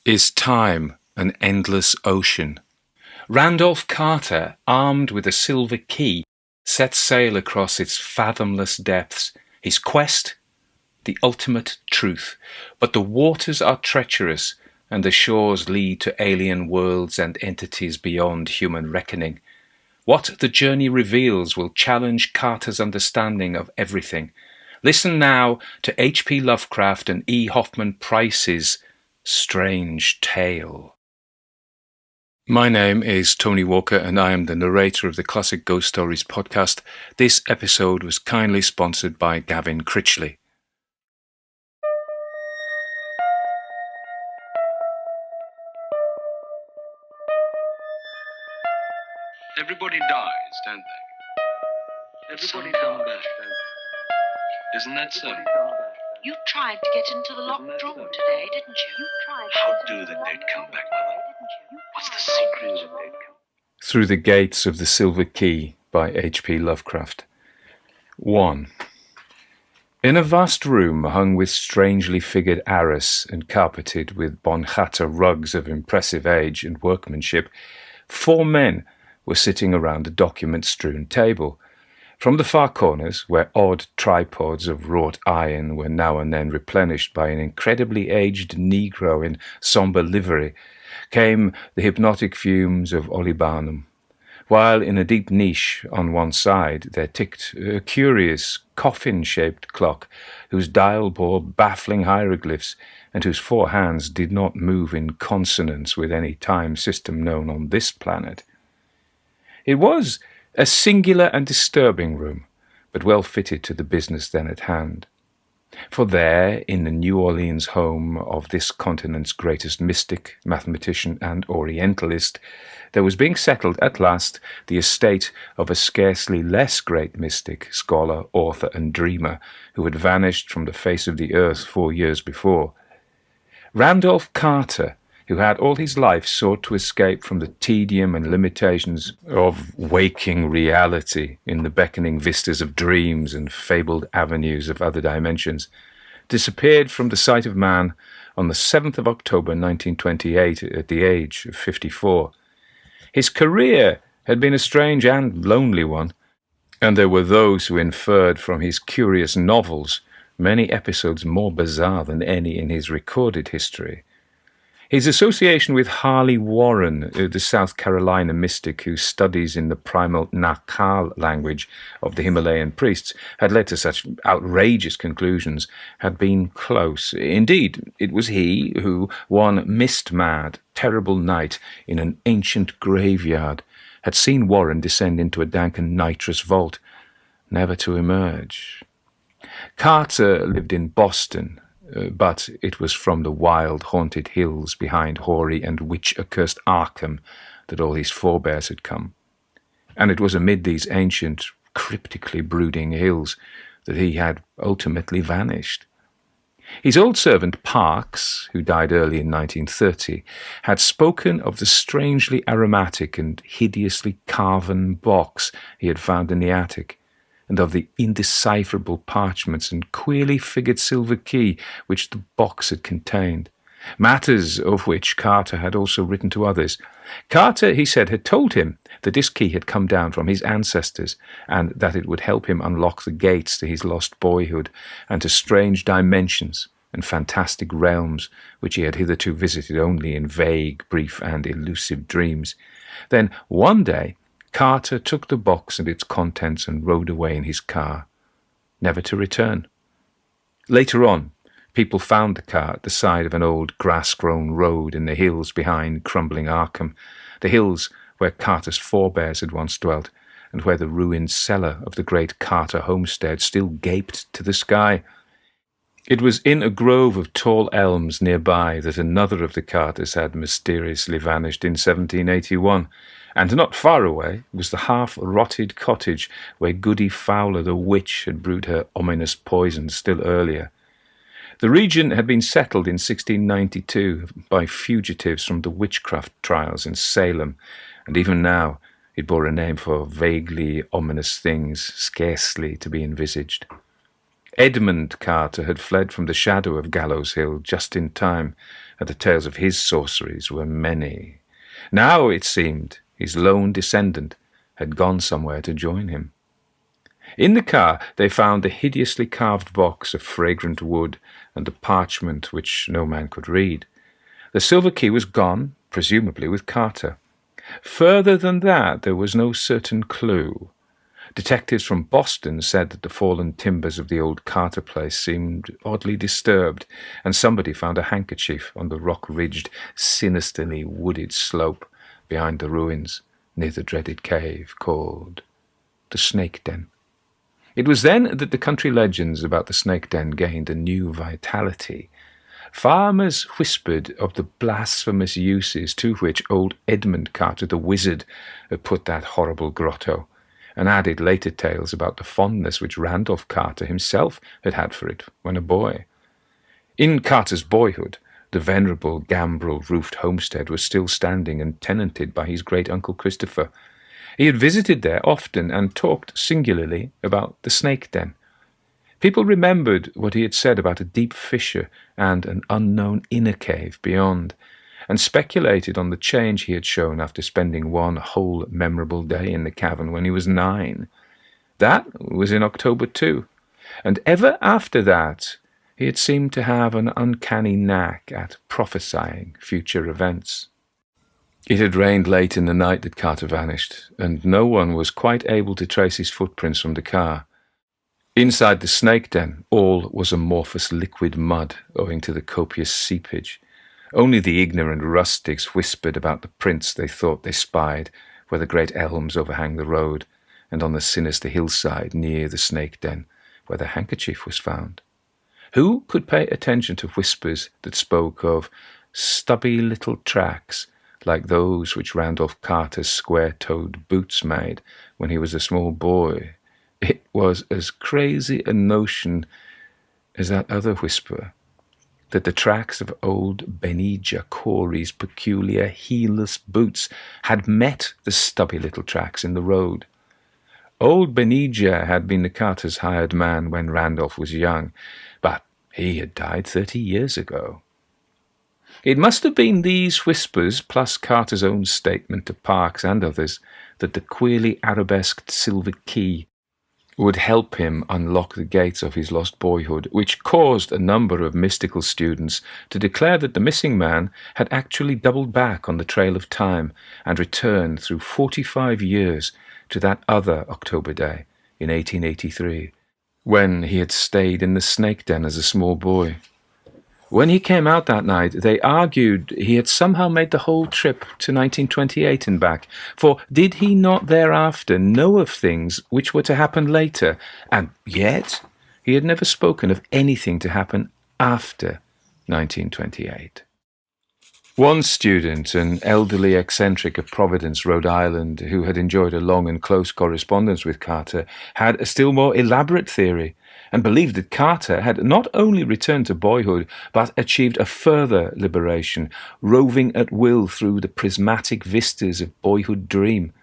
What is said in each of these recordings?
Is time an endless ocean? Randolph Carter, armed with a silver key, set sail across its fathomless depths. His quest? The ultimate truth. But the waters are treacherous, and the shores lead to alien worlds and entities beyond human reckoning. What the journey reveals will challenge Carter's understanding of everything. Listen now to H.P. Lovecraft and E. Hoffmann Price's Strange Tale. My name is Tony Walker and I am the narrator of the Classic Ghost Stories podcast. This episode was kindly sponsored by Gavin Critchley. Everybody dies, don't they? Everybody come back, don't they? Isn't that so? You tried to get into the locked room today, didn't you? How do the dead come back, Mother? What's the secret of the dead come? Through the Gates of the Silver Key by H.P. Lovecraft. 1. In a vast room hung with strangely figured arras and carpeted with bonchata rugs of impressive age and workmanship, 4 men were sitting around a document-strewn table. From the far corners, where odd tripods of wrought iron were now and then replenished by an incredibly aged Negro in sombre livery, came the hypnotic fumes of olibanum, while in a deep niche on one side there ticked a curious coffin-shaped clock whose dial bore baffling hieroglyphs and whose 4 hands did not move in consonance with any time system known on this planet. It was a singular and disturbing room, but well fitted to the business then at hand. For there, in the New Orleans home of this continent's greatest mystic, mathematician, and Orientalist, there was being settled at last the estate of a scarcely less great mystic, scholar, author, and dreamer who had vanished from the face of the earth 4 years before. Randolph Carter, who had all his life sought to escape from the tedium and limitations of waking reality in the beckoning vistas of dreams and fabled avenues of other dimensions, disappeared from the sight of man on the 7th of October 1928 at the age of 54. His career had been a strange and lonely one, and there were those who inferred from his curious novels many episodes more bizarre than any in his recorded history. His association with Harley Warren, the South Carolina mystic who studies in the primal Nakal language of the Himalayan priests, had led to such outrageous conclusions, had been close. Indeed, it was he who, one mist-mad, terrible night in an ancient graveyard, had seen Warren descend into a dank and nitrous vault, never to emerge. Carter lived in Boston, but it was from the wild, haunted hills behind hoary and witch-accursed Arkham that all his forebears had come. And it was amid these ancient, cryptically brooding hills that he had ultimately vanished. His old servant Parks, who died early in 1930, had spoken of the strangely aromatic and hideously carven box he had found in the attic, and of the indecipherable parchments and queerly figured silver key which the box had contained, matters of which Carter had also written to others. Carter, he said, had told him that this key had come down from his ancestors, and that it would help him unlock the gates to his lost boyhood and to strange dimensions and fantastic realms which he had hitherto visited only in vague, brief, and elusive dreams. Then, one day, Carter took the box and its contents and rode away in his car, never to return. Later on, people found the car at the side of an old grass-grown road in the hills behind crumbling Arkham, the hills where Carter's forebears had once dwelt, and where the ruined cellar of the great Carter homestead still gaped to the sky. It was in a grove of tall elms nearby that another of the Carters had mysteriously vanished in 1781, and not far away was the half-rotted cottage where Goody Fowler the witch had brewed her ominous poison still earlier. The region had been settled in 1692 by fugitives from the witchcraft trials in Salem, and even now it bore a name for vaguely ominous things scarcely to be envisaged. Edmund Carter had fled from the shadow of Gallows Hill just in time, and the tales of his sorceries were many. Now, it seemed, his lone descendant had gone somewhere to join him. In the car they found the hideously carved box of fragrant wood and the parchment which no man could read. The silver key was gone, presumably with Carter. Further than that, there was no certain clue. Detectives from Boston said that the fallen timbers of the old Carter place seemed oddly disturbed, and somebody found a handkerchief on the rock-ridged, sinisterly wooded slope behind the ruins near the dreaded cave called the Snake Den. It was then that the country legends about the Snake Den gained a new vitality. Farmers whispered of the blasphemous uses to which old Edmund Carter the wizard had put that horrible grotto, and added later tales about the fondness which Randolph Carter himself had had for it when a boy. In Carter's boyhood, the venerable gambrel-roofed homestead was still standing and tenanted by his great-uncle Christopher. He had visited there often and talked singularly about the Snake Den. People remembered what he had said about a deep fissure and an unknown inner cave beyond, and speculated on the change he had shown after spending one whole memorable day in the cavern when he was 9. That was in October too, and ever after that he had seemed to have an uncanny knack at prophesying future events. It had rained late in the night that Carter vanished, and no one was quite able to trace his footprints from the car. Inside the Snake Den, all was amorphous liquid mud, owing to the copious seepage. Only the ignorant rustics whispered about the prints they thought they spied where the great elms overhang the road, and on the sinister hillside near the Snake Den, where the handkerchief was found. Who could pay attention to whispers that spoke of stubby little tracks like those which Randolph Carter's square-toed boots made when he was a small boy? It was as crazy a notion as that other whisper, that the tracks of old Benijah Corey's peculiar heelless boots had met the stubby little tracks in the road. Old Benijah had been the Carter's hired man when Randolph was young, but he had died 30 years ago. It must have been these whispers, plus Carter's own statement to Parks and others, that the queerly arabesqued silver key would help him unlock the gates of his lost boyhood, which caused a number of mystical students to declare that the missing man had actually doubled back on the trail of time and returned through 45 years to that other October day in 1883, when he had stayed in the Snake Den as a small boy. When he came out that night, they argued he had somehow made the whole trip to 1928 and back, for did he not thereafter know of things which were to happen later, and yet he had never spoken of anything to happen after 1928. One student, an elderly eccentric of Providence, Rhode Island, who had enjoyed a long and close correspondence with Carter, had a still more elaborate theory, and believed that Carter had not only returned to boyhood, but achieved a further liberation, roving at will through the prismatic vistas of boyhood dream.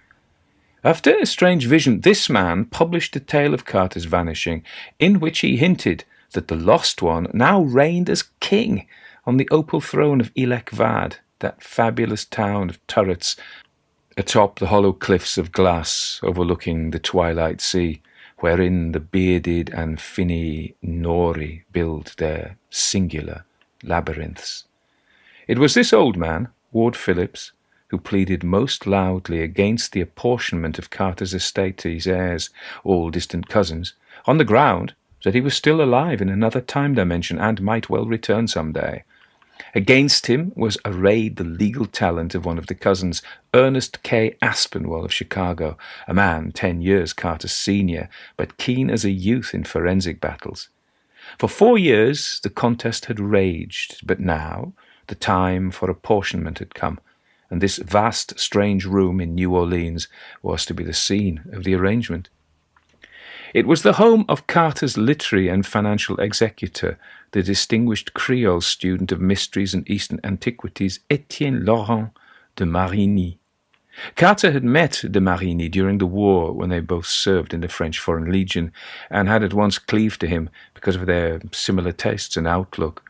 After a strange vision, this man published a tale of Carter's vanishing, in which he hinted that the lost one now reigned as king on the opal throne of Ilek Vad, that fabulous town of turrets atop the hollow cliffs of glass overlooking the twilight sea, wherein the bearded and finny Nori build their singular labyrinths. It was this old man, Ward Phillips, who pleaded most loudly against the apportionment of Carter's estate to his heirs, all distant cousins, on the ground that he was still alive in another time dimension and might well return some day. Against him was arrayed the legal talent of one of the cousins, Ernest K. Aspinwall of Chicago, a man 10 years Carter's senior, but keen as a youth in forensic battles. For 4 years the contest had raged, but now the time for apportionment had come, and this vast, strange room in New Orleans was to be the scene of the arrangement. It was the home of Carter's literary and financial executor, the distinguished Creole student of mysteries and Eastern antiquities, Etienne Laurent de Marigny. Carter had met de Marigny during the war when they both served in the French Foreign Legion and had at once cleaved to him because of their similar tastes and outlook.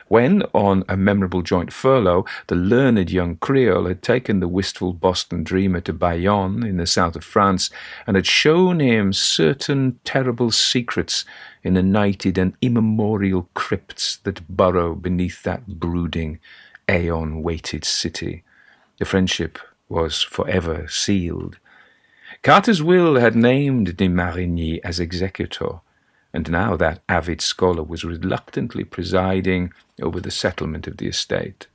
When, on a memorable joint furlough, the learned young Creole had taken the wistful Boston dreamer to Bayonne in the south of France and had shown him certain terrible secrets in the nighted and immemorial crypts that burrow beneath that brooding, aeon-weighted city, the friendship was forever sealed. Carter's will had named de Marigny as executor, and now that avid scholar was reluctantly presiding over the settlement of the estate.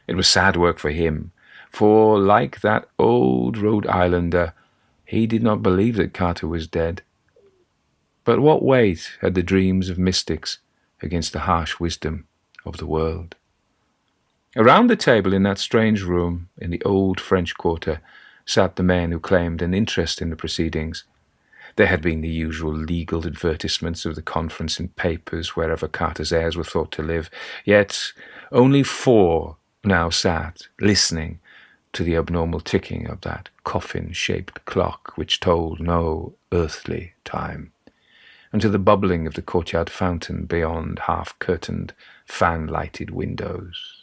It was sad work for him, for, like that old Rhode Islander, he did not believe that Carter was dead. But what weight had the dreams of mystics against the harsh wisdom of the world? Around the table in that strange room in the old French quarter sat the men who claimed an interest in the proceedings. There had been the usual legal advertisements of the conference in papers wherever Carter's heirs were thought to live, yet only 4 now sat, listening to the abnormal ticking of that coffin-shaped clock which told no earthly time, and to the bubbling of the courtyard fountain beyond half-curtained, fan-lighted windows.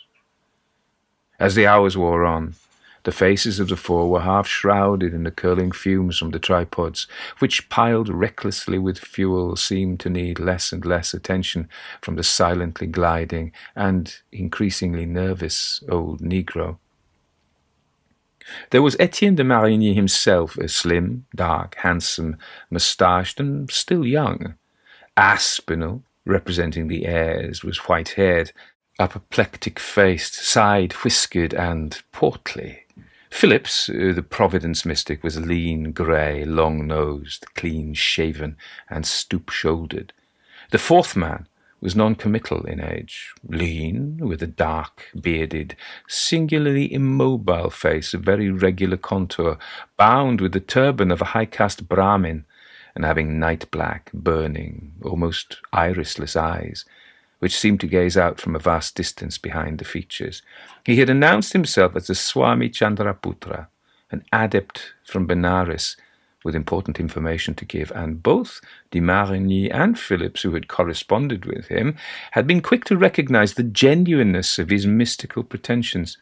As the hours wore on, the faces of the 4 were half shrouded in the curling fumes from the tripods, which, piled recklessly with fuel, seemed to need less and less attention from the silently gliding and increasingly nervous old Negro. There was Etienne de Marigny himself, a slim, dark, handsome, moustached, and still young. Aspinall, representing the heirs, was white-haired, apoplectic-faced, side-whiskered, and portly. Phillips, the Providence mystic, was lean, grey, long-nosed, clean-shaven, and stoop-shouldered. The 4th man was non-committal in age, lean, with a dark, bearded, singularly immobile face of very regular contour, bound with the turban of a high-caste Brahmin, and having night-black, burning, almost irisless eyes, which seemed to gaze out from a vast distance behind the features. He had announced himself as the Swami Chandrautra, an adept from Benares, with important information to give, and both de Marigny and Phillips, who had corresponded with him, had been quick to recognize the genuineness of his mystical pretensions.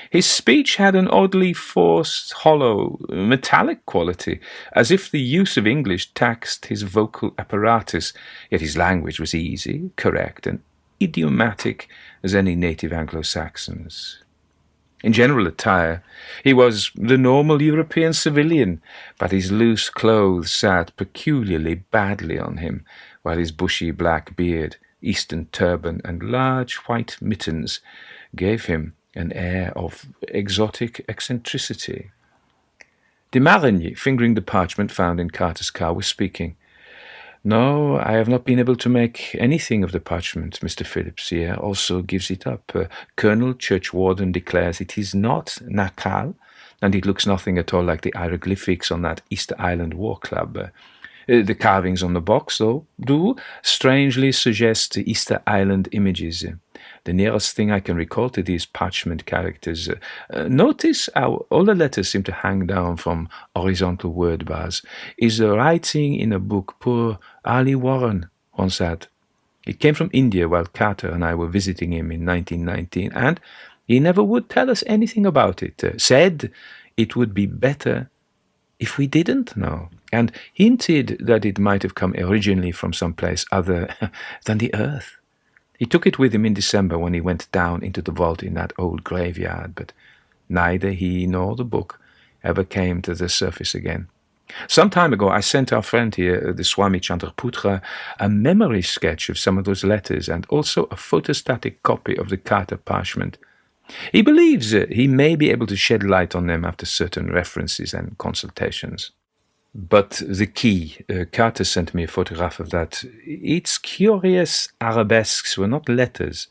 His speech had an oddly forced, hollow, metallic quality, as if the use of English taxed his vocal apparatus, yet his language was easy, correct, and idiomatic as any native Anglo-Saxon's. In general attire, he was the normal European civilian, but his loose clothes sat peculiarly badly on him, while his bushy black beard, Eastern turban, and large white mittens gave him an air of exotic eccentricity. De Marigny, fingering the parchment found in Carter's car, was speaking. "No, I have not been able to make anything of the parchment. Mr. Phillips here also gives it up. Colonel Churchwarden declares it is not Nakal, and it looks nothing at all like the hieroglyphics on that Easter Island war club. The carvings on the box, though, do strangely suggest Easter Island images. The nearest thing I can recall to these parchment characters. Notice how all the letters seem to hang down from horizontal word bars. Is the writing in a book poor Ali Warren once had. It came from India while Carter and I were visiting him in 1919, and he never would tell us anything about it. Said it would be better if we didn't know, and hinted that it might have come originally from some place other than the earth. He took it with him in December when he went down into the vault in that old graveyard, but neither he nor the book ever came to the surface again. Some time ago I sent our friend here, the Swami Chandrautra, a memory sketch of some of those letters and also a photostatic copy of the Carter parchment. He believes he may be able to shed light on them after certain references and consultations. But the key, Carter sent me a photograph of that. Its curious arabesques were not letters,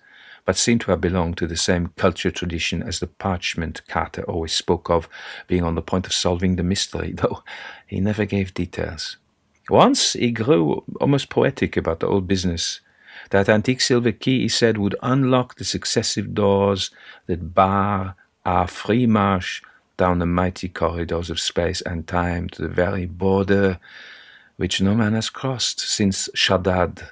but seemed to have belonged to the same culture tradition as the parchment Carter always spoke of, being on the point of solving the mystery, though he never gave details. Once he grew almost poetic about the whole business. That antique silver key, he said, would unlock the successive doors that bar our free march down the mighty corridors of space and time to the very border which no man has crossed since Shaddad,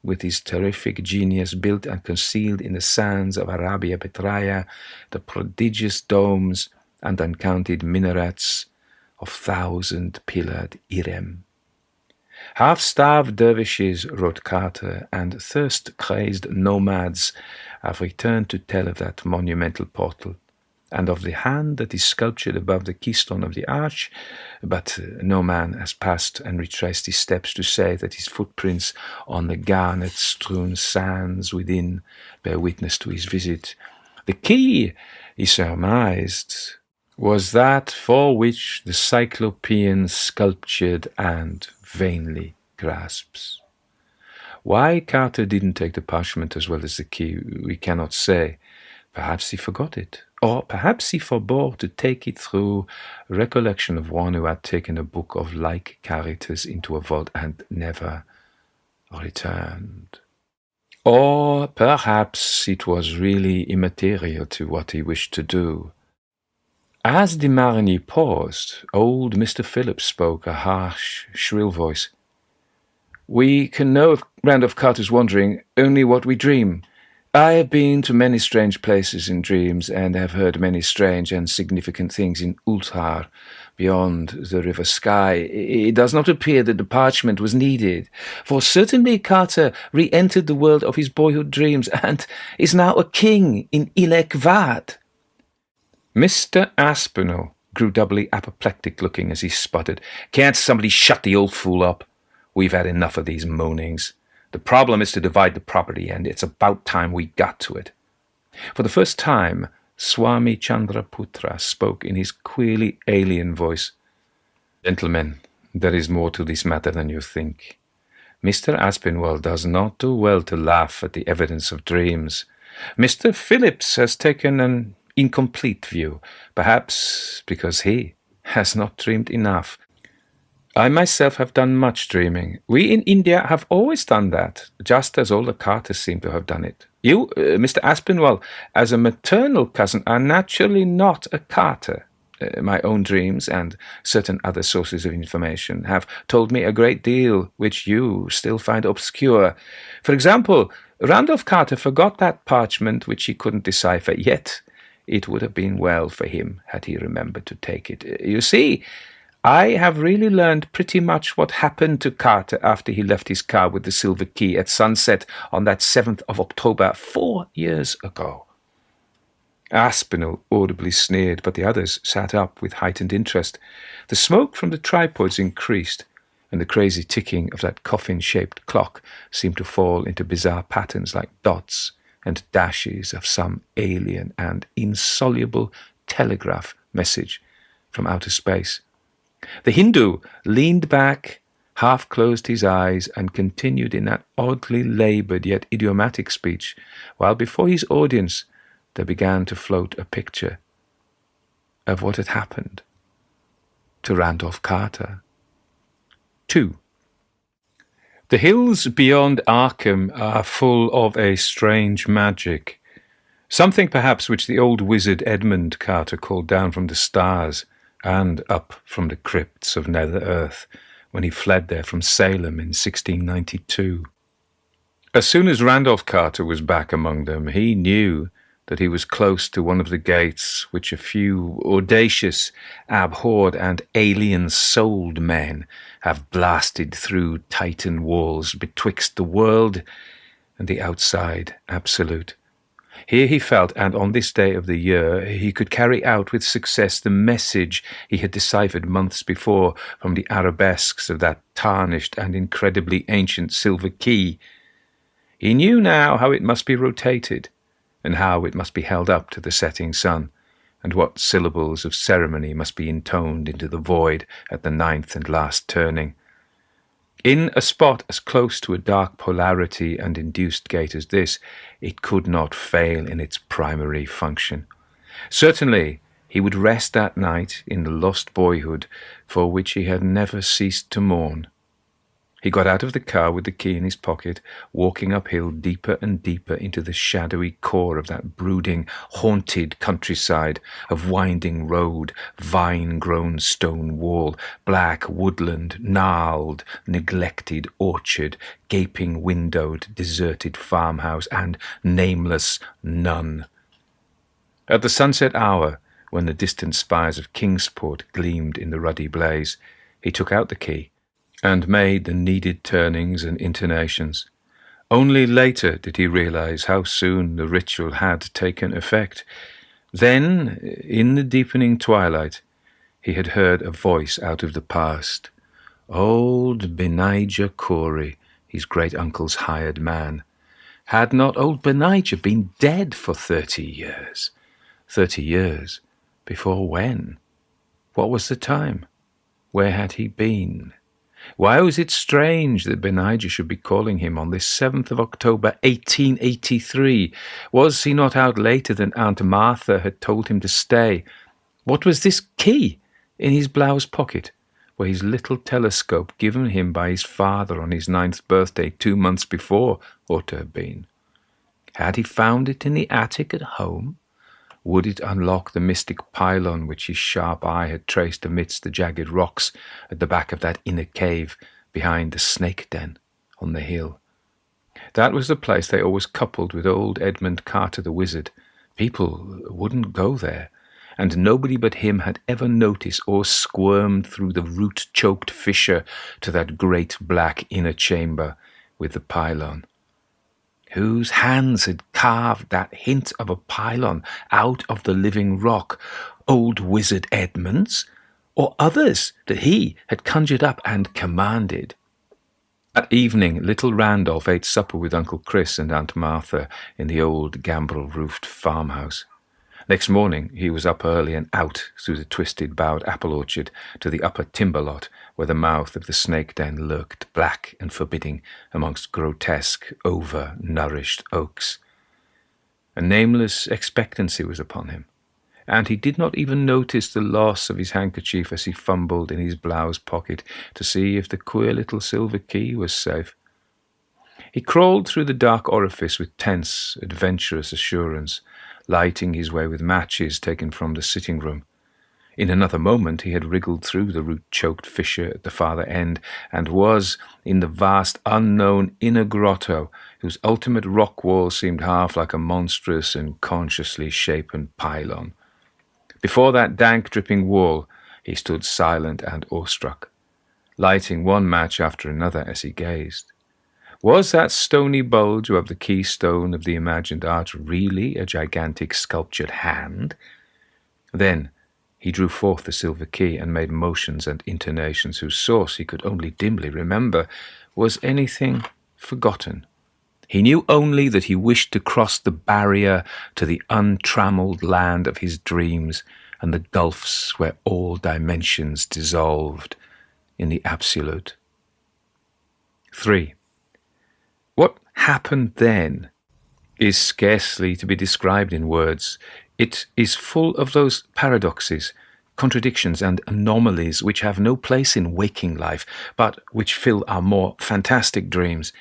with his terrific genius, built and concealed in the sands of Arabia Petraea the prodigious domes and uncounted minarets of thousand-pillared Irem. Half-starved dervishes, wrote Carter, and thirst-crazed nomads have returned to tell of that monumental portal, and of the hand that is sculptured above the keystone of the arch, but no man has passed and retraced his steps to say that his footprints on the garnet-strewn sands within bear witness to his visit. The key, he surmised, was that for which the Cyclopean sculptured and vainly grasps. Why Carter didn't take the parchment as well as the key, we cannot say. Perhaps he forgot it, or perhaps he forbore to take it through recollection of one who had taken a book of like characters into a vault and never returned. Or perhaps it was really immaterial to what he wished to do. As de Marigny paused, old Mr. Phillips spoke, a harsh, shrill voice. "We can know of Randolph Carter's wandering only what we dream. I have been to many strange places in dreams, and have heard many strange and significant things in Ulthar, beyond the river Sky. It does not appear that the parchment was needed, for certainly Carter re-entered the world of his boyhood dreams, and is now a king in Ilek-Vad." Mr. Aspinall grew doubly apoplectic-looking as he sputtered, "Can't somebody shut the old fool up? We've had enough of these moanings. The problem is to divide the property, and it's about time we got to it." For the first time, Swami Chandrautra spoke in his queerly alien voice. "Gentlemen, there is more to this matter than you think. Mr. Aspinwall does not do well to laugh at the evidence of dreams. Mr. Phillips has taken an incomplete view, perhaps because he has not dreamed enough. I myself have done much dreaming. We in India have always done that, just as all the Carters seem to have done it. You, Mr. Aspinwall, as a maternal cousin, are naturally not a Carter. My own dreams and certain other sources of information have told me a great deal which you still find obscure. For example, Randolph Carter forgot that parchment which he couldn't decipher, yet it would have been well for him had he remembered to take it. You see, I have really learned pretty much what happened to Carter after he left his car with the silver key at sunset on that 7th of October 4 years ago." Aspinall audibly sneered, but the others sat up with heightened interest. The smoke from the tripods increased, and the crazy ticking of that coffin-shaped clock seemed to fall into bizarre patterns like dots and dashes of some alien and insoluble telegraph message from outer space. The Hindu leaned back, half-closed his eyes, and continued in that oddly laboured yet idiomatic speech, while before his audience there began to float a picture of what had happened to Randolph Carter. 2. The hills beyond Arkham are full of a strange magic, something perhaps which the old wizard Edmund Carter called down from the stars and up from the crypts of Nether Earth when he fled there from Salem in 1692. As soon as Randolph Carter was back among them, he knew that he was close to one of the gates which a few audacious, abhorred, and alien-souled men have blasted through Titan walls betwixt the world and the outside absolute. Here he felt, and on this day of the year, he could carry out with success the message he had deciphered months before from the arabesques of that tarnished and incredibly ancient silver key. He knew now how it must be rotated, and how it must be held up to the setting sun, and what syllables of ceremony must be intoned into the void at the 9th and last turning. In a spot as close to a dark polarity and induced gate as this, it could not fail in its primary function. Certainly, he would rest that night in the lost boyhood for which he had never ceased to mourn. He got out of the car with the key in his pocket, walking uphill deeper and deeper into the shadowy core of that brooding, haunted countryside of winding road, vine-grown stone wall, black woodland, gnarled, neglected orchard, gaping windowed, deserted farmhouse, and nameless nun. At the sunset hour, when the distant spires of Kingsport gleamed in the ruddy blaze, he took out the key and made the needed turnings and intonations. Only later did he realize how soon the ritual had taken effect. Then, in the deepening twilight, he had heard a voice out of the past. Old Benijah Corey, his great-uncle's hired man. Had not old Benijah been dead for 30 years? 30 years? Before when? What was the time? Where had he been? Why was it strange that Benijah should be calling him on this 7th of October, 1883? Was he not out later than Aunt Martha had told him to stay? What was this key in his blouse pocket, where his little telescope given him by his father on his 9th birthday 2 months before ought to have been? Had he found it in the attic at home? Would it unlock the mystic pylon which his sharp eye had traced amidst the jagged rocks at the back of that inner cave behind the snake den on the hill? That was the place they always coupled with old Edmund Carter the wizard. People wouldn't go there, and nobody but him had ever noticed or squirmed through the root-choked fissure to that great black inner chamber with the pylon. Whose hands had carved that hint of a pylon out of the living rock? Old Wizard Edmund's? Or others that he had conjured up and commanded? That evening, little Randolph ate supper with Uncle Chris and Aunt Martha in the old gambrel-roofed farmhouse. Next morning he was up early and out through the twisted-boughed apple orchard to the upper timber lot where the mouth of the snake den lurked black and forbidding amongst grotesque, over-nourished oaks. A nameless expectancy was upon him, and he did not even notice the loss of his handkerchief as he fumbled in his blouse pocket to see if the queer little silver key was safe. He crawled through the dark orifice with tense, adventurous assurance, lighting his way with matches taken from the sitting room. In another moment he had wriggled through the root-choked fissure at the farther end and was in the vast unknown inner grotto, whose ultimate rock wall seemed half like a monstrous and consciously shapen pylon. Before that dank, dripping wall he stood silent and awestruck, lighting one match after another as he gazed. Was that stony bulge above the keystone of the imagined arch really a gigantic sculptured hand? Then he drew forth the silver key and made motions and intonations whose source he could only dimly remember. Was anything forgotten? He knew only that he wished to cross the barrier to the untrammeled land of his dreams and the gulfs where all dimensions dissolved in the absolute. 3. What happened then is scarcely to be described in words. It is full of those paradoxes, contradictions, and anomalies which have no place in waking life, but which fill our more fantastic dreams,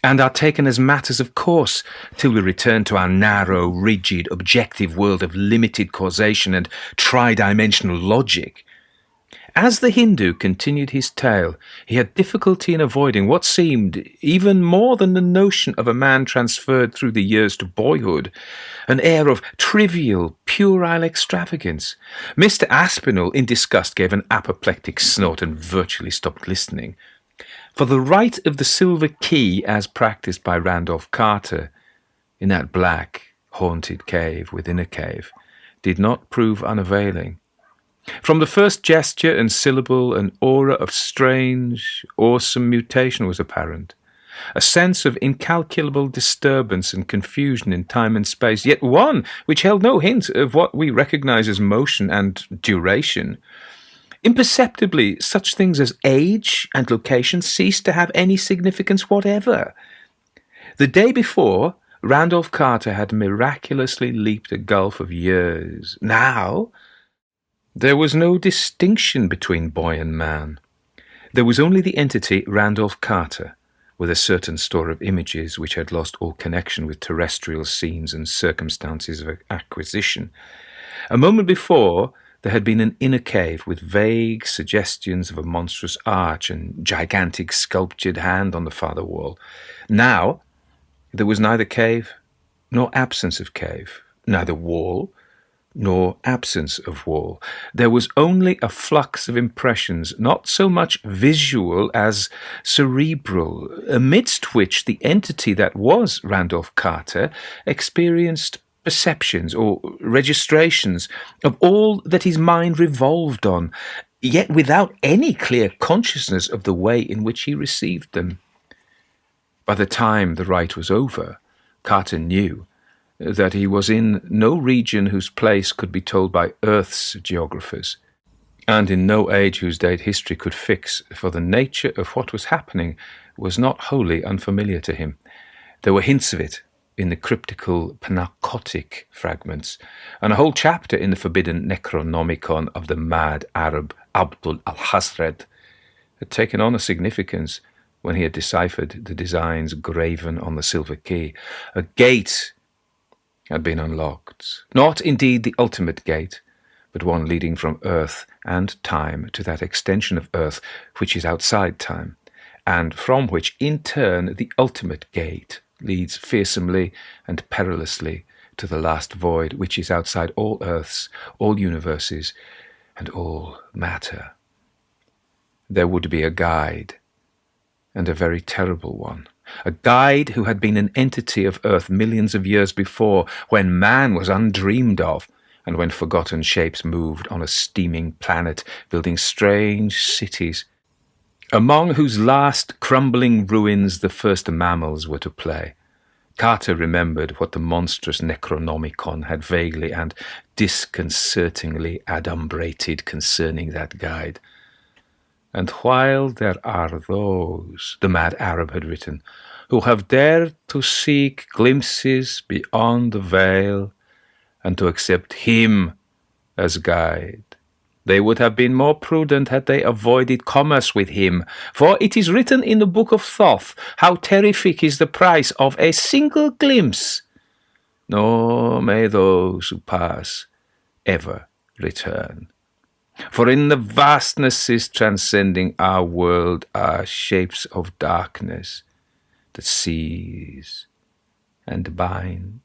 and are taken as matters of course till we return to our narrow, rigid, objective world of limited causation and tri-dimensional logic. As the Hindu continued his tale, he had difficulty in avoiding what seemed, even more than the notion of a man transferred through the years to boyhood, an air of trivial, puerile extravagance. Mr. Aspinall, in disgust, gave an apoplectic snort and virtually stopped listening. For the rite of the silver key, as practiced by Randolph Carter, in that black, haunted cave within a cave, did not prove unavailing. From the first gesture and syllable, an aura of strange, awesome mutation was apparent, a sense of incalculable disturbance and confusion in time and space, yet one which held no hint of what we recognize as motion and duration. Imperceptibly, such things as age and location ceased to have any significance whatever. The day before, Randolph Carter had miraculously leaped a gulf of years. Now there was no distinction between boy and man. There was only the entity Randolph Carter, with a certain store of images which had lost all connection with terrestrial scenes and circumstances of acquisition. A moment before, there had been an inner cave with vague suggestions of a monstrous arch and gigantic sculptured hand on the farther wall. Now, there was neither cave nor absence of cave, neither wall nor absence of wall. There was only a flux of impressions, not so much visual as cerebral, amidst which the entity that was Randolph Carter experienced perceptions or registrations of all that his mind revolved on, yet without any clear consciousness of the way in which he received them. By the time the rite was over, Carter knew that he was in no region whose place could be told by Earth's geographers, and in no age whose date history could fix, for the nature of what was happening was not wholly unfamiliar to him. There were hints of it in the cryptical Pnakotic fragments, and a whole chapter in the forbidden Necronomicon of the mad Arab Abdul al-Hasred had taken on a significance when he had deciphered the designs graven on the silver key. A gate had been unlocked, not indeed the ultimate gate, but one leading from earth and time to that extension of earth which is outside time, and from which in turn the ultimate gate leads fearsomely and perilously to the last void which is outside all earths, all universes, and all matter. There would be a guide, and a very terrible one. A guide who had been an entity of Earth millions of years before, when man was undreamed of, and when forgotten shapes moved on a steaming planet, building strange cities, among whose last crumbling ruins the first mammals were to play. Carter remembered what the monstrous Necronomicon had vaguely and disconcertingly adumbrated concerning that guide. And while there are those, the mad Arab had written, who have dared to seek glimpses beyond the veil and to accept him as guide, they would have been more prudent had they avoided commerce with him, for it is written in the book of Thoth how terrific is the price of a single glimpse. Nor may those who pass ever return. For in the vastnesses transcending our world are shapes of darkness that seize and bind.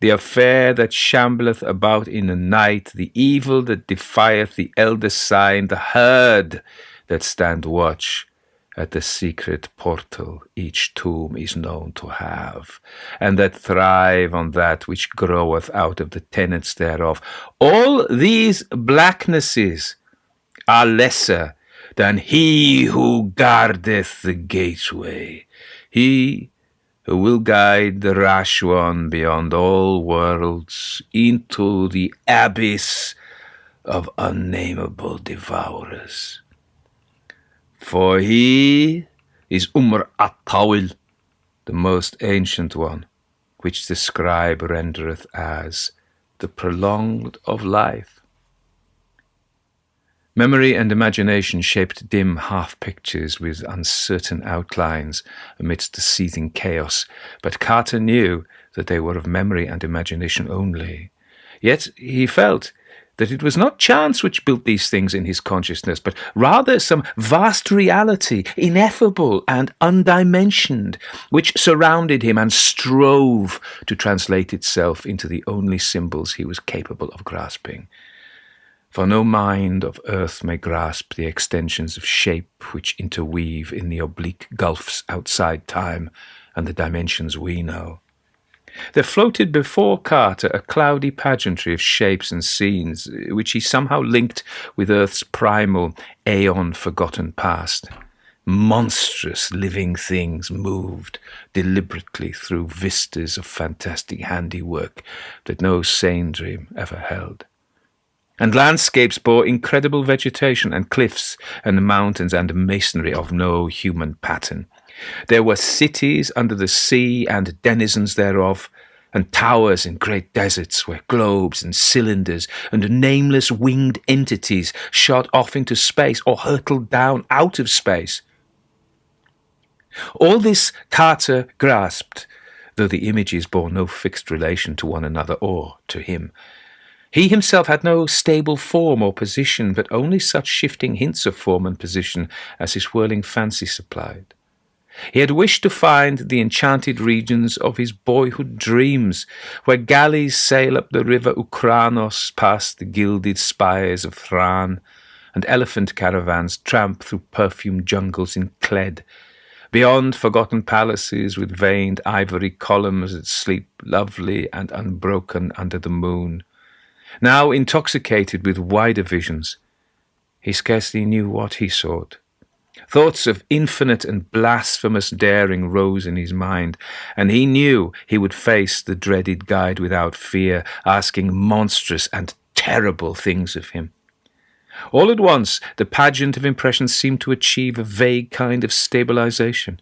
The affair that shambleth about in the night, the evil that defieth the elder sign, the herd that stand watch at the secret portal each tomb is known to have, and that thrive on that which groweth out of the tenants thereof. All these blacknesses are lesser than he who guardeth the gateway, he who will guide the rash one beyond all worlds into the abyss of unnameable devourers. For he is Umr at-Tawil, the most ancient one, which the scribe rendereth as the prolonged of life. Memory and imagination shaped dim half-pictures with uncertain outlines amidst the seething chaos, but Carter knew that they were of memory and imagination only. Yet he felt that it was not chance which built these things in his consciousness, but rather some vast reality, ineffable and undimensioned, which surrounded him and strove to translate itself into the only symbols he was capable of grasping. For no mind of earth may grasp the extensions of shape which interweave in the oblique gulfs outside time and the dimensions we know. There floated before Carter a cloudy pageantry of shapes and scenes, which he somehow linked with Earth's primal, aeon-forgotten past. Monstrous living things moved deliberately through vistas of fantastic handiwork that no sane dream ever held. And landscapes bore incredible vegetation and cliffs and mountains and masonry of no human pattern. There were cities under the sea and denizens thereof, and towers in great deserts where globes and cylinders and nameless winged entities shot off into space or hurtled down out of space. All this Carter grasped, though the images bore no fixed relation to one another or to him. He himself had no stable form or position, but only such shifting hints of form and position as his whirling fancy supplied. He had wished to find the enchanted regions of his boyhood dreams, where galleys sail up the river Ukranos past the gilded spires of Thran, and elephant caravans tramp through perfumed jungles in Cled, beyond forgotten palaces with veined ivory columns that sleep lovely and unbroken under the moon. Now intoxicated with wider visions, he scarcely knew what he sought. Thoughts of infinite and blasphemous daring rose in his mind, and he knew he would face the dreaded guide without fear, asking monstrous and terrible things of him. All at once, the pageant of impressions seemed to achieve a vague kind of stabilization.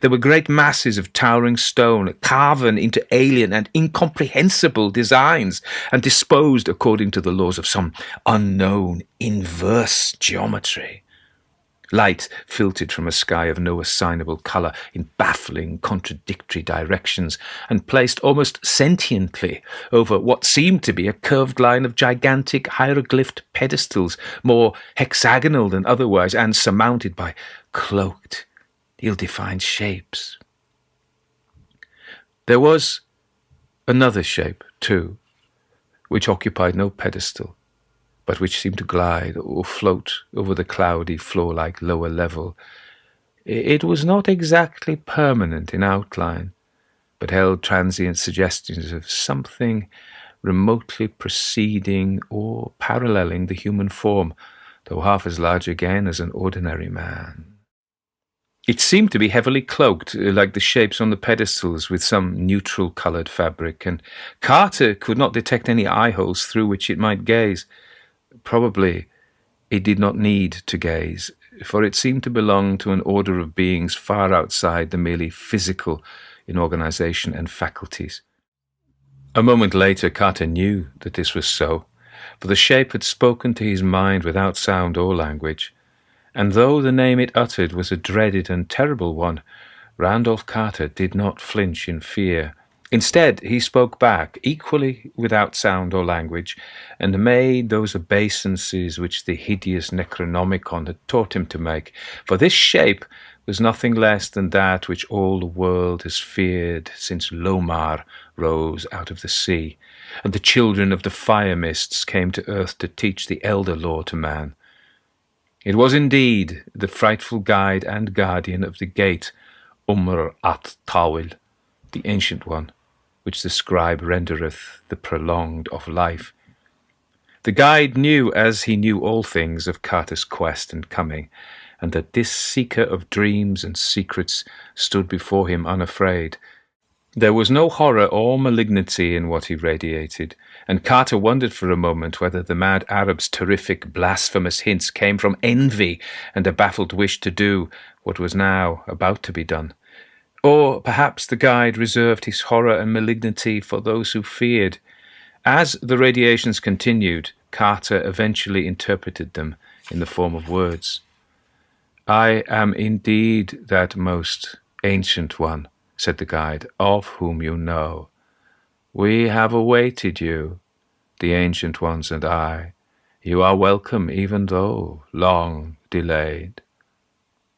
There were great masses of towering stone, carven into alien and incomprehensible designs, and disposed according to the laws of some unknown inverse geometry. Light filtered from a sky of no assignable colour in baffling, contradictory directions, and placed almost sentiently over what seemed to be a curved line of gigantic hieroglyphed pedestals, more hexagonal than otherwise, and surmounted by cloaked, ill-defined shapes. There was another shape, too, which occupied no pedestal, but which seemed to glide or float over the cloudy floor-like lower level. It was not exactly permanent in outline, but held transient suggestions of something remotely preceding or paralleling the human form, though half as large again as an ordinary man. It seemed to be heavily cloaked, like the shapes on the pedestals, with some neutral-coloured fabric, and Carter could not detect any eye-holes through which it might gaze. Probably it did not need to gaze, for it seemed to belong to an order of beings far outside the merely physical in organization and faculties. A moment later, Carter knew that this was so, for the shape had spoken to his mind without sound or language, and though the name it uttered was a dreaded and terrible one, Randolph Carter did not flinch in fear. Instead, he spoke back, equally without sound or language, and made those obeisances which the hideous Necronomicon had taught him to make, for this shape was nothing less than that which all the world has feared since Lomar rose out of the sea, and the children of the fire mists came to earth to teach the elder law to man. It was indeed the frightful guide and guardian of the gate, Umr at Tawil, the ancient one, which the scribe rendereth the prolonged of life. The guide knew, as he knew all things, of Carter's quest and coming, and that this seeker of dreams and secrets stood before him unafraid. There was no horror or malignity in what he radiated, and Carter wondered for a moment whether the mad Arab's terrific, blasphemous hints came from envy and a baffled wish to do what was now about to be done. Or perhaps the guide reserved his horror and malignity for those who feared. As the radiations continued, Carter eventually interpreted them in the form of words. "I am indeed that most ancient one," said the guide, "of whom you know. We have awaited you, the ancient ones and I. You are welcome even though long delayed.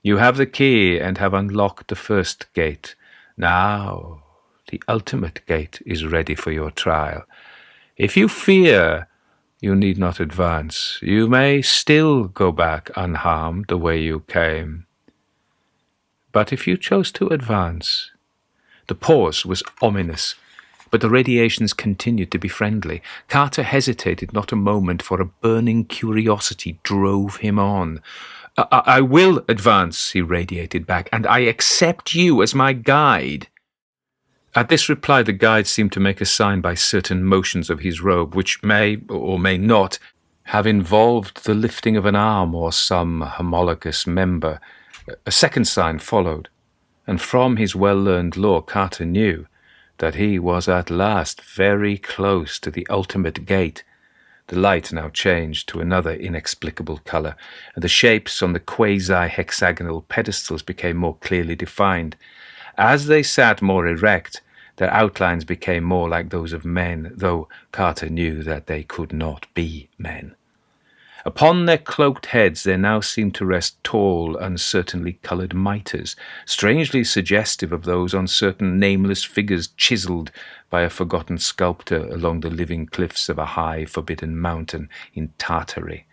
You have the key and have unlocked the first gate. Now the ultimate gate is ready for your trial. If you fear, you need not advance. You may still go back unharmed the way you came. But if you chose to advance..." The pause was ominous, but the radiations continued to be friendly. Carter hesitated not a moment, for a burning curiosity drove him on. I will advance," he radiated back, "and I accept you as my guide." At this reply, the guide seemed to make a sign by certain motions of his robe, which may, or may not, have involved the lifting of an arm or some homologous member. A second sign followed, and from his well-learned lore, Carter knew that he was at last very close to the ultimate gate. The light now changed to another inexplicable colour, and the shapes on the quasi-hexagonal pedestals became more clearly defined. As they sat more erect, their outlines became more like those of men, though Carter knew that they could not be men. Upon their cloaked heads there now seemed to rest tall, uncertainly coloured mitres, strangely suggestive of those uncertain nameless figures chiselled by a forgotten sculptor along the living cliffs of a high, forbidden mountain in Tartary.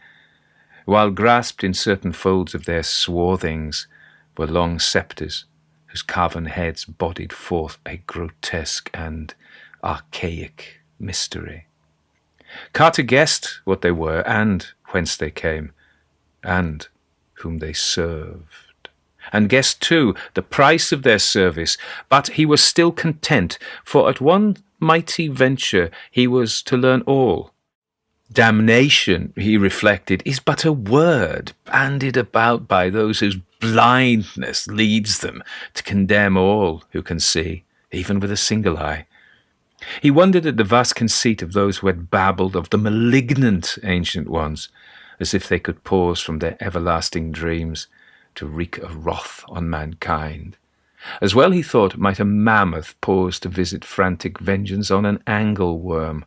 While grasped in certain folds of their swathings were long sceptres, whose carven heads bodied forth a grotesque and archaic mystery. Carter guessed what they were, and whence they came, and whom they served, and guessed too the price of their service, but he was still content, for at one mighty venture he was to learn all. Damnation, he reflected, is but a word bandied about by those whose blindness leads them to condemn all who can see, even with a single eye. He wondered at the vast conceit of those who had babbled of the malignant ancient ones, as if they could pause from their everlasting dreams to wreak a wrath on mankind. As well, he thought, might a mammoth pause to visit frantic vengeance on an angleworm.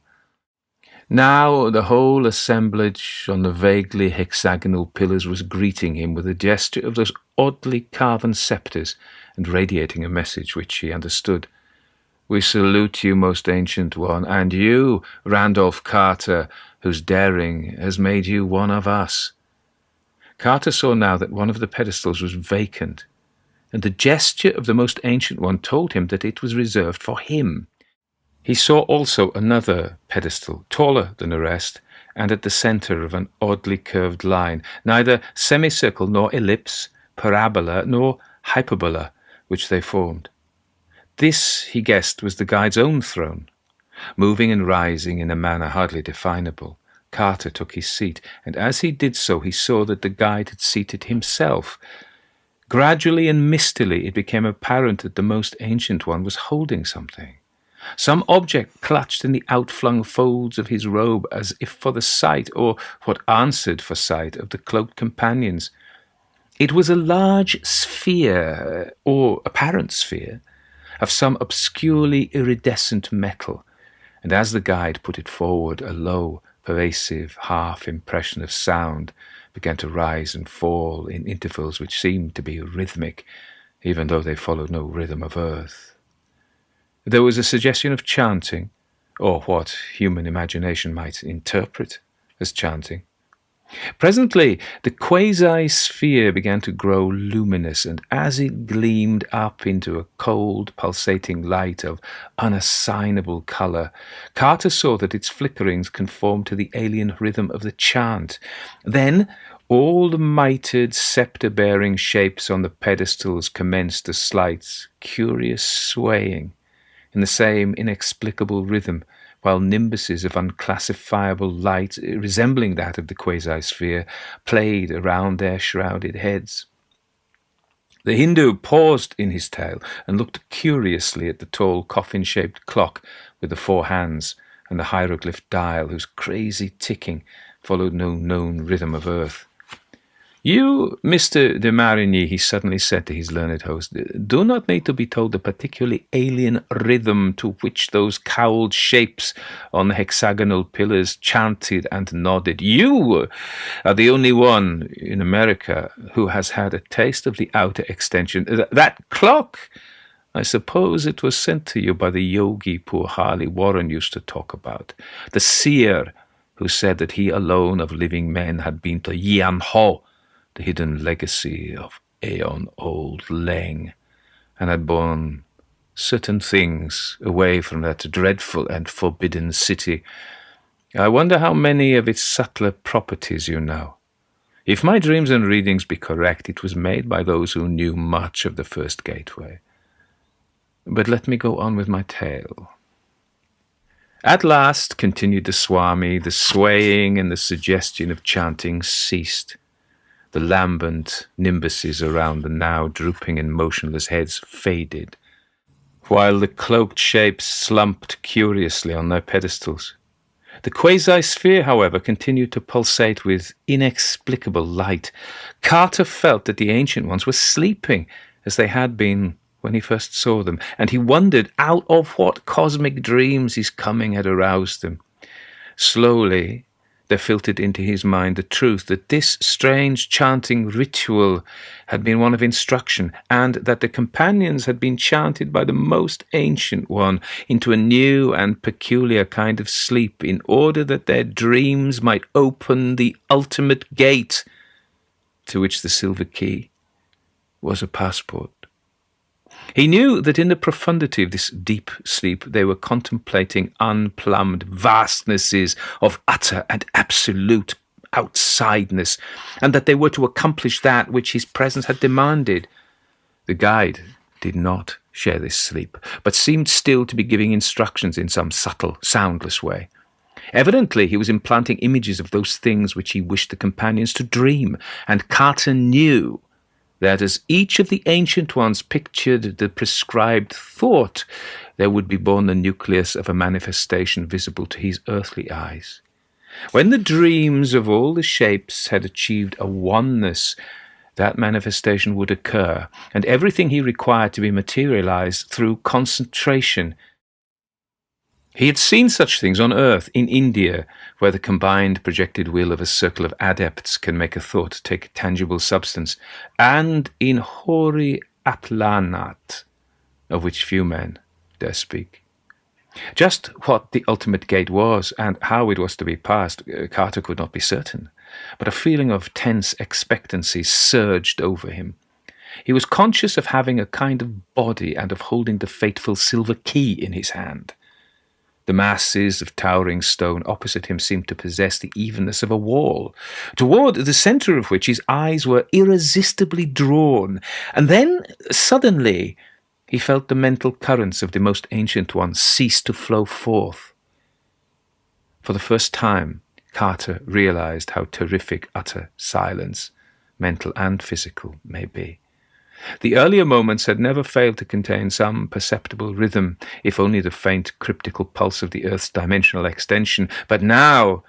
Now the whole assemblage on the vaguely hexagonal pillars was greeting him with a gesture of those oddly carven sceptres and radiating a message which he understood. "We salute you, most ancient one, and you, Randolph Carter, whose daring has made you one of us." Carter saw now that one of the pedestals was vacant, and the gesture of the most ancient one told him that it was reserved for him. He saw also another pedestal, taller than the rest, and at the centre of an oddly curved line, neither semicircle nor ellipse, parabola nor hyperbola, which they formed. This, he guessed, was the guide's own throne. Moving and rising in a manner hardly definable, Carter took his seat, and as he did so he saw that the guide had seated himself. Gradually and mistily it became apparent that the most ancient one was holding something. Some object clutched in the outflung folds of his robe as if for the sight, or what answered for sight, of the cloaked companions. It was a large sphere, or apparent sphere, of some obscurely iridescent metal, and as the guide put it forward, a low, pervasive half-impression of sound began to rise and fall in intervals which seemed to be rhythmic, even though they followed no rhythm of earth. There was a suggestion of chanting, or what human imagination might interpret as chanting. Presently, the quasi-sphere began to grow luminous, and as it gleamed up into a cold, pulsating light of unassignable colour, Carter saw that its flickerings conformed to the alien rhythm of the chant. Then all the mitred, sceptre-bearing shapes on the pedestals commenced a slight, curious swaying in the same inexplicable rhythm, while nimbuses of unclassifiable light, resembling that of the quasi-sphere, played around their shrouded heads. The Hindu paused in his tale and looked curiously at the tall coffin-shaped clock with the 4 hands and the hieroglyph dial whose crazy ticking followed no known rhythm of earth. "You, Mr. de Marigny," he suddenly said to his learned host, "do not need to be told the particularly alien rhythm to which those cowled shapes on the hexagonal pillars chanted and nodded. You are the only one in America who has had a taste of the outer extension. That clock, I suppose it was sent to you by the yogi poor Harley Warren used to talk about, the seer who said that he alone of living men had been to Yan Ho, the hidden legacy of aeon-old Leng, and had borne certain things away from that dreadful and forbidden city. I wonder how many of its subtler properties you know. If my dreams and readings be correct, it was made by those who knew much of the first gateway. But let me go on with my tale. At last, continued the Swami, the swaying and the suggestion of chanting ceased. The lambent nimbuses around the now drooping and motionless heads faded. while the cloaked shapes slumped curiously on their pedestals. The quasi-sphere, however, continued to pulsate with inexplicable light. Carter felt that the Ancient Ones were sleeping, as they had been when he first saw them, and he wondered out of what cosmic dreams his coming had aroused them. Slowly, there filtered into his mind the truth that this strange chanting ritual had been one of instruction, and that the companions had been chanted by the most ancient one into a new and peculiar kind of sleep in order that their dreams might open the ultimate gate to which the silver key was a passport. He knew that in the profundity of this deep sleep they were contemplating unplumbed vastnesses of utter and absolute outsideness, and that they were to accomplish that which his presence had demanded. The guide did not share this sleep, but seemed still to be giving instructions in some subtle, soundless way. Evidently he was implanting images of those things which he wished the companions to dream, and Carter knew that as each of the Ancient Ones pictured the prescribed thought, there would be born the nucleus of a manifestation visible to his earthly eyes. When the dreams of all the shapes had achieved a oneness, that manifestation would occur, and everything he required to be materialized through concentration. He had seen such things on Earth, in India, where the combined projected will of a circle of adepts can make a thought take tangible substance, and in Hori Atlanat, of which few men dare speak. Just what the ultimate gate was, and how it was to be passed, Carter could not be certain, but a feeling of tense expectancy surged over him. He was conscious of having a kind of body and of holding the fateful silver key in his hand. The masses of towering stone opposite him seemed to possess the evenness of a wall, toward the centre of which his eyes were irresistibly drawn, and then, suddenly, he felt the mental currents of the most ancient ones cease to flow forth. For the first time, Carter realized how terrific utter silence, mental and physical, may be. The earlier moments had never failed to contain some perceptible rhythm, if only the faint cryptical pulse of the earth's dimensional extension, but now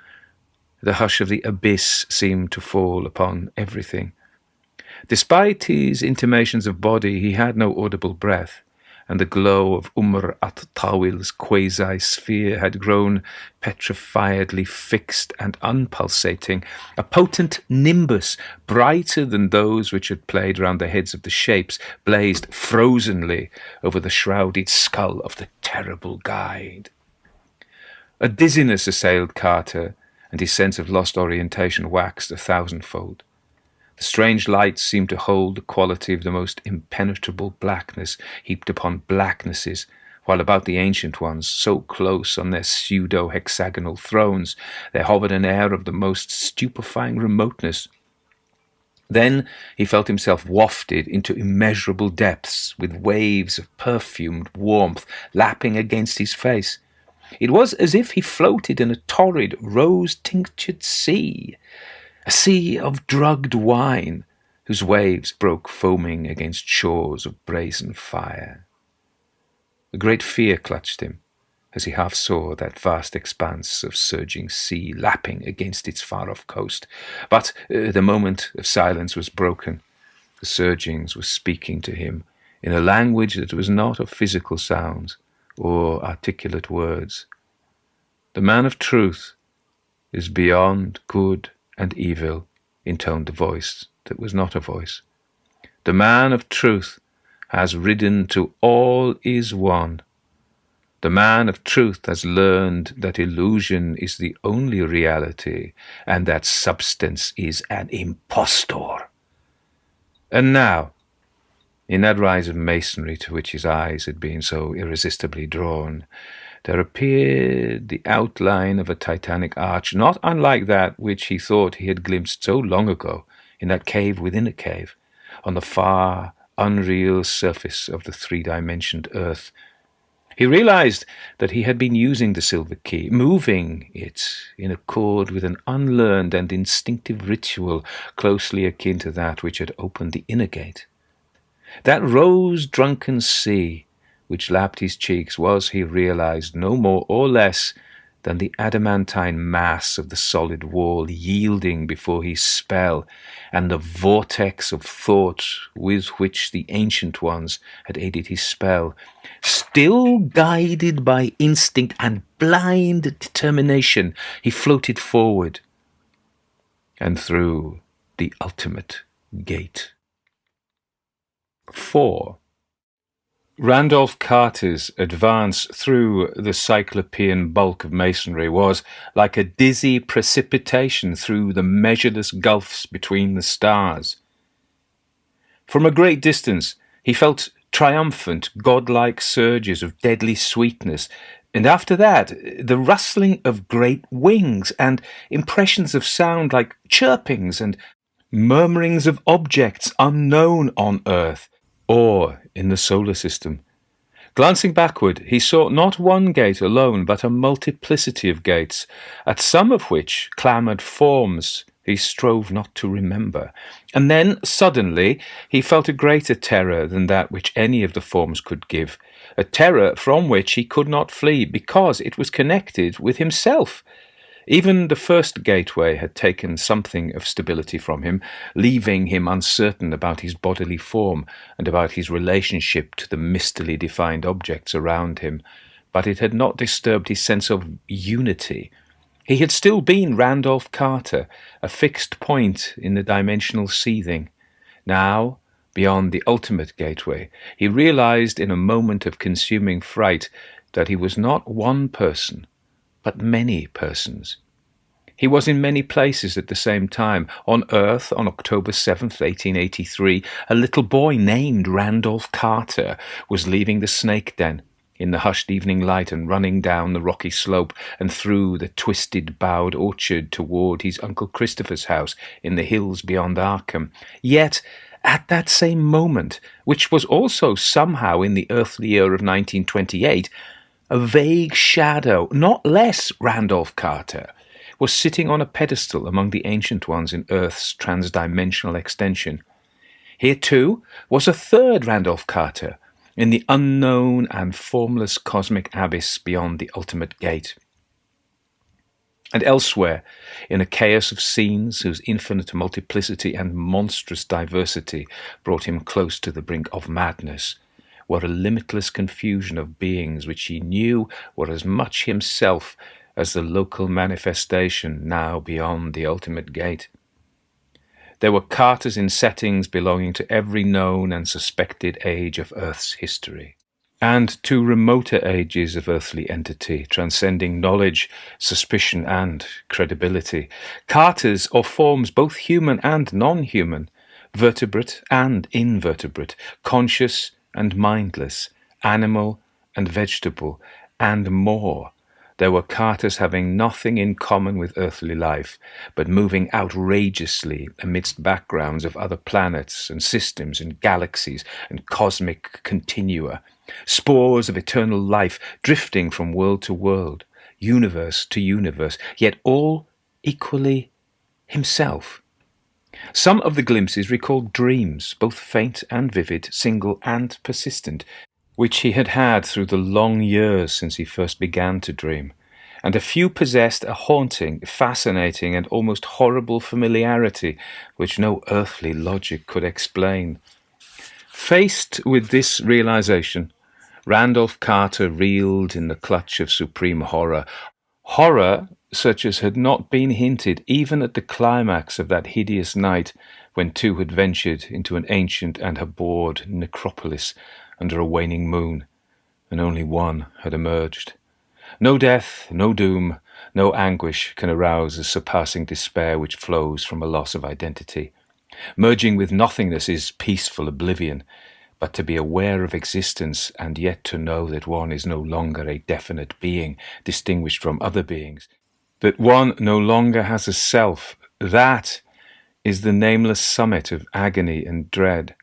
the hush of the abyss seemed to fall upon everything. Despite his intimations of body, he had no audible breath, and the glow of Umr at-Tawil's quasi-sphere had grown petrifiedly fixed and unpulsating, a potent nimbus, brighter than those which had played round the heads of the shapes, blazed frozenly over the shrouded skull of the terrible guide. A dizziness assailed Carter, and his sense of lost orientation waxed 1,000-fold. The strange light seemed to hold the quality of the most impenetrable blackness heaped upon blacknesses, while about the Ancient Ones, so close on their pseudo-hexagonal thrones, there hovered an air of the most stupefying remoteness. Then he felt himself wafted into immeasurable depths, with waves of perfumed warmth lapping against his face. It was as if he floated in a torrid, rose-tinctured sea, a sea of drugged wine, whose waves broke foaming against shores of brazen fire. A great fear clutched him, as he half saw that vast expanse of surging sea lapping against its far-off coast. But the moment of silence was broken. The surgings were speaking to him in a language that was not of physical sounds or articulate words. The man of truth is beyond good and evil, intoned the voice that was not a voice. The man of truth has ridden to all is one. The man of truth has learned that illusion is the only reality, and that substance is an impostor. And now, in that rise of masonry to which his eyes had been so irresistibly drawn, there appeared the outline of a titanic arch, not unlike that which he thought he had glimpsed so long ago in that cave within a cave, on the far, unreal surface of the three-dimensioned earth. He realized that he had been using the silver key, moving it in accord with an unlearned and instinctive ritual closely akin to that which had opened the inner gate. That rose-drunken sea which lapped his cheeks was, he realized, no more or less than the adamantine mass of the solid wall yielding before his spell, and the vortex of thought with which the ancient ones had aided his spell. Still guided by instinct and blind determination, he floated forward and through the ultimate gate. 4. Randolph Carter's advance through the cyclopean bulk of masonry was like a dizzy precipitation through the measureless gulfs between the stars. From a great distance, he felt triumphant, godlike surges of deadly sweetness, and after that, the rustling of great wings and impressions of sound like chirpings and murmurings of objects unknown on Earth or in the solar system. Glancing backward, he saw not one gate alone, but a multiplicity of gates, at some of which clamoured forms he strove not to remember. And then, suddenly, he felt a greater terror than that which any of the forms could give, a terror from which he could not flee, because it was connected with himself. Even the first gateway had taken something of stability from him, leaving him uncertain about his bodily form and about his relationship to the mistily defined objects around him, but it had not disturbed his sense of unity. He had still been Randolph Carter, a fixed point in the dimensional seething. Now, beyond the ultimate gateway, he realized in a moment of consuming fright that he was not one person, but many persons. He was in many places at the same time. On Earth, on October 7th, 1883, a little boy named Randolph Carter was leaving the snake den in the hushed evening light and running down the rocky slope and through the twisted bowed orchard toward his Uncle Christopher's house in the hills beyond Arkham. Yet, at that same moment, which was also somehow in the earthly year of 1928, a vague shadow, not less Randolph Carter, was sitting on a pedestal among the ancient ones in Earth's transdimensional extension. Here, too, was a third Randolph Carter, in the unknown and formless cosmic abyss beyond the ultimate gate. And elsewhere, in a chaos of scenes whose infinite multiplicity and monstrous diversity brought him close to the brink of madness, were a limitless confusion of beings which he knew were as much himself as the local manifestation now beyond the ultimate gate. There were Carters in settings belonging to every known and suspected age of Earth's history, and to remoter ages of earthly entity, transcending knowledge, suspicion, and credibility. Carters or forms both human and non-human, vertebrate and invertebrate, conscious and mindless, animal and vegetable, and more. There were Carters having nothing in common with earthly life, but moving outrageously amidst backgrounds of other planets and systems and galaxies and cosmic continua, spores of eternal life drifting from world to world, universe to universe, yet all equally himself. Some of the glimpses recalled dreams, both faint and vivid, single and persistent, which he had had through the long years since he first began to dream, and a few possessed a haunting, fascinating, and almost horrible familiarity which no earthly logic could explain. Faced with this realization, Randolph Carter reeled in the clutch of supreme horror, horror such as had not been hinted even at the climax of that hideous night when two had ventured into an ancient and abhorred necropolis under a waning moon, and only one had emerged. No death, no doom, no anguish can arouse the surpassing despair which flows from a loss of identity. Merging with nothingness is peaceful oblivion, but to be aware of existence and yet to know that one is no longer a definite being distinguished from other beings, that one no longer has a self, that is the nameless summit of agony and dread.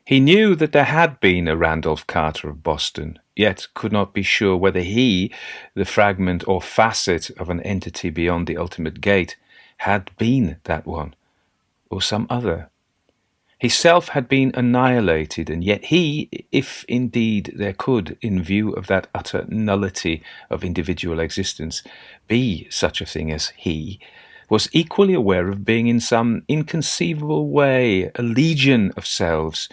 He knew that there had been a Randolph Carter of Boston, yet could not be sure whether he, the fragment or facet of an entity beyond the ultimate gate, had been that one, or some other. His self had been annihilated, and yet he, if indeed there could, in view of that utter nullity of individual existence, be such a thing as he, was equally aware of being in some inconceivable way a legion of selves.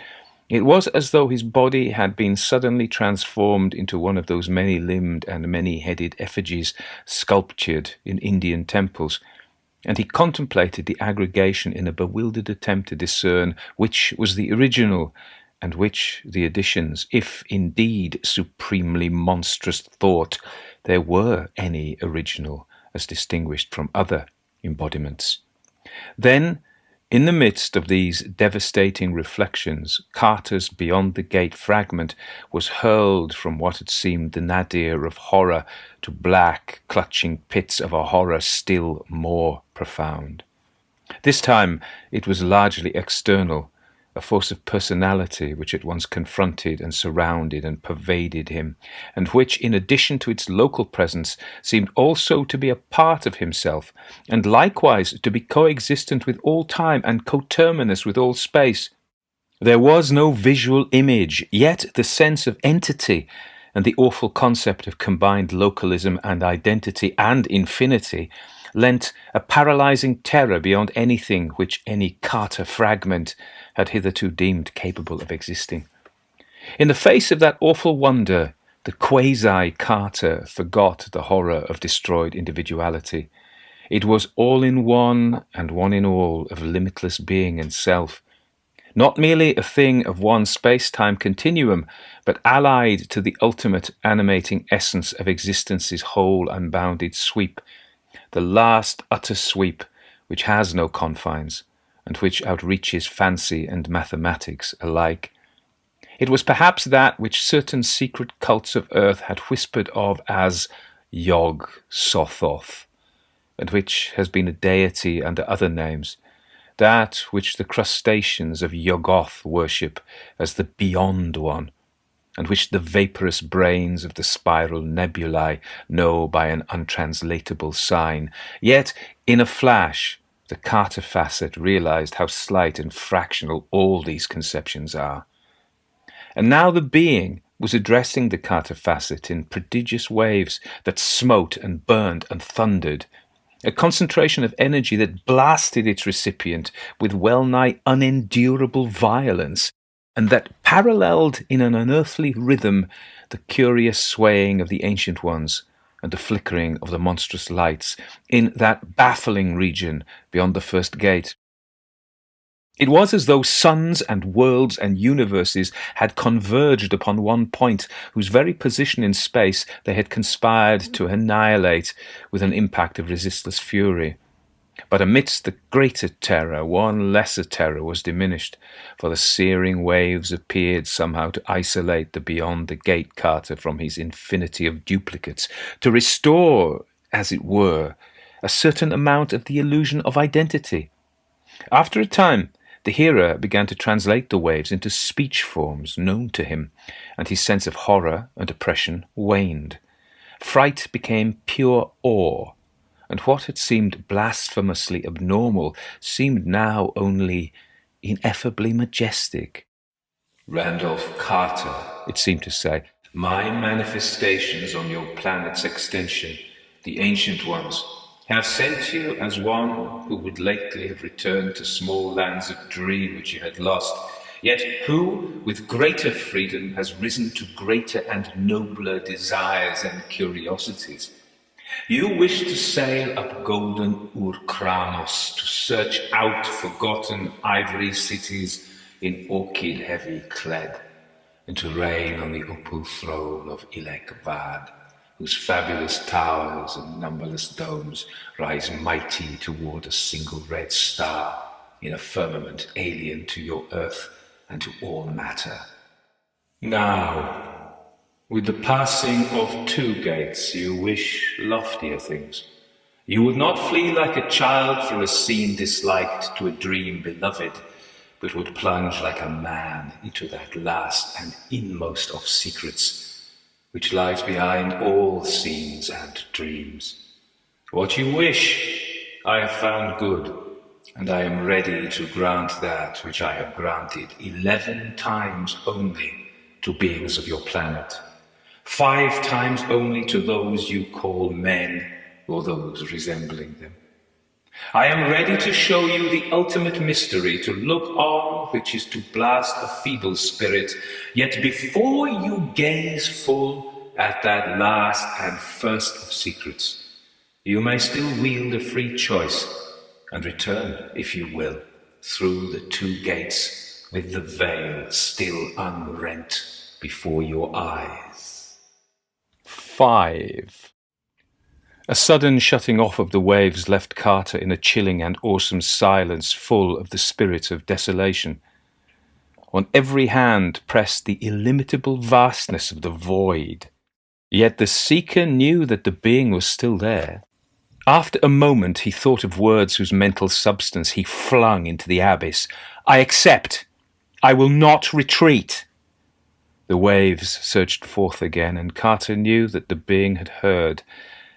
It was as though his body had been suddenly transformed into one of those many-limbed and many-headed effigies sculptured in Indian temples, and he contemplated the aggregation in a bewildered attempt to discern which was the original and which the additions, if indeed supremely monstrous thought there were any original as distinguished from other embodiments. Then, in the midst of these devastating reflections, Carter's Beyond the Gate fragment was hurled from what had seemed the nadir of horror to black, clutching pits of a horror still more profound. This time it was largely external, a force of personality which at once confronted and surrounded and pervaded him, and which, in addition to its local presence, seemed also to be a part of himself, and likewise to be coexistent with all time and coterminous with all space. There was no visual image, yet the sense of entity and the awful concept of combined localism and identity and infinity lent a paralyzing terror beyond anything which any Carter fragment had hitherto deemed capable of existing. In the face of that awful wonder, the quasi-Carter forgot the horror of destroyed individuality. It was all in one and one in all of limitless being and self, not merely a thing of one space-time continuum, but allied to the ultimate animating essence of existence's whole unbounded sweep, the last utter sweep which has no confines, and which outreaches fancy and mathematics alike. It was perhaps that which certain secret cults of earth had whispered of as Yog Sothoth, and which has been a deity under other names, that which the crustaceans of Yoggoth worship as the Beyond One, and which the vaporous brains of the spiral nebulae know by an untranslatable sign. Yet, in a flash, the Carter facet realized how slight and fractional all these conceptions are. And now the being was addressing the Carter facet in prodigious waves that smote and burned and thundered, a concentration of energy that blasted its recipient with well-nigh unendurable violence, and that paralleled in an unearthly rhythm the curious swaying of the Ancient Ones and the flickering of the monstrous lights in that baffling region beyond the first gate. It was as though suns and worlds and universes had converged upon one point, whose very position in space they had conspired to annihilate with an impact of resistless fury. But amidst the greater terror, one lesser terror was diminished, for the searing waves appeared somehow to isolate the Beyond the Gate Carter from his infinity of duplicates, to restore, as it were, a certain amount of the illusion of identity. After a time, the hearer began to translate the waves into speech forms known to him, and his sense of horror and oppression waned. Fright became pure awe, and what had seemed blasphemously abnormal seemed now only ineffably majestic. Randolph Carter, it seemed to say, my manifestations on your planet's extension, the Ancient Ones, have sent you as one who would lately have returned to small lands of dream which you had lost, yet who, with greater freedom, has risen to greater and nobler desires and curiosities. You wish to sail up golden Urkranos to search out forgotten ivory cities in orchid-heavy clad, and to reign on the opal throne of Ilek-Vad, whose fabulous towers and numberless domes rise mighty toward a single red star in a firmament alien to your earth and to all matter. Now, with the passing of 2 gates, you wish loftier things. You would not flee like a child from a scene disliked to a dream beloved, but would plunge like a man into that last and inmost of secrets, which lies behind all scenes and dreams. What you wish, I have found good, and I am ready to grant that which I have granted 11 times only to beings of your planet, 5 times only to those you call men or those resembling them. I am ready to show you the ultimate mystery, to look on which is to blast a feeble spirit, yet before you gaze full at that last and first of secrets, you may still wield a free choice and return, if you will, through the 2 gates with the veil still unrent before your eyes. 5. A sudden shutting off of the waves left Carter in a chilling and awesome silence full of the spirit of desolation. On every hand pressed the illimitable vastness of the void. Yet the seeker knew that the being was still there. After a moment he thought of words whose mental substance he flung into the abyss. I accept. I will not retreat. The waves surged forth again, and Carter knew that the being had heard,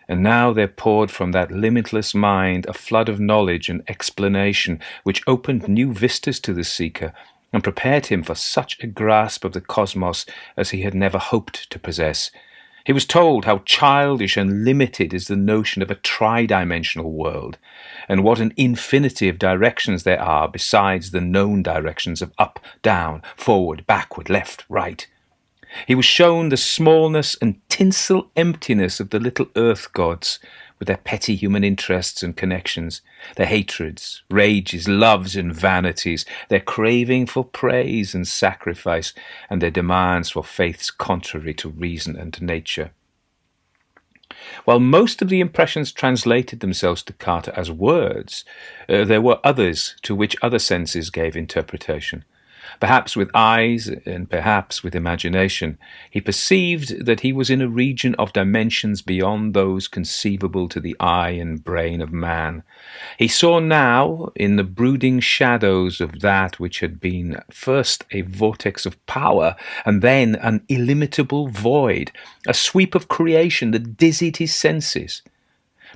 and now there poured from that limitless mind a flood of knowledge and explanation which opened new vistas to the seeker and prepared him for such a grasp of the cosmos as he had never hoped to possess. He was told how childish and limited is the notion of a tri-dimensional world, and what an infinity of directions there are besides the known directions of up, down, forward, backward, left, right. He was shown the smallness and tinsel emptiness of the little earth gods, with their petty human interests and connections, their hatreds, rages, loves and vanities, their craving for praise and sacrifice, and their demands for faiths contrary to reason and nature. While most of the impressions translated themselves to Carter as words, there were others to which other senses gave interpretation. Perhaps with eyes and perhaps with imagination, he perceived that he was in a region of dimensions beyond those conceivable to the eye and brain of man. He saw now, in the brooding shadows of that which had been first a vortex of power and then an illimitable void, a sweep of creation that dizzied his senses.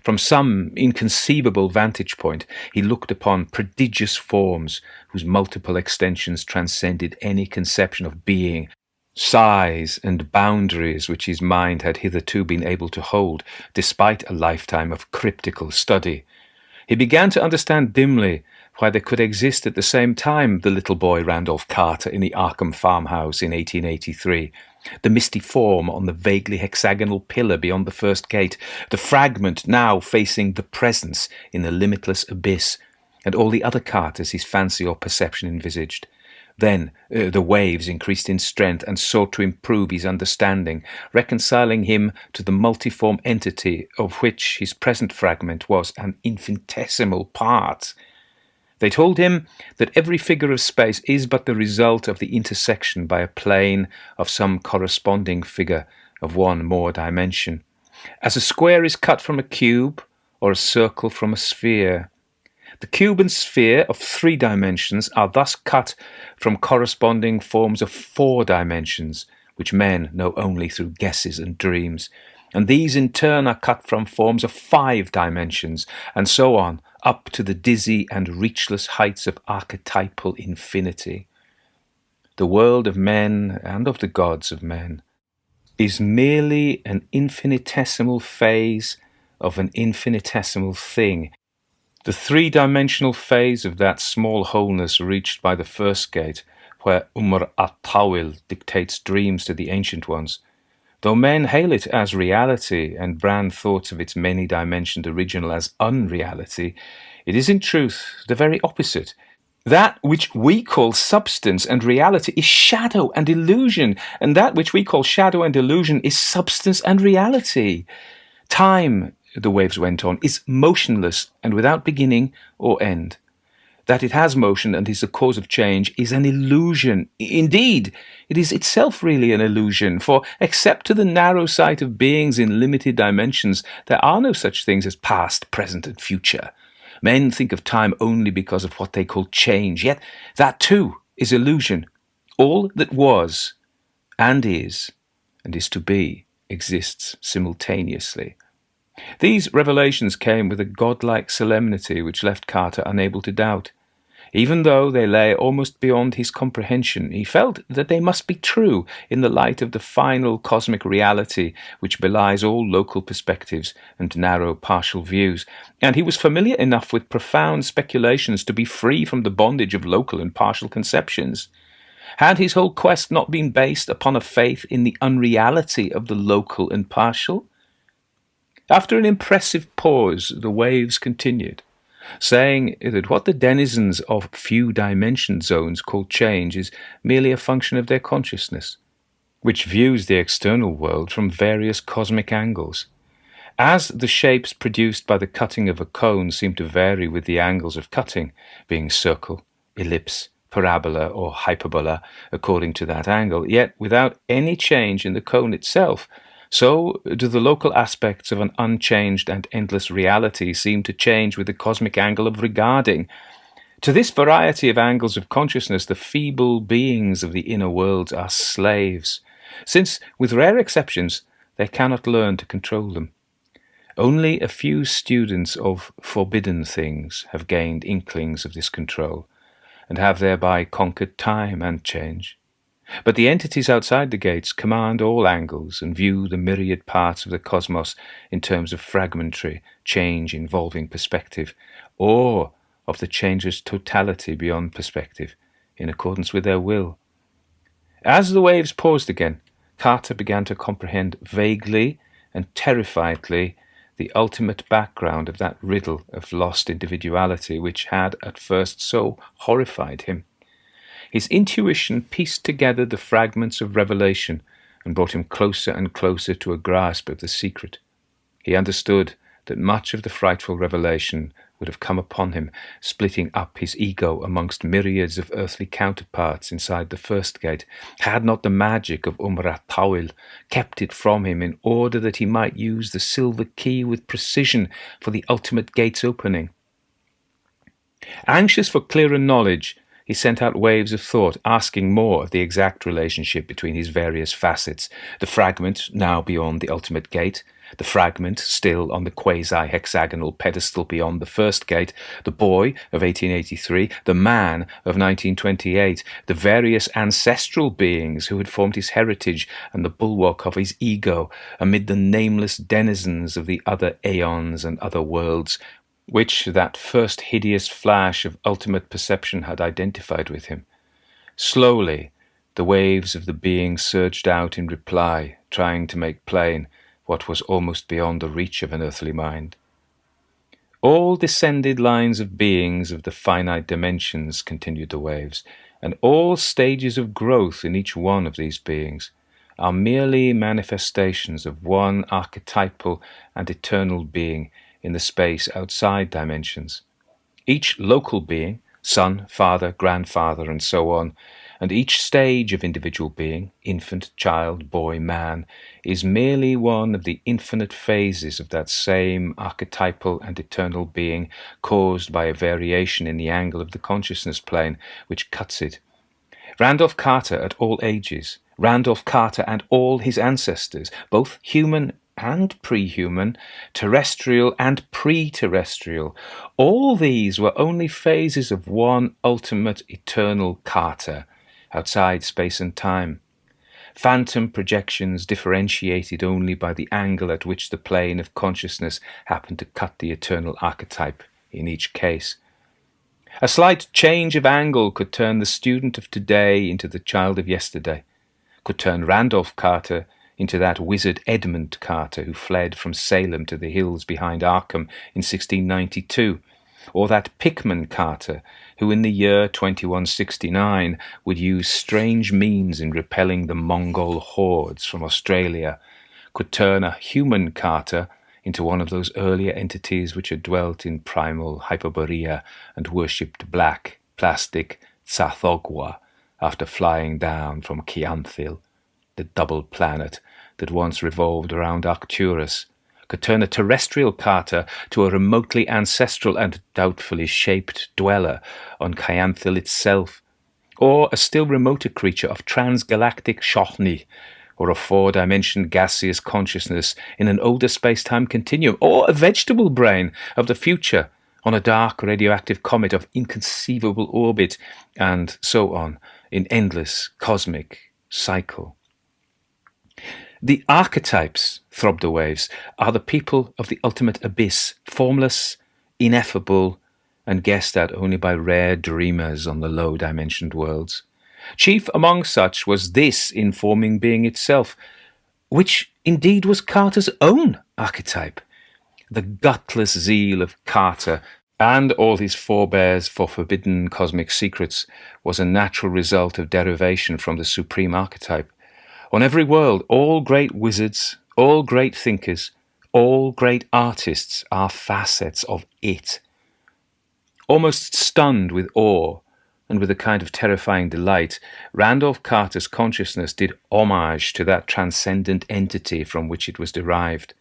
From some inconceivable vantage point, he looked upon prodigious forms whose multiple extensions transcended any conception of being, size and boundaries which his mind had hitherto been able to hold, despite a lifetime of cryptical study. He began to understand dimly why there could exist at the same time the little boy Randolph Carter in the Arkham farmhouse in 1883, the misty form on the vaguely hexagonal pillar beyond the first gate, the fragment now facing the presence in the limitless abyss, and all the other Carters his fancy or perception envisaged. Then the waves increased in strength and sought to improve his understanding, reconciling him to the multiform entity of which his present fragment was an infinitesimal part. They told him that every figure of space is but the result of the intersection by a plane of some corresponding figure of one more dimension. As a square is cut from a cube, or a circle from a sphere. The cube and sphere of 3 dimensions are thus cut from corresponding forms of 4 dimensions, which men know only through guesses and dreams, and these in turn are cut from forms of 5 dimensions, and so on, up to the dizzy and reachless heights of archetypal infinity. The world of men and of the gods of men is merely an infinitesimal phase of an infinitesimal thing, the 3-dimensional phase of that small wholeness reached by the first gate, where Umar at-Tawil dictates dreams to the ancient ones. Though men hail it as reality and brand thoughts of its many-dimensioned original as unreality, it is in truth the very opposite. That which we call substance and reality is shadow and illusion, and that which we call shadow and illusion is substance and reality. Time, the waves went on, is motionless and without beginning or end. That it has motion and is the cause of change is an illusion. Indeed, it is itself really an illusion, for except to the narrow sight of beings in limited dimensions, there are no such things as past, present, and future. Men think of time only because of what they call change, yet that too is illusion. All that was and is to be exists simultaneously. These revelations came with a godlike solemnity which left Carter unable to doubt. Even though they lay almost beyond his comprehension, he felt that they must be true in the light of the final cosmic reality which belies all local perspectives and narrow partial views, and he was familiar enough with profound speculations to be free from the bondage of local and partial conceptions. Had his whole quest not been based upon a faith in the unreality of the local and partial? After an impressive pause, the waves continued, saying that what the denizens of few-dimension zones call change is merely a function of their consciousness, which views the external world from various cosmic angles. As the shapes produced by the cutting of a cone seem to vary with the angles of cutting, being circle, ellipse, parabola, or hyperbola, according to that angle, yet without any change in the cone itself, so do the local aspects of an unchanged and endless reality seem to change with the cosmic angle of regarding. To this variety of angles of consciousness, the feeble beings of the inner worlds are slaves, since, with rare exceptions, they cannot learn to control them. Only a few students of forbidden things have gained inklings of this control, and have thereby conquered time and change. But the entities outside the gates command all angles and view the myriad parts of the cosmos in terms of fragmentary, change-involving perspective, or of the changeless totality beyond perspective, in accordance with their will. As the waves paused again, Carter began to comprehend vaguely and terrifiedly the ultimate background of that riddle of lost individuality which had at first so horrified him. His intuition pieced together the fragments of revelation and brought him closer and closer to a grasp of the secret. He understood that much of the frightful revelation would have come upon him, splitting up his ego amongst myriads of earthly counterparts inside the first gate, had not the magic of Tawil kept it from him in order that he might use the silver key with precision for the ultimate gate's opening. Anxious for clearer knowledge, he sent out waves of thought, asking more of the exact relationship between his various facets, the fragment now beyond the ultimate gate, the fragment still on the quasi-hexagonal pedestal beyond the first gate, the boy of 1883, the man of 1928, the various ancestral beings who had formed his heritage and the bulwark of his ego amid the nameless denizens of the other aeons and other worlds, which that first hideous flash of ultimate perception had identified with him. Slowly, the waves of the being surged out in reply, trying to make plain what was almost beyond the reach of an earthly mind. All descended lines of beings of the finite dimensions, continued the waves, and all stages of growth in each one of these beings, are merely manifestations of one archetypal and eternal being in the space outside dimensions. Each local being, son, father, grandfather, and so on, and each stage of individual being, infant, child, boy, man, is merely one of the infinite phases of that same archetypal and eternal being, caused by a variation in the angle of the consciousness plane which cuts it. Randolph Carter at all ages, Randolph Carter and all his ancestors, both human and pre-human, terrestrial and pre-terrestrial, all these were only phases of one ultimate eternal Carter, outside space and time. Phantom projections differentiated only by the angle at which the plane of consciousness happened to cut the eternal archetype in each case. A slight change of angle could turn the student of today into the child of yesterday, could turn Randolph Carter into that wizard Edmund Carter who fled from Salem to the hills behind Arkham in 1692, or that Pickman Carter who in the year 2169 would use strange means in repelling the Mongol hordes from Australia, could turn a human Carter into one of those earlier entities which had dwelt in primal Hyperborea and worshipped black, plastic Tsathoggua after flying down from Keanthil, the double planet that once revolved around Arcturus, could turn a terrestrial Carter to a remotely ancestral and doubtfully shaped dweller on Keanthil itself, or a still remoter creature of transgalactic Shohni, or a four-dimensional gaseous consciousness in an older space-time continuum, or a vegetable brain of the future on a dark radioactive comet of inconceivable orbit, and so on, in endless cosmic cycle. The archetypes, throbbed the waves, are the people of the ultimate abyss, formless, ineffable, and guessed at only by rare dreamers on the low-dimensioned worlds. Chief among such was this informing being itself, which indeed was Carter's own archetype. The gutless zeal of Carter and all his forebears for forbidden cosmic secrets was a natural result of derivation from the supreme archetype. On every world, all great wizards, all great thinkers, all great artists are facets of it. Almost stunned with awe and with a kind of terrifying delight, Randolph Carter's consciousness did homage to that transcendent entity from which it was derived.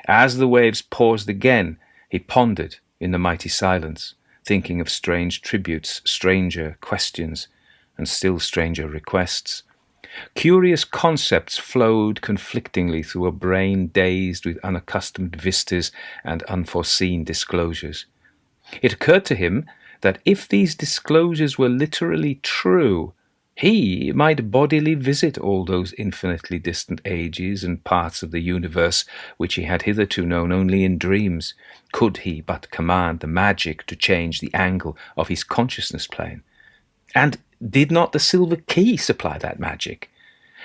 As the waves paused again, he pondered in the mighty silence, thinking of strange tributes, stranger questions, and still stranger requests. Curious concepts flowed conflictingly through a brain dazed with unaccustomed vistas and unforeseen disclosures. It occurred to him that if these disclosures were literally true, he might bodily visit all those infinitely distant ages and parts of the universe which he had hitherto known only in dreams, could he but command the magic to change the angle of his consciousness plane. And did not the silver key supply that magic?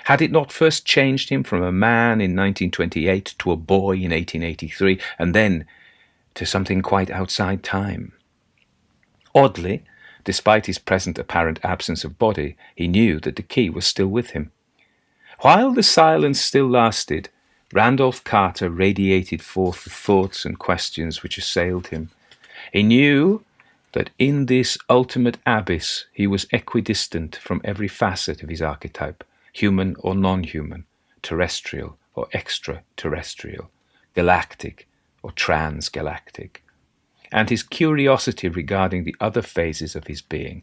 Had it not first changed him from a man in 1928 to a boy in 1883, and then to something quite outside time? Oddly, despite his present apparent absence of body, he knew that the key was still with him. While the silence still lasted, Randolph Carter radiated forth the thoughts and questions which assailed him. He knew that in this ultimate abyss he was equidistant from every facet of his archetype, human or non-human, terrestrial or extraterrestrial, galactic or transgalactic. And his curiosity regarding the other phases of his being,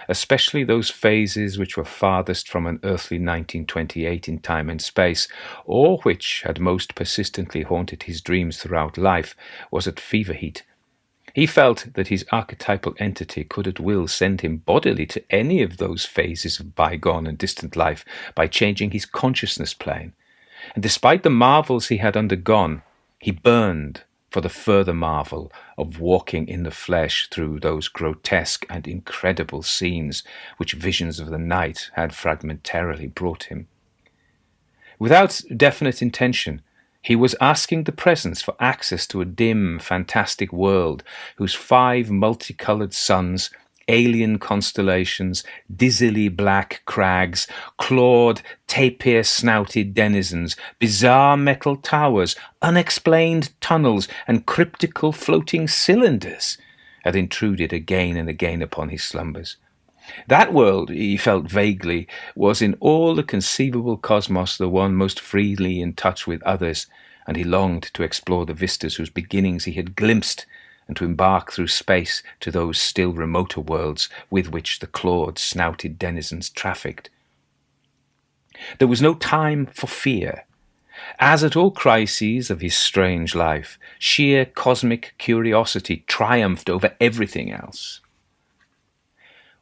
especially those phases which were farthest from an earthly 1928 in time and space, or which had most persistently haunted his dreams throughout life, was at fever heat. He felt that his archetypal entity could at will send him bodily to any of those phases of bygone and distant life by changing his consciousness plane. And despite the marvels he had undergone, he burned for the further marvel of walking in the flesh through those grotesque and incredible scenes which visions of the night had fragmentarily brought him. Without definite intention, he was asking the presence for access to a dim, fantastic world whose 5 multicolored suns, alien constellations, dizzily black crags, clawed, tapir-snouted denizens, bizarre metal towers, unexplained tunnels, and cryptical floating cylinders had intruded again and again upon his slumbers. That world, he felt vaguely, was in all the conceivable cosmos the one most freely in touch with others, and he longed to explore the vistas whose beginnings he had glimpsed, and to embark through space to those still remoter worlds with which the clawed, snouted denizens trafficked. There was no time for fear. As at all crises of his strange life, sheer cosmic curiosity triumphed over everything else.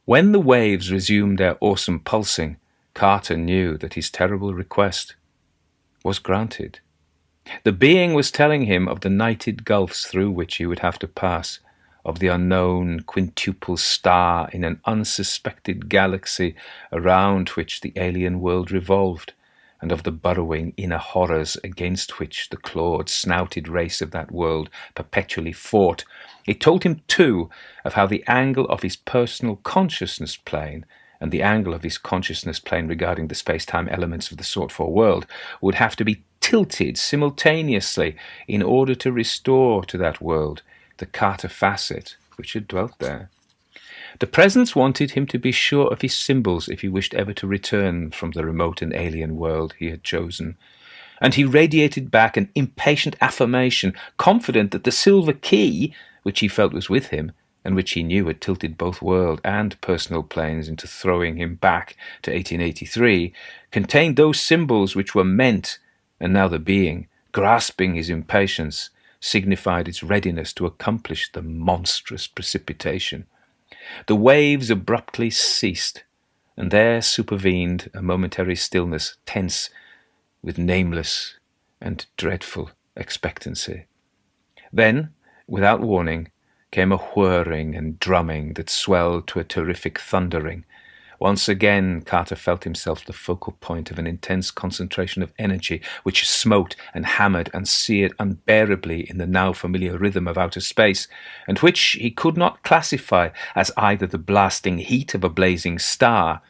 When the waves resumed their awesome pulsing, Carter knew that his terrible request was granted. The being was telling him of the nighted gulfs through which he would have to pass, of the unknown quintuple star in an unsuspected galaxy around which the alien world revolved, and of the burrowing inner horrors against which the clawed, snouted race of that world perpetually fought. It told him, too, of how the angle of his personal consciousness plane and the angle of his consciousness plane regarding the space-time elements of the sought-for world would have to be tilted simultaneously in order to restore to that world the Carter facet which had dwelt there. The presence wanted him to be sure of his symbols if he wished ever to return from the remote and alien world he had chosen, and he radiated back an impatient affirmation, confident that the silver key, which he felt was with him, and which he knew had tilted both world and personal planes into throwing him back to 1883, contained those symbols which were meant, and now the being, grasping his impatience, signified its readiness to accomplish the monstrous precipitation. The waves abruptly ceased, and there supervened a momentary stillness, tense with nameless and dreadful expectancy. Then, without warning, came a whirring and drumming that swelled to a terrific thundering. Once again, Carter felt himself the focal point of an intense concentration of energy which smote and hammered and seared unbearably in the now familiar rhythm of outer space, and which he could not classify as either the blasting heat of a blazing star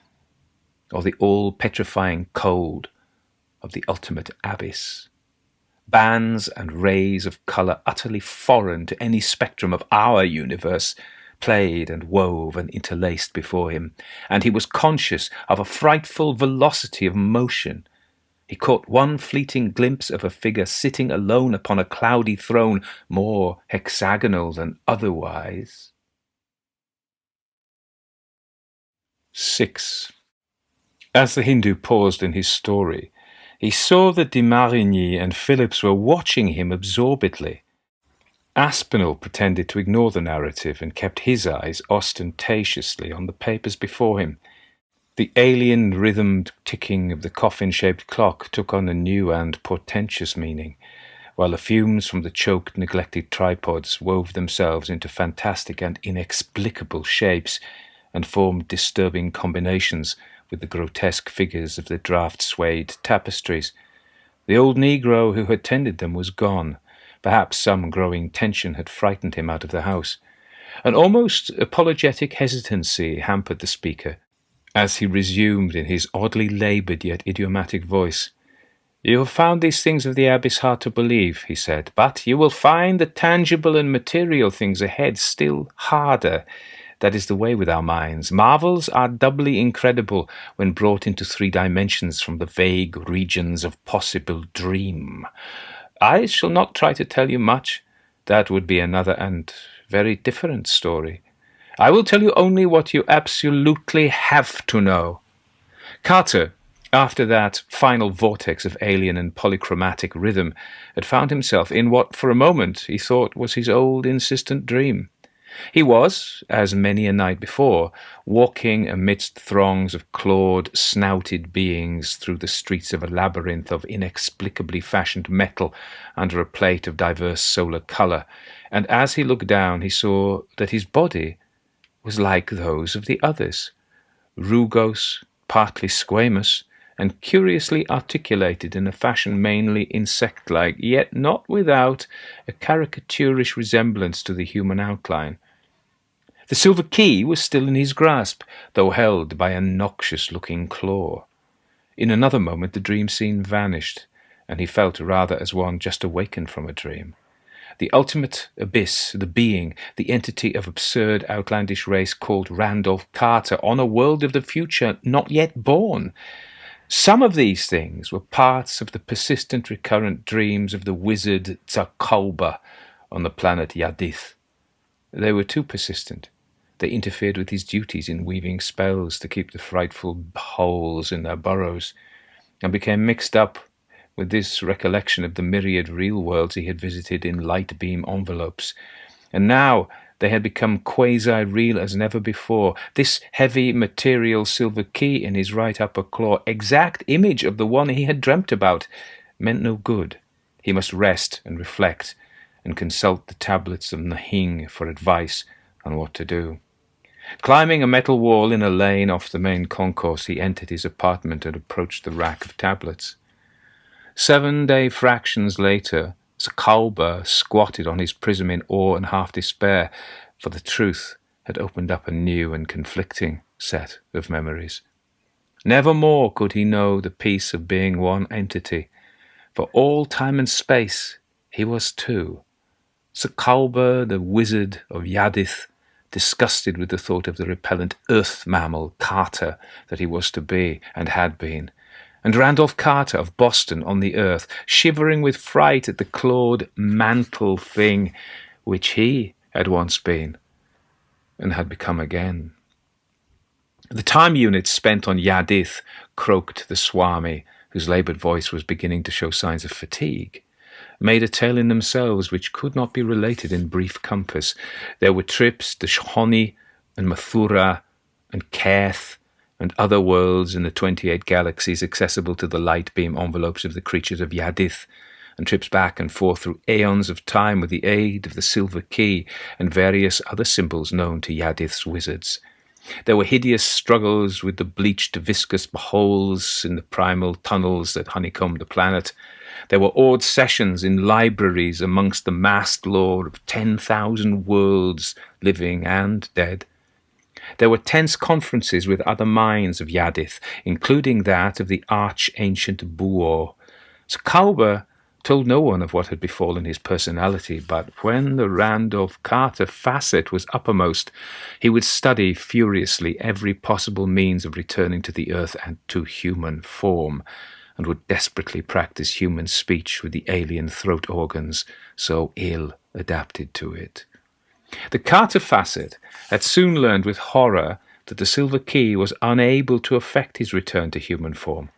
or the all-petrifying cold of the ultimate abyss. Bands and rays of colour utterly foreign to any spectrum of our universe played and wove and interlaced before him, and he was conscious of a frightful velocity of motion. He caught one fleeting glimpse of a figure sitting alone upon a cloudy throne, more hexagonal than otherwise. 6. As the Hindu paused in his story, he saw that de Marigny and Phillips were watching him absorbedly. Aspinall pretended to ignore the narrative and kept his eyes ostentatiously on the papers before him. The alien rhythmed ticking of the coffin-shaped clock took on a new and portentous meaning, while the fumes from the choked, neglected tripods wove themselves into fantastic and inexplicable shapes and formed disturbing combinations with the grotesque figures of the draught-swayed tapestries. The old Negro who had tended them was gone. Perhaps some growing tension had frightened him out of the house. An almost apologetic hesitancy hampered the speaker, as he resumed in his oddly laboured yet idiomatic voice. "You have found these things of the abyss hard to believe," he said, "but you will find the tangible and material things ahead still harder. That is the way with our minds. Marvels are doubly incredible when brought into 3 dimensions from the vague regions of possible dream. I shall not try to tell you much. That would be another and very different story. I will tell you only what you absolutely have to know." Carter, after that final vortex of alien and polychromatic rhythm, had found himself in what for a moment he thought was his old insistent dream. He was, as many a night before, walking amidst throngs of clawed, snouted beings through the streets of a labyrinth of inexplicably fashioned metal under a plate of diverse solar colour, and as he looked down he saw that his body was like those of the others, rugose, partly squamous, and curiously articulated in a fashion mainly insect-like, yet not without a caricaturish resemblance to the human outline. The silver key was still in his grasp, though held by a noxious-looking claw. In another moment the dream scene vanished, and he felt rather as one just awakened from a dream. The ultimate abyss, the being, the entity of absurd outlandish race called Randolph Carter, on a world of the future not yet born. Some of these things were parts of the persistent recurrent dreams of the wizard Zakalba on the planet Yadith. They were too persistent. They interfered with his duties in weaving spells to keep the frightful holes in their burrows, and became mixed up with this recollection of the myriad real worlds he had visited in light-beam envelopes. And now they had become quasi-real as never before. This heavy material silver key in his right upper claw, exact image of the one he had dreamt about, meant no good. He must rest and reflect and consult the tablets of Nahing for advice on what to do. Climbing a metal wall in a lane off the main concourse, he entered his apartment and approached the rack of tablets. 7-day fractions later, Zakalba squatted on his prism in awe and half despair, for the truth had opened up a new and conflicting set of memories. Never more could he know the peace of being one entity. For all time and space, he was two. Zakalba, the wizard of Yadith, disgusted with the thought of the repellent earth mammal Carter that he was to be and had been, and Randolph Carter of Boston on the earth, shivering with fright at the clawed mantle thing which he had once been. and had become again. The time units spent on Yadith, croaked the Swami, whose laboured voice was beginning to show signs of fatigue, made a tale in themselves which could not be related in brief compass. There were trips to Shoni and Mathura and Keth and other worlds in the 28 galaxies accessible to the light beam envelopes of the creatures of Yadith, and trips back and forth through aeons of time with the aid of the silver key and various other symbols known to Yadith's wizards. There were hideous struggles with the bleached viscous holes in the primal tunnels that honeycombed the planet. There were awed sessions in libraries amongst the massed lore of 10,000 worlds, living and dead. There were tense conferences with other minds of Yadith, including that of the arch-ancient Buor. Sakauba told no one of what had befallen his personality, but when the Randolph Carter facet was uppermost, he would study furiously every possible means of returning to the earth and to human form, and would desperately practice human speech with the alien throat organs so ill adapted to it. The Carter facet had soon learned with horror that the silver key was unable to effect his return to human form.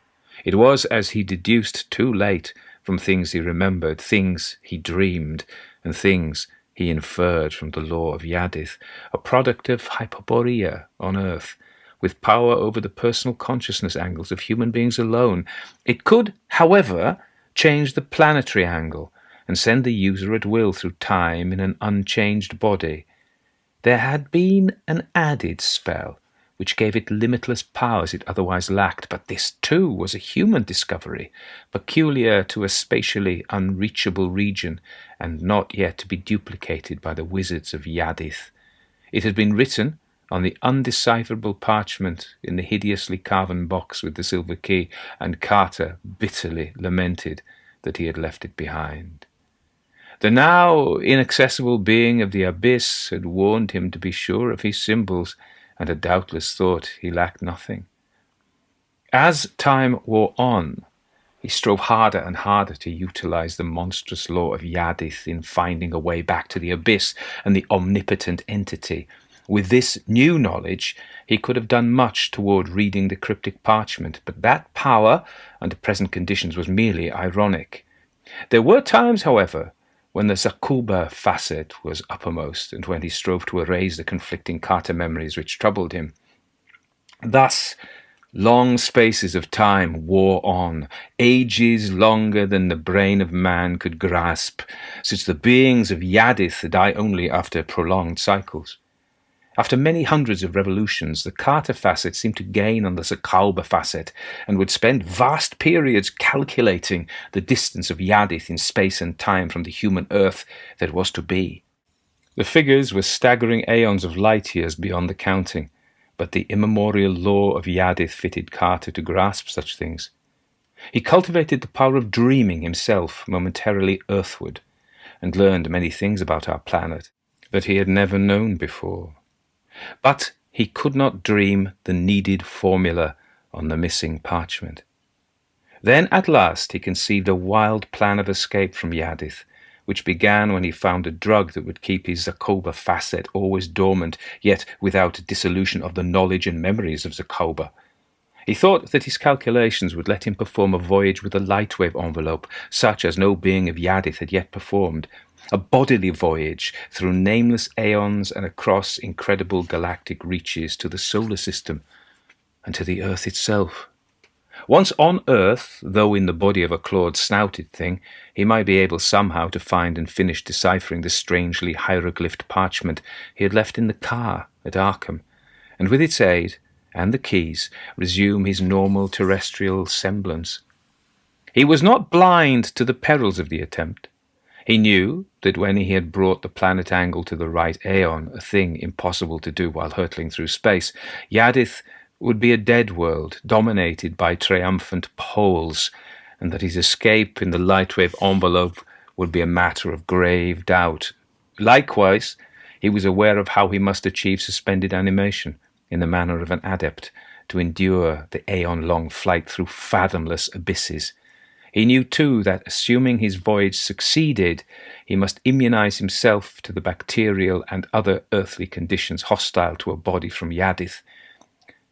It was, as he deduced too late, from things he remembered, things he dreamed, and things he inferred from the law of Yadith, a product of Hyperborea on Earth, with power over the personal consciousness angles of human beings alone. It could, however, change the planetary angle and send the user at will through time in an unchanged body. There had been an added spell which gave it limitless powers it otherwise lacked, but this too was a human discovery, peculiar to a spatially unreachable region, and not yet to be duplicated by the wizards of Yadith. It had been written on the undecipherable parchment in the hideously carven box with the silver key, and Carter bitterly lamented that he had left it behind. The now inaccessible being of the abyss had warned him to be sure of his symbols, and had doubtless thought he lacked nothing. As time wore on, he strove harder and harder to utilize the monstrous law of Yadith in finding a way back to the abyss and the omnipotent entity. With this new knowledge, he could have done much toward reading the cryptic parchment, but that power, under present conditions, was merely ironic. There were times, however, when the Zakuba facet was uppermost, and when he strove to erase the conflicting Carter memories which troubled him. Thus, long spaces of time wore on, ages longer than the brain of man could grasp, since the beings of Yadith die only after prolonged cycles. After many hundreds of revolutions, the Carter facet seemed to gain on the Sakauba facet, and would spend vast periods calculating the distance of Yadith in space and time from the human Earth that was to be. The figures were staggering aeons of light years beyond the counting, but the immemorial law of Yadith fitted Carter to grasp such things. He cultivated the power of dreaming himself momentarily earthward, and learned many things about our planet that he had never known before. But he could not dream the needed formula on the missing parchment. Then at last he conceived a wild plan of escape from Yadith, which began when he found a drug that would keep his Zakoba facet always dormant, yet without dissolution of the knowledge and memories of Zakoba. He thought that his calculations would let him perform a voyage with a light-wave envelope, such as no being of Yadith had yet performed, a bodily voyage through nameless aeons and across incredible galactic reaches to the solar system and to the Earth itself. Once on Earth, though in the body of a clawed snouted thing, he might be able somehow to find and finish deciphering the strangely hieroglyphed parchment he had left in the car at Arkham, and with its aid and the keys resume his normal terrestrial semblance. He was not blind to the perils of the attempt. He knew that when he had brought the planet angle to the right aeon, a thing impossible to do while hurtling through space, Yadith would be a dead world, dominated by triumphant poles, and that his escape in the light-wave envelope would be a matter of grave doubt. Likewise, he was aware of how he must achieve suspended animation, in the manner of an adept, to endure the aeon-long flight through fathomless abysses. He knew too that, assuming his voyage succeeded, he must immunize himself to the bacterial and other earthly conditions hostile to a body from Yadith.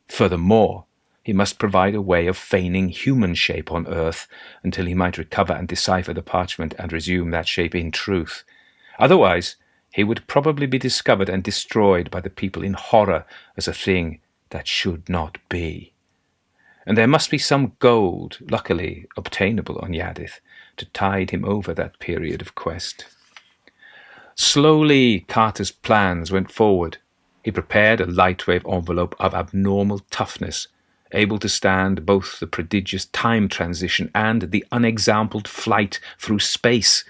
Furthermore, he must provide a way of feigning human shape on Earth until he might recover and decipher the parchment and resume that shape in truth. Otherwise, he would probably be discovered and destroyed by the people in horror as a thing that should not be. And there must be some gold, luckily obtainable on Yadith, to tide him over that period of quest. Slowly, Carter's plans went forward. He prepared a lightwave envelope of abnormal toughness, able to stand both the prodigious time transition and the unexampled flight through space.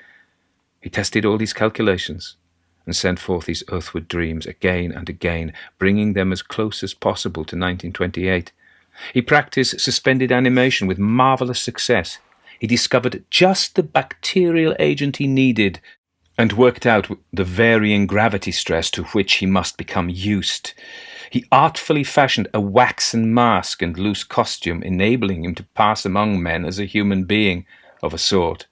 He tested all these calculations and sent forth his earthward dreams again and again, bringing them as close as possible to 1928. He practiced suspended animation with marvelous success. He discovered just the bacterial agent he needed and worked out the varying gravity stress to which he must become used. He artfully fashioned a waxen mask and loose costume, enabling him to pass among men as a human being of a sort,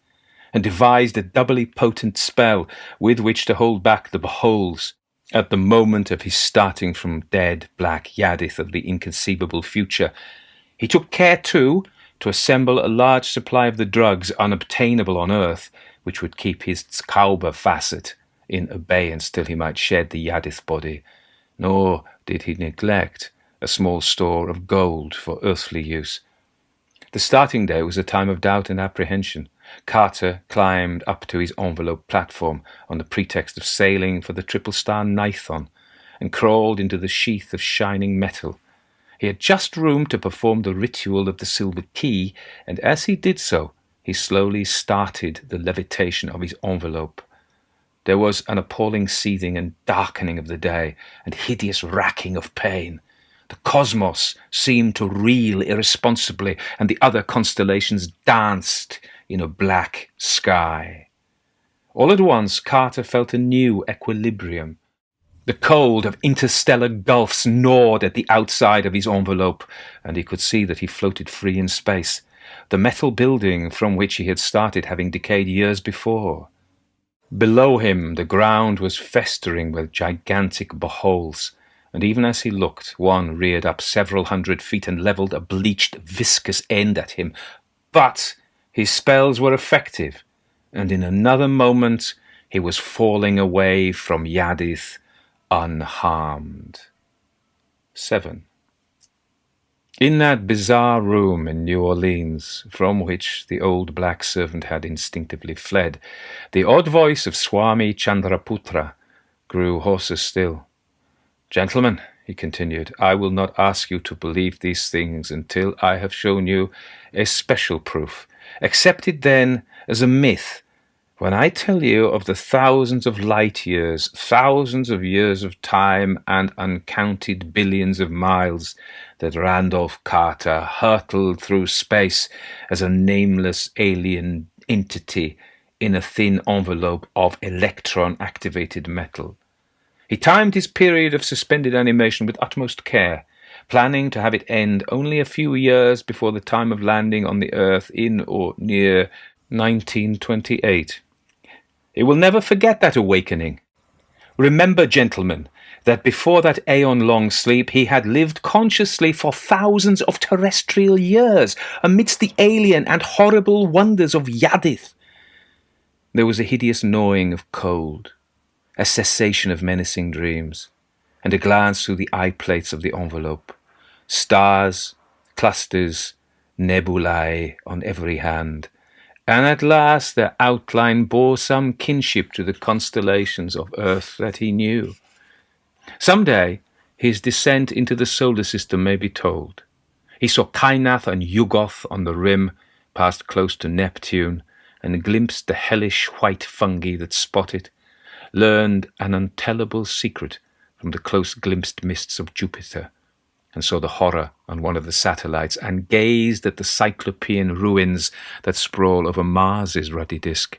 and devised a doubly potent spell with which to hold back the beholds at the moment of his starting from dead black Yadith of the inconceivable future. He took care, too, to assemble a large supply of the drugs unobtainable on Earth, which would keep his Zauber facet in abeyance till he might shed the Yadith body. Nor did he neglect a small store of gold for earthly use. The starting day was a time of doubt and apprehension. Carter climbed up to his envelope platform on the pretext of sailing for the triple-star Nithon and crawled into the sheath of shining metal. He had just room to perform the ritual of the silver key, and as he did so, he slowly started the levitation of his envelope. There was an appalling seething and darkening of the day, and hideous racking of pain. The cosmos seemed to reel irresponsibly, and the other constellations danced in a black sky. All at once, Carter felt a new equilibrium. The cold of interstellar gulfs gnawed at the outside of his envelope, and he could see that he floated free in space, the metal building from which he had started having decayed years before. Below him, the ground was festering with gigantic beholds, and even as he looked, one reared up several 100 feet and levelled a bleached, viscous end at him. But his spells were effective, and in another moment he was falling away from Yadith unharmed. 7. In that bizarre room in New Orleans, from which the old black servant had instinctively fled, the odd voice of Swami Chandrautra grew hoarser still. "Gentlemen," he continued, "I will not ask you to believe these things until I have shown you a special proof. Accept it then as a myth when I tell you of the thousands of light years, thousands of years of time, and uncounted billions of miles that Randolph Carter hurtled through space as a nameless alien entity in a thin envelope of electron-activated metal. He timed his period of suspended animation with utmost care, planning to have it end only a few years before the time of landing on the Earth in or near 1928. He will never forget that awakening. Remember, gentlemen, that before that aeon-long sleep he had lived consciously for thousands of terrestrial years amidst the alien and horrible wonders of Yadith. There was a hideous gnawing of cold, a cessation of menacing dreams, and a glance through the eye plates of the envelope. Stars, clusters, nebulae on every hand, and at last their outline bore some kinship to the constellations of Earth that he knew. Some day his descent into the solar system may be told. He saw Kainath and Yugoth on the rim, passed close to Neptune, and glimpsed the hellish white fungi that spot it, learned an untellable secret from the close-glimpsed mists of Jupiter, and saw the horror on one of the satellites, and gazed at the cyclopean ruins that sprawl over Mars's ruddy disk.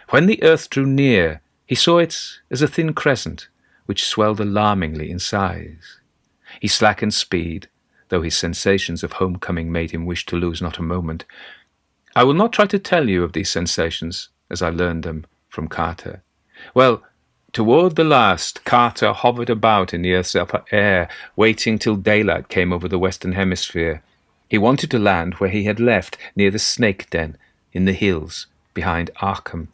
When the Earth drew near, he saw it as a thin crescent, which swelled alarmingly in size. He slackened speed, though his sensations of homecoming made him wish to lose not a moment. I will not try to tell you of these sensations as I learned them from Carter. Well, toward the last, Carter hovered about in the Earth's upper air, waiting till daylight came over the Western Hemisphere. He wanted to land where he had left, near the snake den, in the hills, behind Arkham.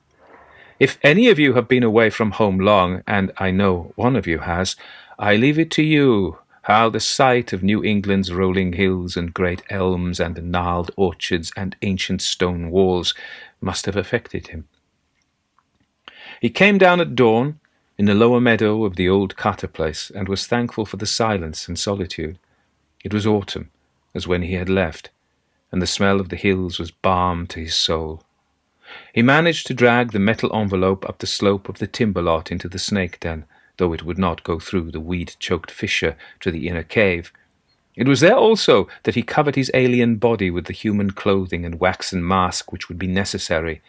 If any of you have been away from home long, and I know one of you has, I leave it to you how the sight of New England's rolling hills and great elms and gnarled orchards and ancient stone walls must have affected him. He came down at dawn in the lower meadow of the old Carter place and was thankful for the silence and solitude. It was autumn, as when he had left, and the smell of the hills was balm to his soul. He managed to drag the metal envelope up the slope of the timber lot into the snake den, though it would not go through the weed-choked fissure to the inner cave. It was there also that he covered his alien body with the human clothing and waxen mask which would be necessary.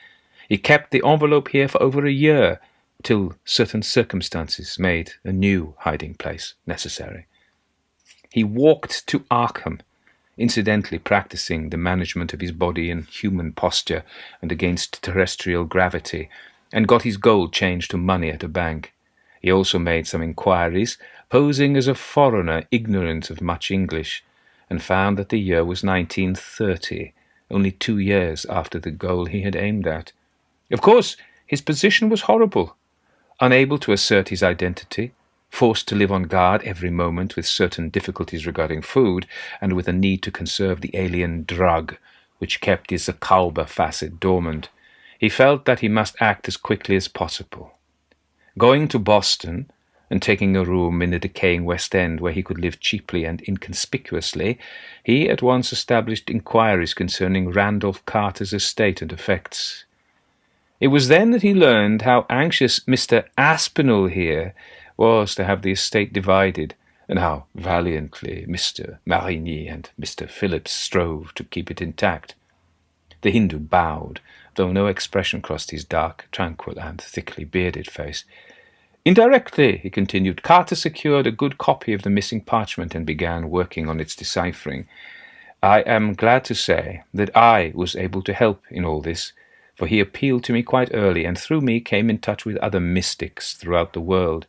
He kept the envelope here for over a year, till certain circumstances made a new hiding-place necessary. He walked to Arkham, incidentally practicing the management of his body in human posture and against terrestrial gravity, and got his gold changed to money at a bank. He also made some inquiries, posing as a foreigner ignorant of much English, and found that the year was 1930, only 2 years after the goal he had aimed at. Of course, his position was horrible. Unable to assert his identity, forced to live on guard every moment with certain difficulties regarding food, and with a need to conserve the alien drug which kept his Zakalba facet dormant, he felt that he must act as quickly as possible. Going to Boston and taking a room in the decaying West End where he could live cheaply and inconspicuously, he at once established inquiries concerning Randolph Carter's estate and effects. It was then that he learned how anxious Mr. Aspinall here was to have the estate divided, and how valiantly Mr. Marigny and Mr. Phillips strove to keep it intact. The Hindu bowed, though no expression crossed his dark, tranquil, and thickly bearded face. Indirectly, he continued, Carter secured a good copy of the missing parchment and began working on its deciphering. I am glad to say that I was able to help in all this, for he appealed to me quite early, and through me came in touch with other mystics throughout the world.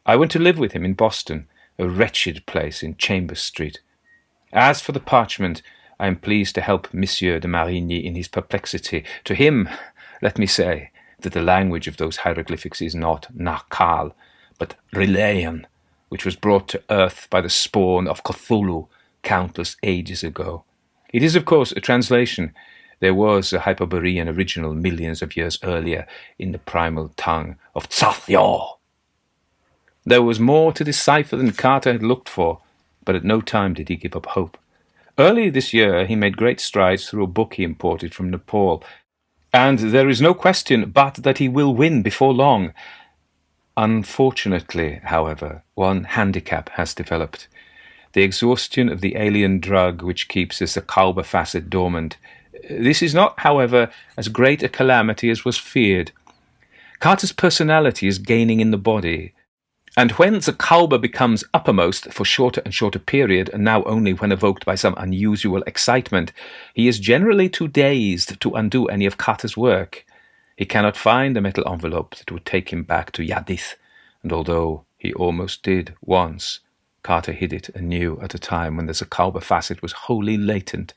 I went to live with him in Boston, a wretched place in Chambers Street. As for the parchment, I am pleased to help Monsieur de Marigny in his perplexity. To him, let me say that the language of those hieroglyphics is not Nakal, but Relayan, which was brought to earth by the spawn of Cthulhu countless ages ago. It is, of course, a translation. There was a Hyperborean original millions of years earlier in the primal tongue of Tzathyor. There was more to decipher than Carter had looked for, but at no time did he give up hope. Early this year he made great strides through a book he imported from Nepal, and there is no question but that he will win before long. Unfortunately, however, one handicap has developed. The exhaustion of the alien drug which keeps his Zakalba facet dormant. This is not, however, as great a calamity as was feared. Carter's personality is gaining in the body, and when Zakalba becomes uppermost for shorter and shorter period, and now only when evoked by some unusual excitement, he is generally too dazed to undo any of Carter's work. He cannot find the metal envelope that would take him back to Yadith, and although he almost did once, Carter hid it anew at a time when the Zakalba facet was wholly latent.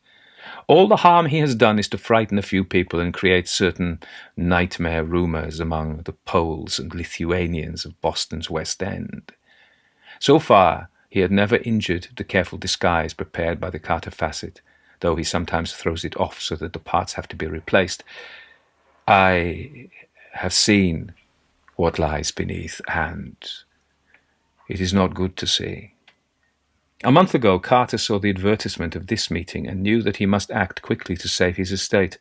All the harm he has done is to frighten a few people and create certain nightmare rumors among the Poles and Lithuanians of Boston's West End. So far, he had never injured the careful disguise prepared by the Carter facet, though he sometimes throws it off so that the parts have to be replaced. I have seen what lies beneath, and it is not good to see. A month ago, Carter saw the advertisement of this meeting and knew that he must act quickly to save his estate.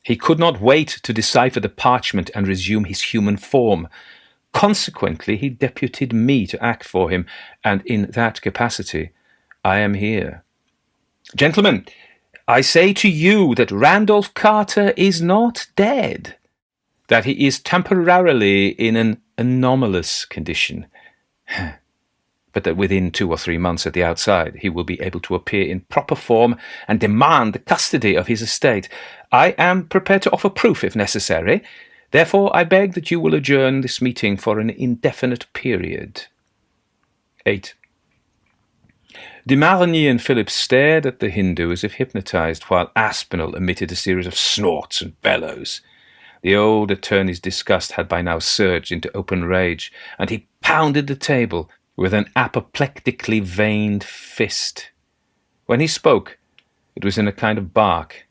He could not wait to decipher the parchment and resume his human form. Consequently, he deputed me to act for him, and in that capacity, I am here. Gentlemen, I say to you that Randolph Carter is not dead, that he is temporarily in an anomalous condition. but that within 2 or 3 months at the outside he will be able to appear in proper form and demand the custody of his estate. I am prepared to offer proof if necessary. Therefore, I beg that you will adjourn this meeting for an indefinite period. 8. De Marigny and Phillips stared at the Hindu as if hypnotized, while Aspinall emitted a series of snorts and bellows. The old attorney's disgust had by now surged into open rage, and he pounded the table with an apoplectically veined fist. When he spoke, it was in a kind of bark.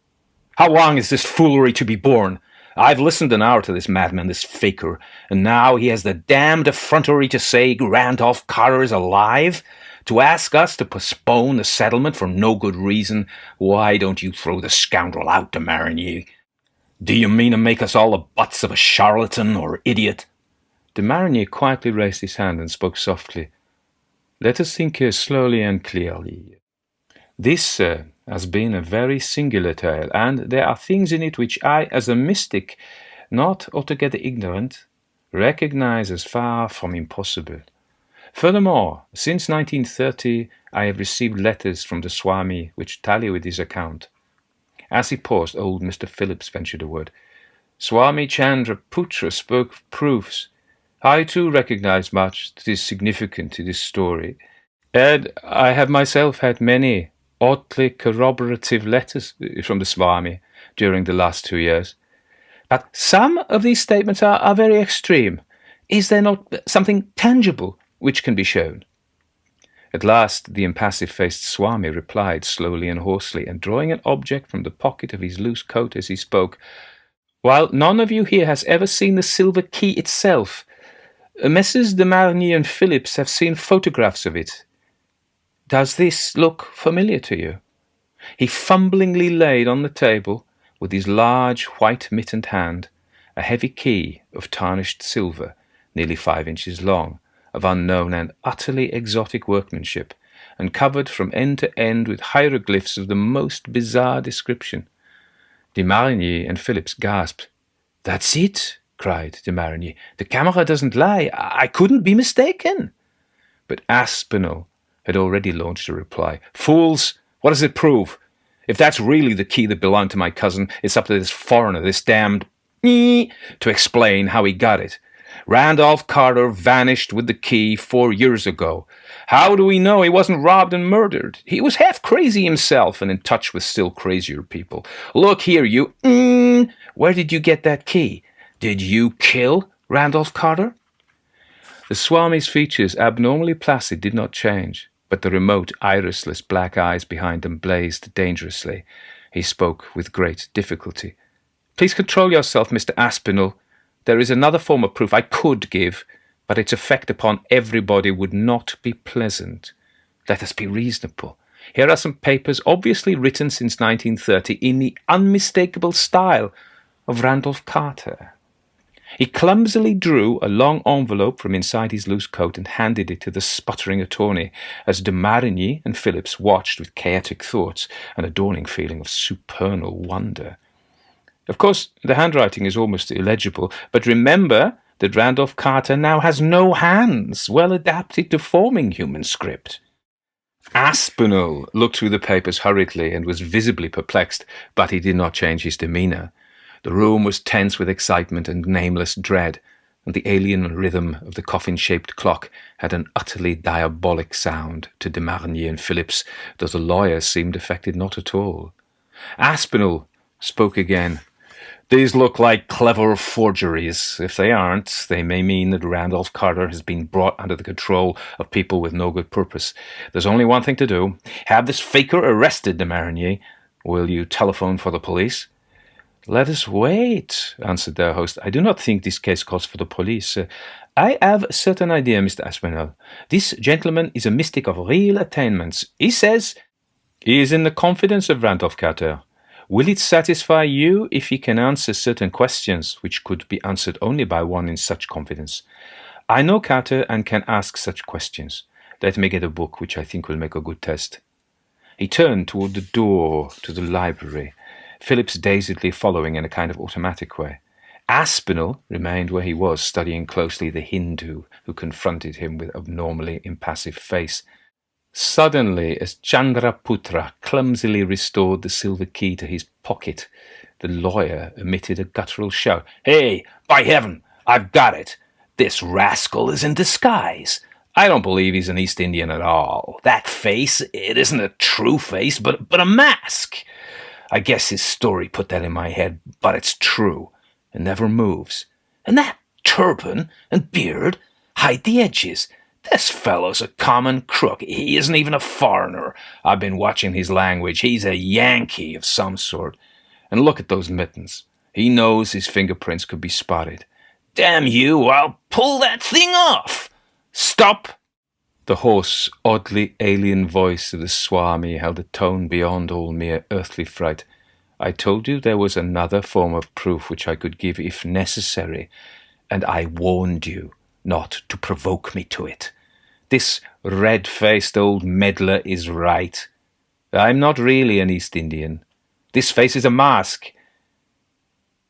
"How long is this foolery to be borne? I've listened an hour to this madman, this faker, and now he has the damned effrontery to say Randolph Carter is alive? To ask us to postpone the settlement for no good reason? Why don't you throw the scoundrel out, de Marigny? Do you mean to make us all the butts of a charlatan or idiot?" De Marigny quietly raised his hand and spoke softly. "Let us think slowly and clearly. This, sir, has been a very singular tale, and there are things in it which I, as a mystic, not altogether ignorant, recognize as far from impossible. Furthermore, since 1930, I have received letters from the Swami which tally with his account." As he paused, old Mr. Phillips ventured a word. "Swami Chandrautra spoke of proofs. I too recognize much that is significant to this story, and I have myself had many oddly corroborative letters from the Swami during the last 2 years. But some of these statements are very extreme. Is there not something tangible which can be shown?" At last the impassive-faced Swami replied slowly and hoarsely, and drawing an object from the pocket of his loose coat as he spoke, "While none of you here has ever seen the silver key itself, Messrs. de Marigny and Phillips have seen photographs of it. Does this look familiar to you?" He fumblingly laid on the table, with his large white-mittened hand, a heavy key of tarnished silver, nearly 5 inches long, of unknown and utterly exotic workmanship, and covered from end to end with hieroglyphs of the most bizarre description. De Marigny and Phillips gasped. "That's it," cried de Marigny. "The camera doesn't lie. I couldn't be mistaken." But Aspinall had already launched a reply. "Fools! What does it prove? If that's really the key that belonged to my cousin, it's up to this foreigner, this damned to explain how he got it. Randolph Carter vanished with the key 4 years ago. How do we know he wasn't robbed and murdered? He was half crazy himself and in touch with still crazier people. Look here, you where did you get that key? Did you kill Randolph Carter?" The Swami's features, abnormally placid, did not change, but the remote, irisless black eyes behind them blazed dangerously. He spoke with great difficulty. "Please control yourself, Mr. Aspinall. There is another form of proof I could give, but its effect upon everybody would not be pleasant. Let us be reasonable. Here are some papers obviously written since 1930 in the unmistakable style of Randolph Carter." He clumsily drew a long envelope from inside his loose coat and handed it to the sputtering attorney, as de Marigny and Phillips watched with chaotic thoughts and a dawning feeling of supernal wonder. "Of course, the handwriting is almost illegible, but remember that Randolph Carter now has no hands well adapted to forming human script." Aspinall looked through the papers hurriedly and was visibly perplexed, but he did not change his demeanour. The room was tense with excitement and nameless dread, and the alien rhythm of the coffin-shaped clock had an utterly diabolic sound to de Marigny and Phillips, though the lawyer seemed affected not at all. Aspinall spoke again. "These look like clever forgeries. If they aren't, they may mean that Randolph Carter has been brought under the control of people with no good purpose. There's only one thing to do. Have this faker arrested, de Marigny. Will you telephone for the police?" "Let us wait," answered their host. "I do not think this case calls for the police. I have a certain idea, Mr. Aspinall. This gentleman is a mystic of real attainments. He says he is in the confidence of Randolph Carter. Will it satisfy you if he can answer certain questions which could be answered only by one in such confidence? I know Carter and can ask such questions. Let me get a book which I think will make a good test." He turned toward the door to the library, Phillips dazedly following in a kind of automatic way. Aspinall remained where he was, studying closely the Hindu who confronted him with abnormally impassive face. Suddenly, as Chandraputra clumsily restored the silver key to his pocket, the lawyer emitted a guttural shout. "Hey, by heaven, I've got it! This rascal is in disguise. I don't believe he's an East Indian at all. That face, it isn't a true face, but a mask. I guess his story put that in my head, but it's true. It never moves. And that turban and beard hide the edges. This fellow's a common crook. He isn't even a foreigner. I've been watching his language. He's a Yankee of some sort. And look at those mittens. He knows his fingerprints could be spotted. Damn you, I'll pull that thing off! Stop!" The hoarse, oddly alien voice of the Swami held a tone beyond all mere earthly fright. "I told you there was another form of proof which I could give if necessary, and I warned you not to provoke me to it. This red-faced old meddler is right. I'm not really an East Indian. This face is a mask,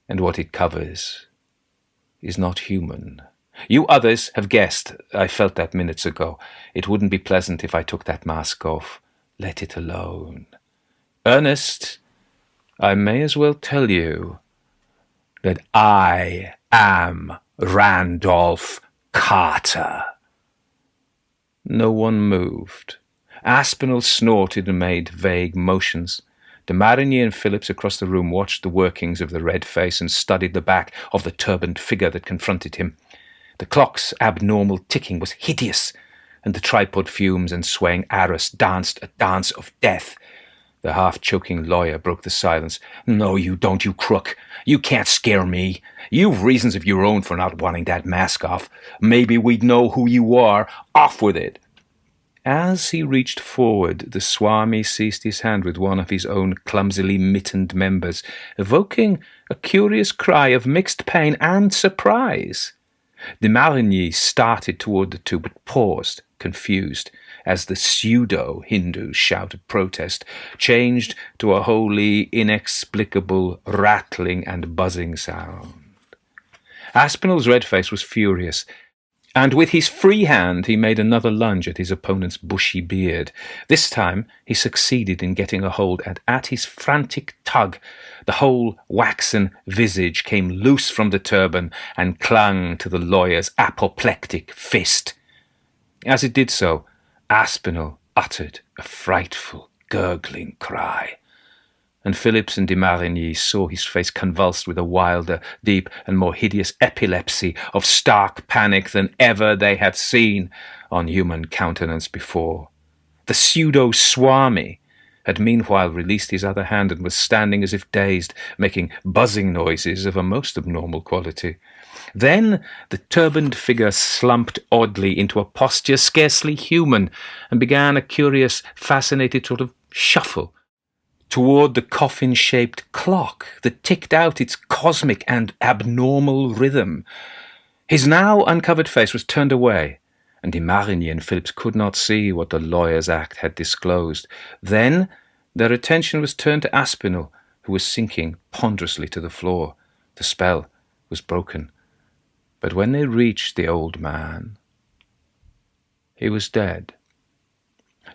and what it covers is not human. You others have guessed. I felt that minutes ago. It wouldn't be pleasant if I took that mask off. Let it alone. Ernest, I may as well tell you that I am Randolph Carter." No one moved. Aspinall snorted and made vague motions. De Marigny and Phillips across the room watched the workings of the red face and studied the back of the turbaned figure that confronted him. The clock's abnormal ticking was hideous, and the tripod fumes and swaying arras danced a dance of death. The half-choking lawyer broke the silence. "No, you don't, you crook. You can't scare me. You've reasons of your own for not wanting that mask off. Maybe we'd know who you are. Off with it." As he reached forward, the Swami seized his hand with one of his own clumsily mittened members, evoking a curious cry of mixed pain and surprise. De Marigny started toward the two, but paused, confused, as the pseudo-Hindu's shout of protest changed to a wholly inexplicable rattling and buzzing sound. Aspinall's red face was furious, and with his free hand he made another lunge at his opponent's bushy beard. This time he succeeded in getting a hold, and at his frantic tug the whole waxen visage came loose from the turban and clung to the lawyer's apoplectic fist. As it did so, Aspinall uttered a frightful, gurgling cry, and Phillips and de Marigny saw his face convulsed with a wilder, deep, and more hideous epilepsy of stark panic than ever they had seen on human countenance before. The pseudo-Swami had meanwhile released his other hand and was standing as if dazed, making buzzing noises of a most abnormal quality. Then the turbaned figure slumped oddly into a posture scarcely human and began a curious, fascinated sort of shuffle toward the coffin-shaped clock that ticked out its cosmic and abnormal rhythm. His now uncovered face was turned away, and de Marigny and Phillips could not see what the lawyer's act had disclosed. Then their attention was turned to Aspinall, who was sinking ponderously to the floor. The spell was broken. But when they reached the old man, he was dead.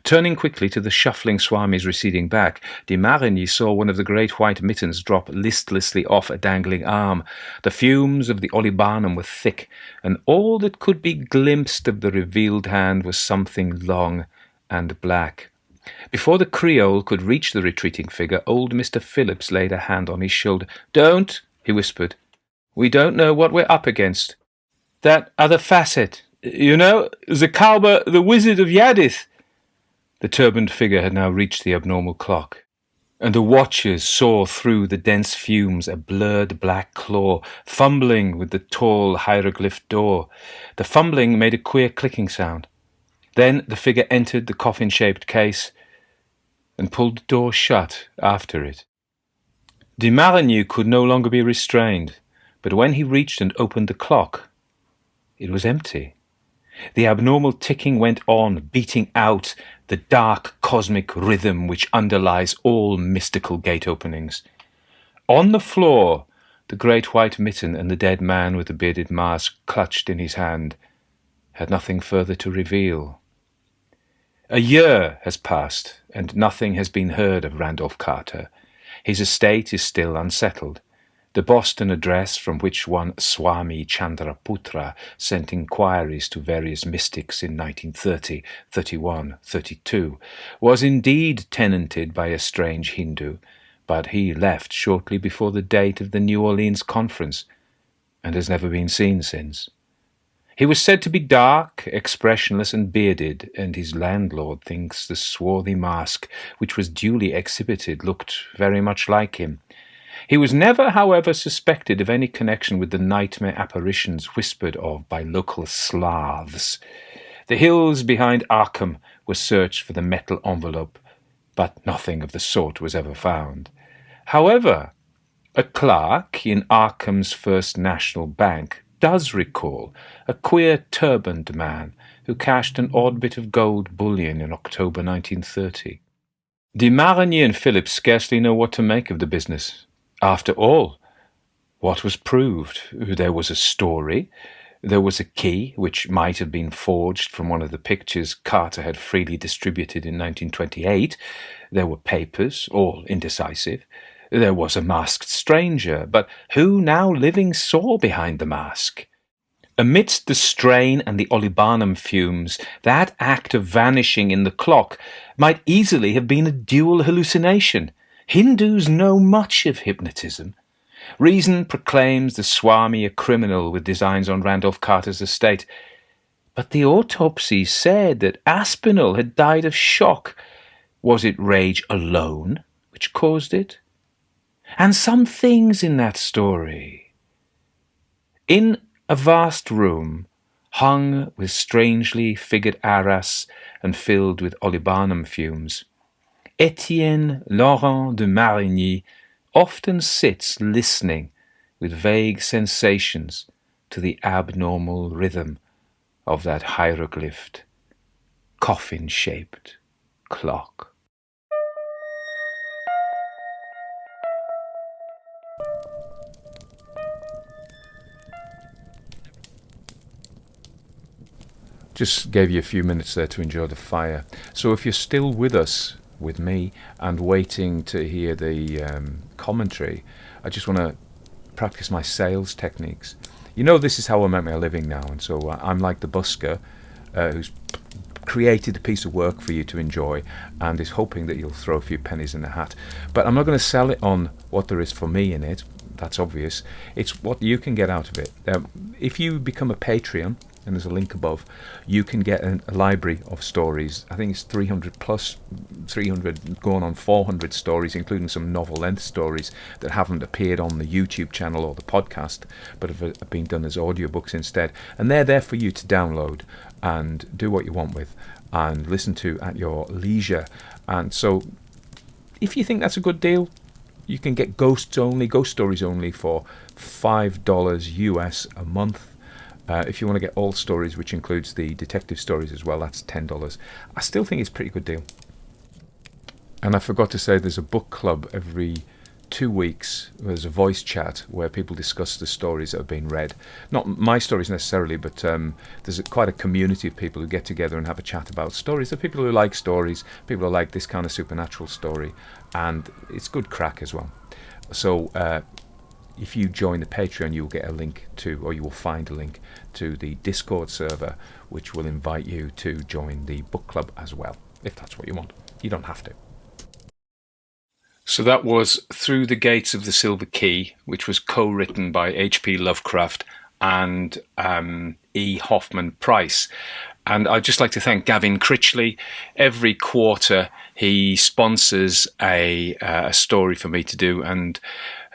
Turning quickly to the shuffling Swami's receding back, de Marigny saw one of the great white mittens drop listlessly off a dangling arm. The fumes of the olibanum were thick, and all that could be glimpsed of the revealed hand was something long and black. Before the Creole could reach the retreating figure, old Mr. Phillips laid a hand on his shoulder. "Don't," he whispered. "We don't know what we're up against. That other facet, you know, Zakalba, the wizard of Yadith." The turbaned figure had now reached the abnormal clock, and the watchers saw through the dense fumes a blurred black claw fumbling with the tall hieroglyph door. The fumbling made a queer clicking sound. Then the figure entered the coffin-shaped case and pulled the door shut after it. De Marigny could no longer be restrained, but when he reached and opened the clock, it was empty. The abnormal ticking went on, beating out the dark cosmic rhythm which underlies all mystical gate openings. On the floor, the great white mitten and the dead man with the bearded mask clutched in his hand, had nothing further to reveal. A year has passed, and nothing has been heard of Randolph Carter. His estate is still unsettled. The Boston address from which one Swami Chandrautra sent inquiries to various mystics in 1930, 31, 32 was indeed tenanted by a strange Hindu, but he left shortly before the date of the New Orleans conference and has never been seen since. He was said to be dark, expressionless and bearded, and his landlord thinks the swarthy mask which was duly exhibited looked very much like him. He was never, however, suspected of any connection with the nightmare apparitions whispered of by local Slavs. The hills behind Arkham were searched for the metal envelope, but nothing of the sort was ever found. However, a clerk in Arkham's First National Bank does recall a queer turbaned man who cashed an odd bit of gold bullion in October 1930. De Marigny and Phillips scarcely know what to make of the business. After all, what was proved? There was a story. There was a key, which might have been forged from one of the pictures Carter had freely distributed in 1928. There were papers, all indecisive. There was a masked stranger, but who now living saw behind the mask? Amidst the strain and the olibanum fumes, that act of vanishing in the clock might easily have been a dual hallucination. Hindus know much of hypnotism. Reason proclaims the Swami a criminal with designs on Randolph Carter's estate, but the autopsy said that Aspinall had died of shock. Was it rage alone which caused it? And some things in that story. In a vast room, hung with strangely figured arras and filled with olibanum fumes, Etienne Laurent de Marigny often sits listening with vague sensations to the abnormal rhythm of that hieroglyphed, coffin-shaped clock. Just gave you a few minutes there to enjoy the fire. So if you're still with us, with me, and waiting to hear the commentary, I just want to practice my sales techniques. You know, this is how I make my living now, and so I'm like the busker who's created a piece of work for you to enjoy and is hoping that you'll throw a few pennies in the hat. But I'm not going to sell it on what there is for me in it. That's obvious. It's what you can get out of it. If you become a Patreon, and there's a link above, you can get a library of stories. I think it's 300 plus, 300 going on 400 stories, including some novel-length stories that haven't appeared on the YouTube channel or the podcast, but have been done as audiobooks instead. And they're there for you to download and do what you want with and listen to at your leisure. And so if you think that's a good deal, you can get ghost stories only for $5 US a month. If you want to get all stories, which includes the detective stories as well, that's $10. I still think it's a pretty good deal. And I forgot to say there's a book club every 2 weeks. There's a voice chat where people discuss the stories that have been read. Not my stories necessarily, but there's quite a community of people who get together and have a chat about stories. There are people who like stories, people who like this kind of supernatural story, and it's good crack as well. So if you join the Patreon, you'll get a link to, or you will find a link to the Discord server, which will invite you to join the book club as well, if that's what you want. You don't have to. So that was Through the Gates of the Silver Key, which was co-written by H.P. Lovecraft and E. Hoffmann Price. And I'd just like to thank Gavin Critchley. Every quarter he sponsors a story for me to do, and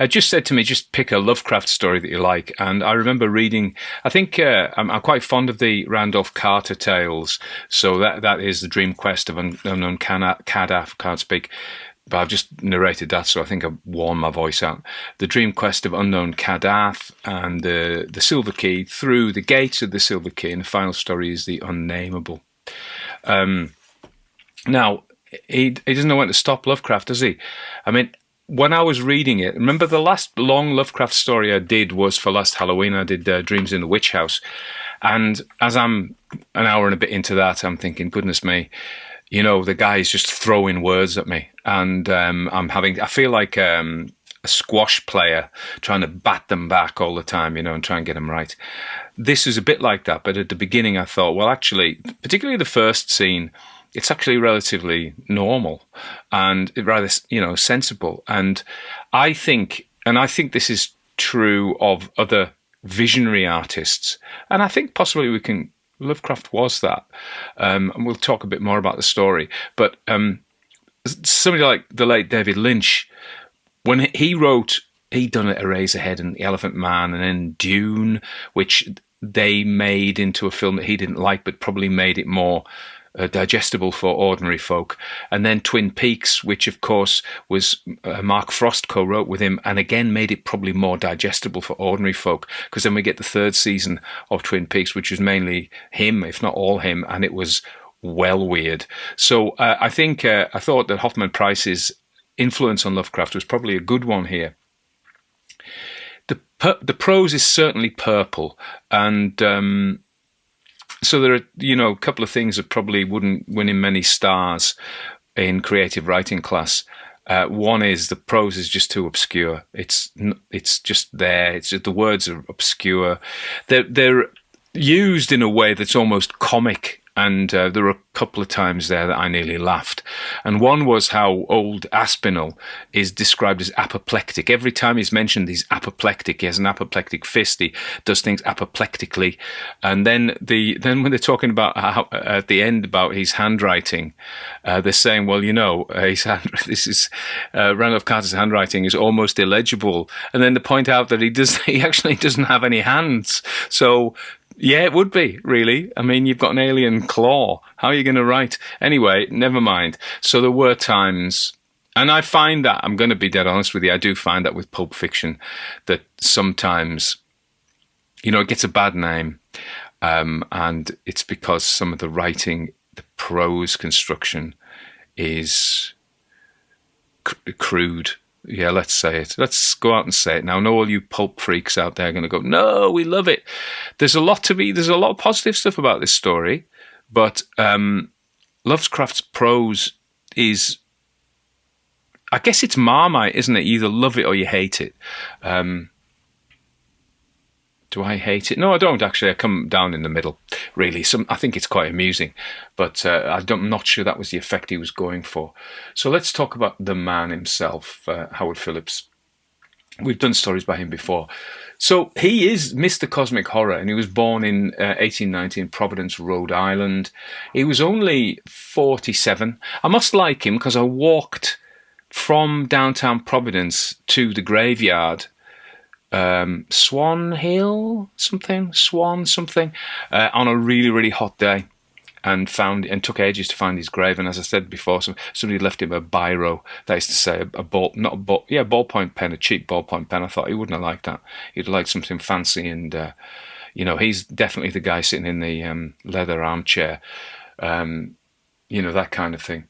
just said to me, just pick a Lovecraft story that you like. And I remember reading, I think I'm quite fond of the Randolph Carter tales. So that is The Dream Quest of Unknown Kadaf, can't speak. But I've just narrated that, so I think I've worn my voice out. The Dream Quest of Unknown Kadath and the Silver Key, Through the Gates of the Silver Key, and the final story is The Unnameable. Now, he doesn't know when to stop Lovecraft, does he? I mean, when I was reading it, remember the last long Lovecraft story I did was for last Halloween. I did Dreams in the Witch House. And as I'm an hour and a bit into that, I'm thinking, goodness me, the guy is just throwing words at me. And I feel like a squash player trying to bat them back all the time, and try and get them right. This is a bit like that. But at the beginning, I thought, well, actually, particularly the first scene, it's actually relatively normal and rather, sensible. And I think this is true of other visionary artists. And I think possibly Lovecraft was that. And we'll talk a bit more about the story. But somebody like the late David Lynch, when he wrote, he'd done Eraserhead and The Elephant Man and then Dune, which they made into a film that he didn't like, but probably made it more digestible for ordinary folk. And then Twin Peaks, which of course was Mark Frost co-wrote with him, and again made it probably more digestible for ordinary folk, because then we get the third season of Twin Peaks, which was mainly him, if not all him, and it was well weird. So I thought that Hoffmann Price's influence on Lovecraft was probably a good one here. The prose is certainly purple, and so there are, a couple of things that probably wouldn't win him many stars in creative writing class. One is the prose is just too obscure. It's just there. It's just, the words are obscure. They're used in a way that's almost comic. And there were a couple of times there that I nearly laughed. And one was how old Aspinall is described as apoplectic. Every time he's mentioned he's apoplectic, he has an apoplectic fist, he does things apoplectically. And then when they're talking about how, at the end about his handwriting, they're saying, well, Randolph Carter's handwriting is almost illegible. And then they point out that he actually doesn't have any hands. So, yeah, it would be, really. I mean, you've got an alien claw. How are you going to write? Anyway, never mind. So there were times, and I find that, I'm going to be dead honest with you, I do find that with Pulp Fiction, that sometimes, it gets a bad name, and it's because some of the writing, the prose construction is crude. Yeah, let's say it. Let's go out and say it now. I know all you pulp freaks out there are going to go, no, we love it. There's a lot of positive stuff about this story, but Lovecraft's prose is, I guess it's Marmite, isn't it? You either love it or you hate it. Do I hate it? No, I don't actually. I come down in the middle, really. I think it's quite amusing, but I'm not sure that was the effect he was going for. So let's talk about the man himself, Howard Phillips. We've done stories by him before. So he is Mr. Cosmic Horror, and he was born in 1890 in Providence, Rhode Island. He was only 47. I must like him because I walked from downtown Providence to the graveyard, Swan something, on a really, really hot day, and took ages to find his grave. And as I said before, somebody left him a biro, that is to say, ballpoint pen, a cheap ballpoint pen. I thought he wouldn't have liked that. He'd like something fancy, and he's definitely the guy sitting in the leather armchair, that kind of thing.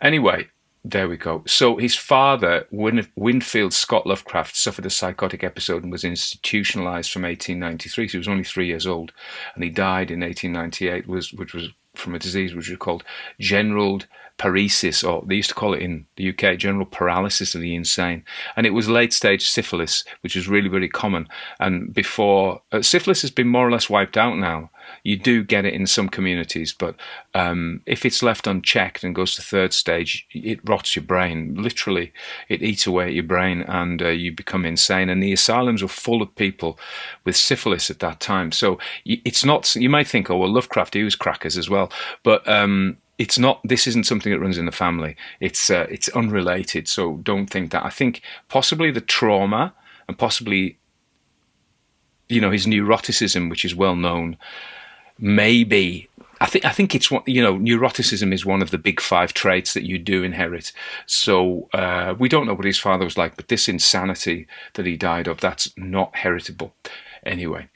Anyway, there we go. So his father, Winfield Scott Lovecraft, suffered a psychotic episode and was institutionalized from 1893. So he was only 3 years old, and he died in 1898, which was from a disease which was called general paresis, or they used to call it in the UK, general paralysis of the insane. And it was late-stage syphilis, which is really, really common. And before, syphilis has been more or less wiped out now. You do get it in some communities, but if it's left unchecked and goes to third stage, it rots your brain. Literally, it eats away at your brain, and you become insane. And the asylums were full of people with syphilis at that time. So it's not, you might think, oh, well, Lovecraft, he was crackers as well. But it's not, this isn't something that runs in the family. It's unrelated, so don't think that. I think possibly the trauma, and possibly, his neuroticism, which is well known, maybe, I think it's what, neuroticism is one of the big 5 traits that you do inherit. So we don't know what his father was like, but this insanity that he died of, that's not heritable. Anyway,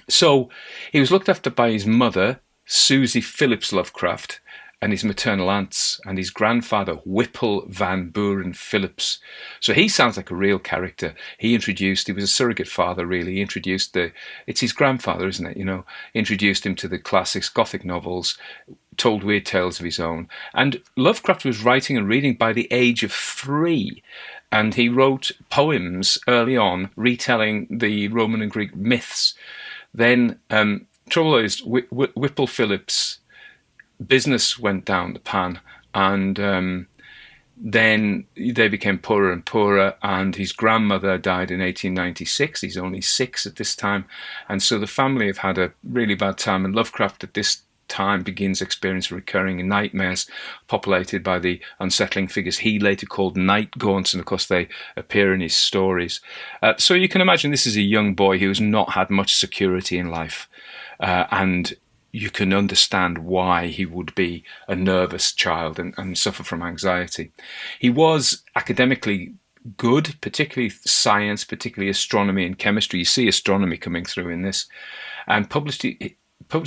so he was looked after by his mother, Susie Phillips Lovecraft, and his maternal aunts, and his grandfather, Whipple Van Buren Phillips. So he sounds like a real character. He was a surrogate father, really. He introduced it's his grandfather, isn't it? Introduced him to the classics, Gothic novels, told weird tales of his own. And Lovecraft was writing and reading by the age of 3. And he wrote poems early on, retelling the Roman and Greek myths. Then, trouble is, Whipple Phillips' business went down the pan, and then they became poorer and poorer, and his grandmother died in 1896. He's only 6 at this time, and so the family have had a really bad time, and Lovecraft at this time begins experiencing recurring nightmares populated by the unsettling figures he later called night gaunts, and of course they appear in his stories. So you can imagine this is a young boy who's not had much security in life, and you can understand why he would be a nervous child and suffer from anxiety. He was academically good, particularly science, particularly astronomy and chemistry. You see astronomy coming through in this, and published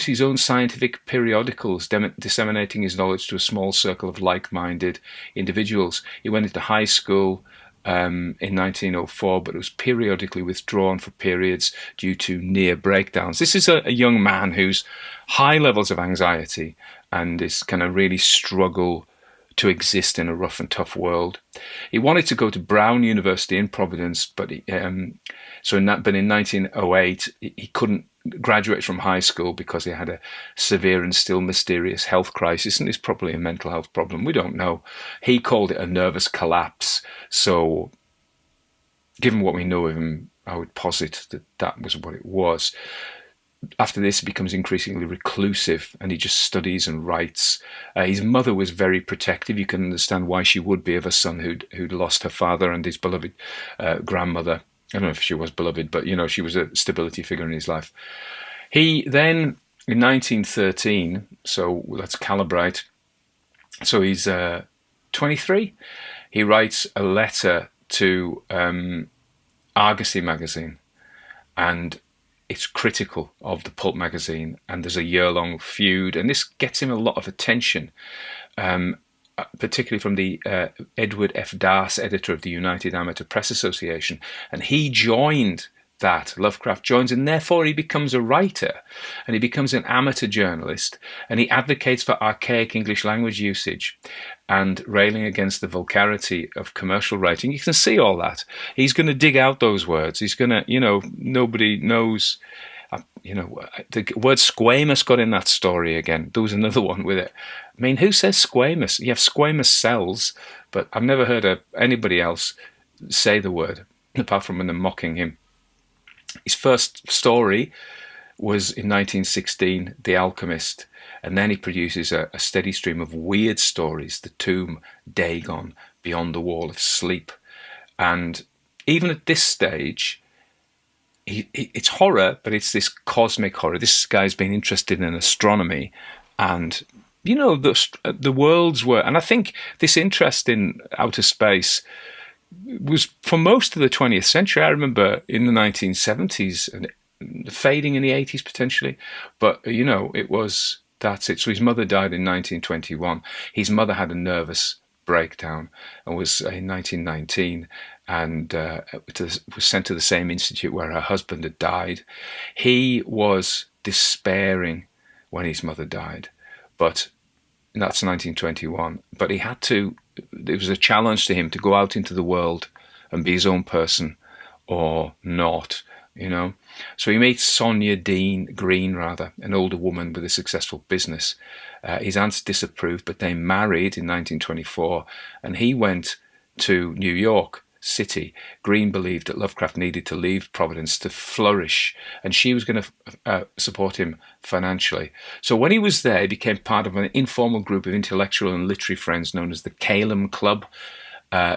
his own scientific periodicals, disseminating his knowledge to a small circle of like-minded individuals. He went into high school in 1904, but it was periodically withdrawn for periods due to near breakdowns. This is a young man who's high levels of anxiety and is kind of really struggle to exist in a rough and tough world. He wanted to go to Brown University in Providence, but in 1908 he couldn't graduate from high school because he had a severe and still mysterious health crisis, and it's probably a mental health problem. We don't know. He called it a nervous collapse. So, given what we know of him, I would posit that was what it was. After this, he becomes increasingly reclusive, and he just studies and writes. His mother was very protective. You can understand why she would be of a son who'd lost her father and his beloved grandmother. I don't know if she was beloved, but she was a stability figure in his life. He then, in 1913, so let's calibrate. So he's 23. He writes a letter to Argosy magazine, and it's critical of the pulp magazine, and there's a year-long feud, and this gets him a lot of attention, particularly from the Edward F. Darse, editor of the United Amateur Press Association, and he joined that. Lovecraft joins, and therefore he becomes a writer, and he becomes an amateur journalist, and he advocates for archaic English language usage and railing against the vulgarity of commercial writing. You can see all that. He's going to dig out those words. He's going to, nobody knows. The word squamous got in that story again. There was another one with it. I mean, who says squamous? You have squamous cells, but I've never heard anybody else say the word, apart from when they're mocking him. His first story was in 1916, The Alchemist, and then he produces a steady stream of weird stories, The Tomb, Dagon, Beyond the Wall of Sleep. And even at this stage, it's horror, but it's this cosmic horror. This guy's been interested in astronomy, and the worlds were, and I think this interest in outer space was for most of the 20th century. I remember in the 1970s and fading in the 80s potentially, but it was that's it. So his mother died in 1921. His mother had a nervous breakdown and was in 1919 and was sent to the same institute where her husband had died. He was despairing when his mother died, but that's 1921. But he had to. It was a challenge to him to go out into the world and be his own person or not. So he meets Sonia Green, an older woman with a successful business. His aunts disapproved, but they married in 1924, and he went to New York City. Green believed that Lovecraft needed to leave Providence to flourish, and she was going to support him financially. So when he was there, he became part of an informal group of intellectual and literary friends known as the Calum Club,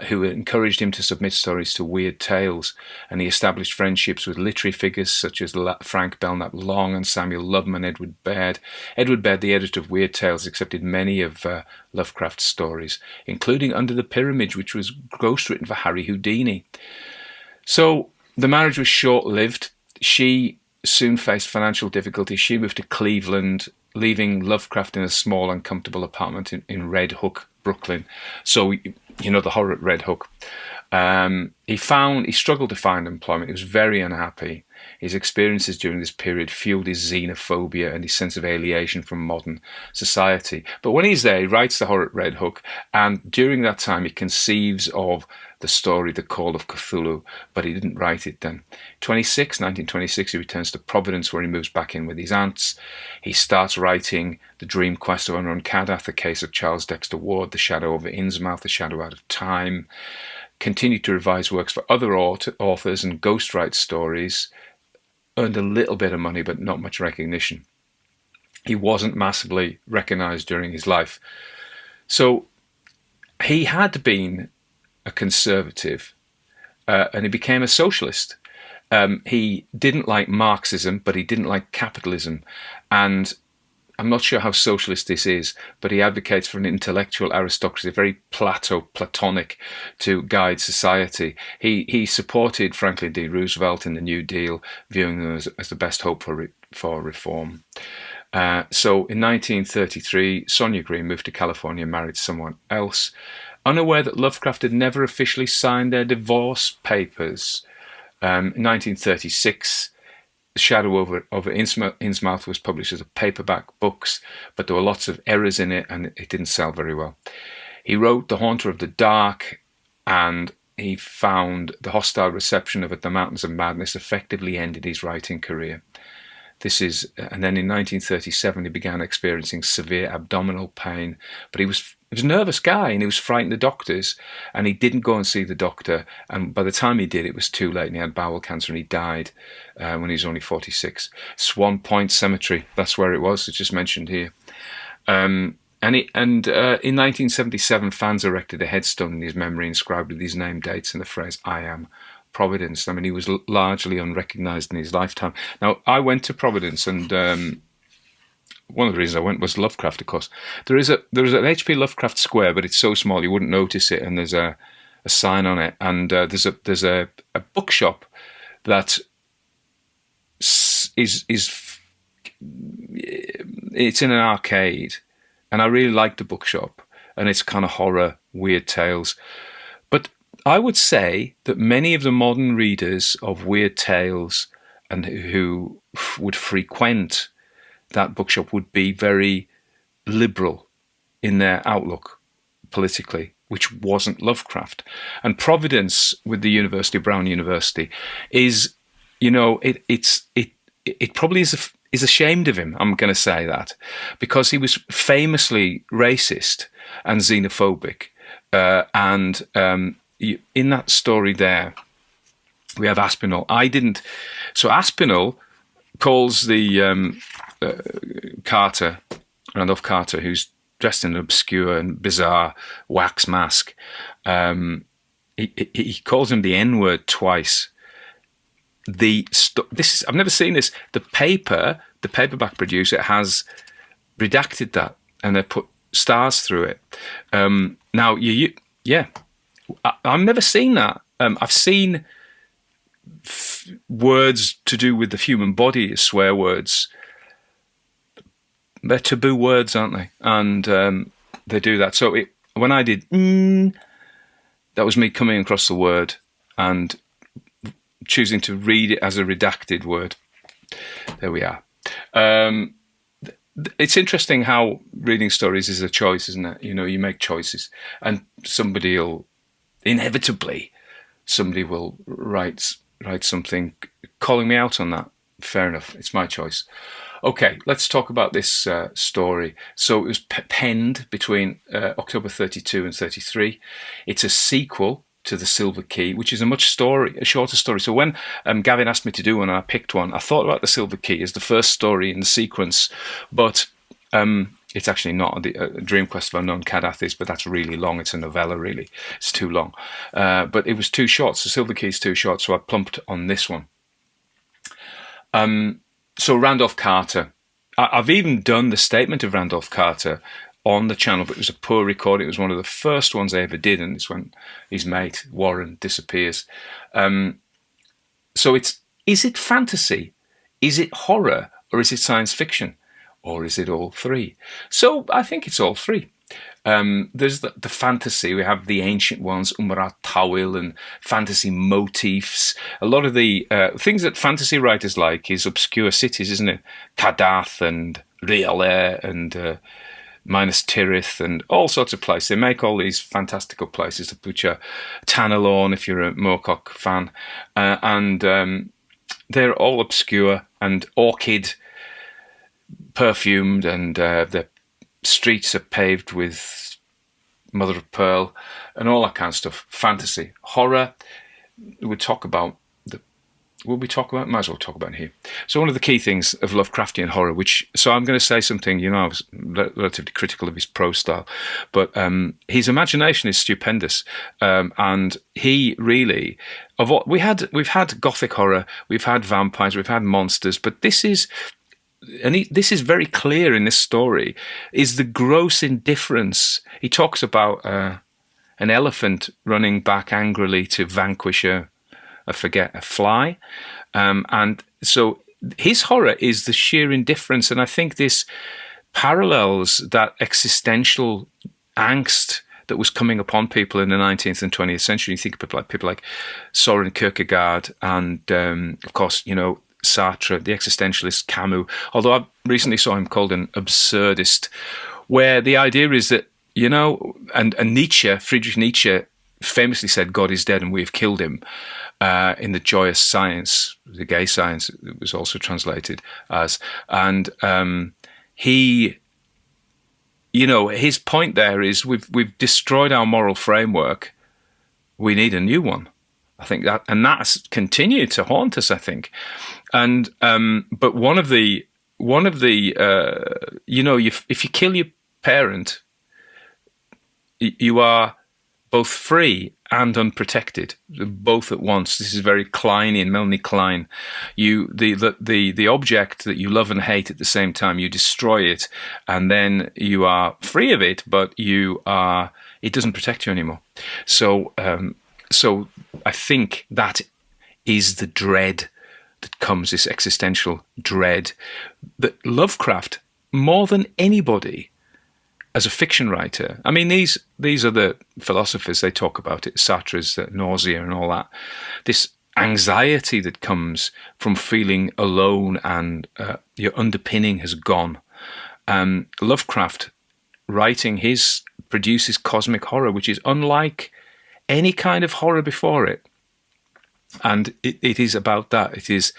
who encouraged him to submit stories to Weird Tales, and he established friendships with literary figures such as Frank Belknap Long and Samuel Loveman, Edward Baird. Edward Baird, the editor of Weird Tales, accepted many of Lovecraft's stories, including Under the Pyramid, which was ghostwritten for Harry Houdini. So the marriage was short-lived. She soon faced financial difficulties. She moved to Cleveland. leaving Lovecraft in a small, uncomfortable apartment in Red Hook, Brooklyn. So, you know, the horror at Red Hook. He struggled to find employment. He was very unhappy. His experiences during this period fueled his xenophobia and his sense of alienation from modern society. But when he's there, he writes the horror at Red Hook, and during that time he conceives of the story, The Call of Cthulhu, but he didn't write it then. 1926, he returns to Providence, where he moves back in with his aunts. He starts writing The Dream Quest of Unknown Kadath, The Case of Charles Dexter Ward, The Shadow over Innsmouth, The Shadow Out of Time. Continued to revise works for other authors and ghostwrite stories. Earned a little bit of money, but not much recognition. He wasn't massively recognized during his life. So he had been a conservative, and he became a socialist. He didn't like Marxism, but he didn't like capitalism. And I'm not sure how socialist this is, but he advocates for an intellectual aristocracy, very Platonic, to guide society. He supported Franklin D. Roosevelt in the New Deal, viewing them as the best hope for reform. So in 1933, Sonia Green moved to California and married someone else, unaware that Lovecraft had never officially signed their divorce papers. In 1936, The Shadow over Innsmouth was published as a paperback books, but there were lots of errors in it and it didn't sell very well. He wrote The Haunter of the Dark, and he found the hostile reception of At the Mountains of Madness effectively ended his writing career. And then in 1937 he began experiencing severe abdominal pain, but he was a nervous guy and he was frightened of doctors, and he didn't go and see the doctor, and by the time he did it was too late, and he had bowel cancer and he died when he was only 46. Swan Point Cemetery, that's where it was, it's just mentioned here. In 1977 fans erected a headstone in his memory inscribed with his name, dates and the phrase "I am Providence." I mean, he was largely unrecognised in his lifetime. Now, I went to Providence, and one of the reasons I went was Lovecraft, of course. There is an H.P. Lovecraft square, but it's so small you wouldn't notice it, and there's a sign on it, and there's a bookshop that is it's in an arcade, and I really like the bookshop, and it's kind of horror, weird tales. But I would say that many of the modern readers of weird tales and who would frequent that bookshop would be very liberal in their outlook politically, which wasn't Lovecraft. And Providence, with the University, Brown University, is, you know, it probably is ashamed of him. I'm going to say that because he was famously racist and xenophobic, in that story there, we have Aspinall. So Aspinall calls the Randolph Carter, who's dressed in an obscure and bizarre wax mask. He calls him the N-word twice. I've never seen this. The paperback producer has redacted that, and they put stars through it. Now, I've never seen that. I've seen words to do with the human body as swear words. They're taboo words, aren't they? And they do that. So when I did, that was me coming across the word and choosing to read it as a redacted word. There we are. It's interesting how reading stories is a choice, isn't it? You know, you make choices, and somebody will write something calling me out on that. Fair enough. It's my choice. Okay, let's talk about this story. So it was penned between October 32 and 33. It's a sequel to The Silver Key, which is a shorter story. So when Gavin asked me to do one and I picked one, I thought about The Silver Key as the first story in the sequence, but it's actually not. The Dream Quest of Unknown Kadath is, but that's really long. It's a novella, really. It's too long. But it was too short. So Silver Key is too short, so I plumped on this one. So Randolph Carter. I've even done the statement of Randolph Carter on the channel, but it was a poor recording. It was one of the first ones I ever did, and it's when his mate, Warren, disappears. So is it fantasy? Is it horror? Or is it science fiction? or is it all three? So I think it's all three. There's the fantasy. We have the ancient ones, Umrat Tawil, and fantasy motifs. A lot of the things that fantasy writers like is obscure cities, isn't it? Kadath and Rialé and Minas Tirith and all sorts of places. They make all these fantastical places, which are Tanalorn, if you're a Moorcock fan, and they're all obscure and orchid perfumed, and the streets are paved with mother of pearl and all that kind of stuff. Fantasy, horror. Might as well talk about it here. So one of the key things of Lovecraftian horror, so I'm going to say something, I was relatively critical of his prose style, but his imagination is stupendous, and he really, we've had gothic horror, we've had vampires, we've had monsters, but this is very clear in this story, is the gross indifference. He talks about an elephant running back angrily to vanquish a fly. And so his horror is the sheer indifference. And I think this parallels that existential angst that was coming upon people in the 19th and 20th century. You think of people like Soren Kierkegaard and, of course, Sartre, the existentialist Camus, although I recently saw him called an absurdist, where the idea is that, and Nietzsche, Friedrich Nietzsche, famously said, God is dead and we have killed him, in The Joyous Science, the gay science, it was also translated as. And he, his point there is we've destroyed our moral framework. We need a new one. I think that's continued to haunt us, I think. And but one of the if you kill your parent, you are both free and unprotected, both at once. This is very Kleinian, Melanie Klein. The object that you love and hate at the same time, you destroy it, and then you are free of it, but it doesn't protect you anymore. So I think that is the dread that comes, this existential dread that Lovecraft, more than anybody, as a fiction writer, I mean, these are the philosophers, they talk about it, Sartre's nausea and all that, this anxiety that comes from feeling alone and your underpinning has gone. Lovecraft, writing produces cosmic horror, which is unlike any kind of horror before it. And it is about that. It is,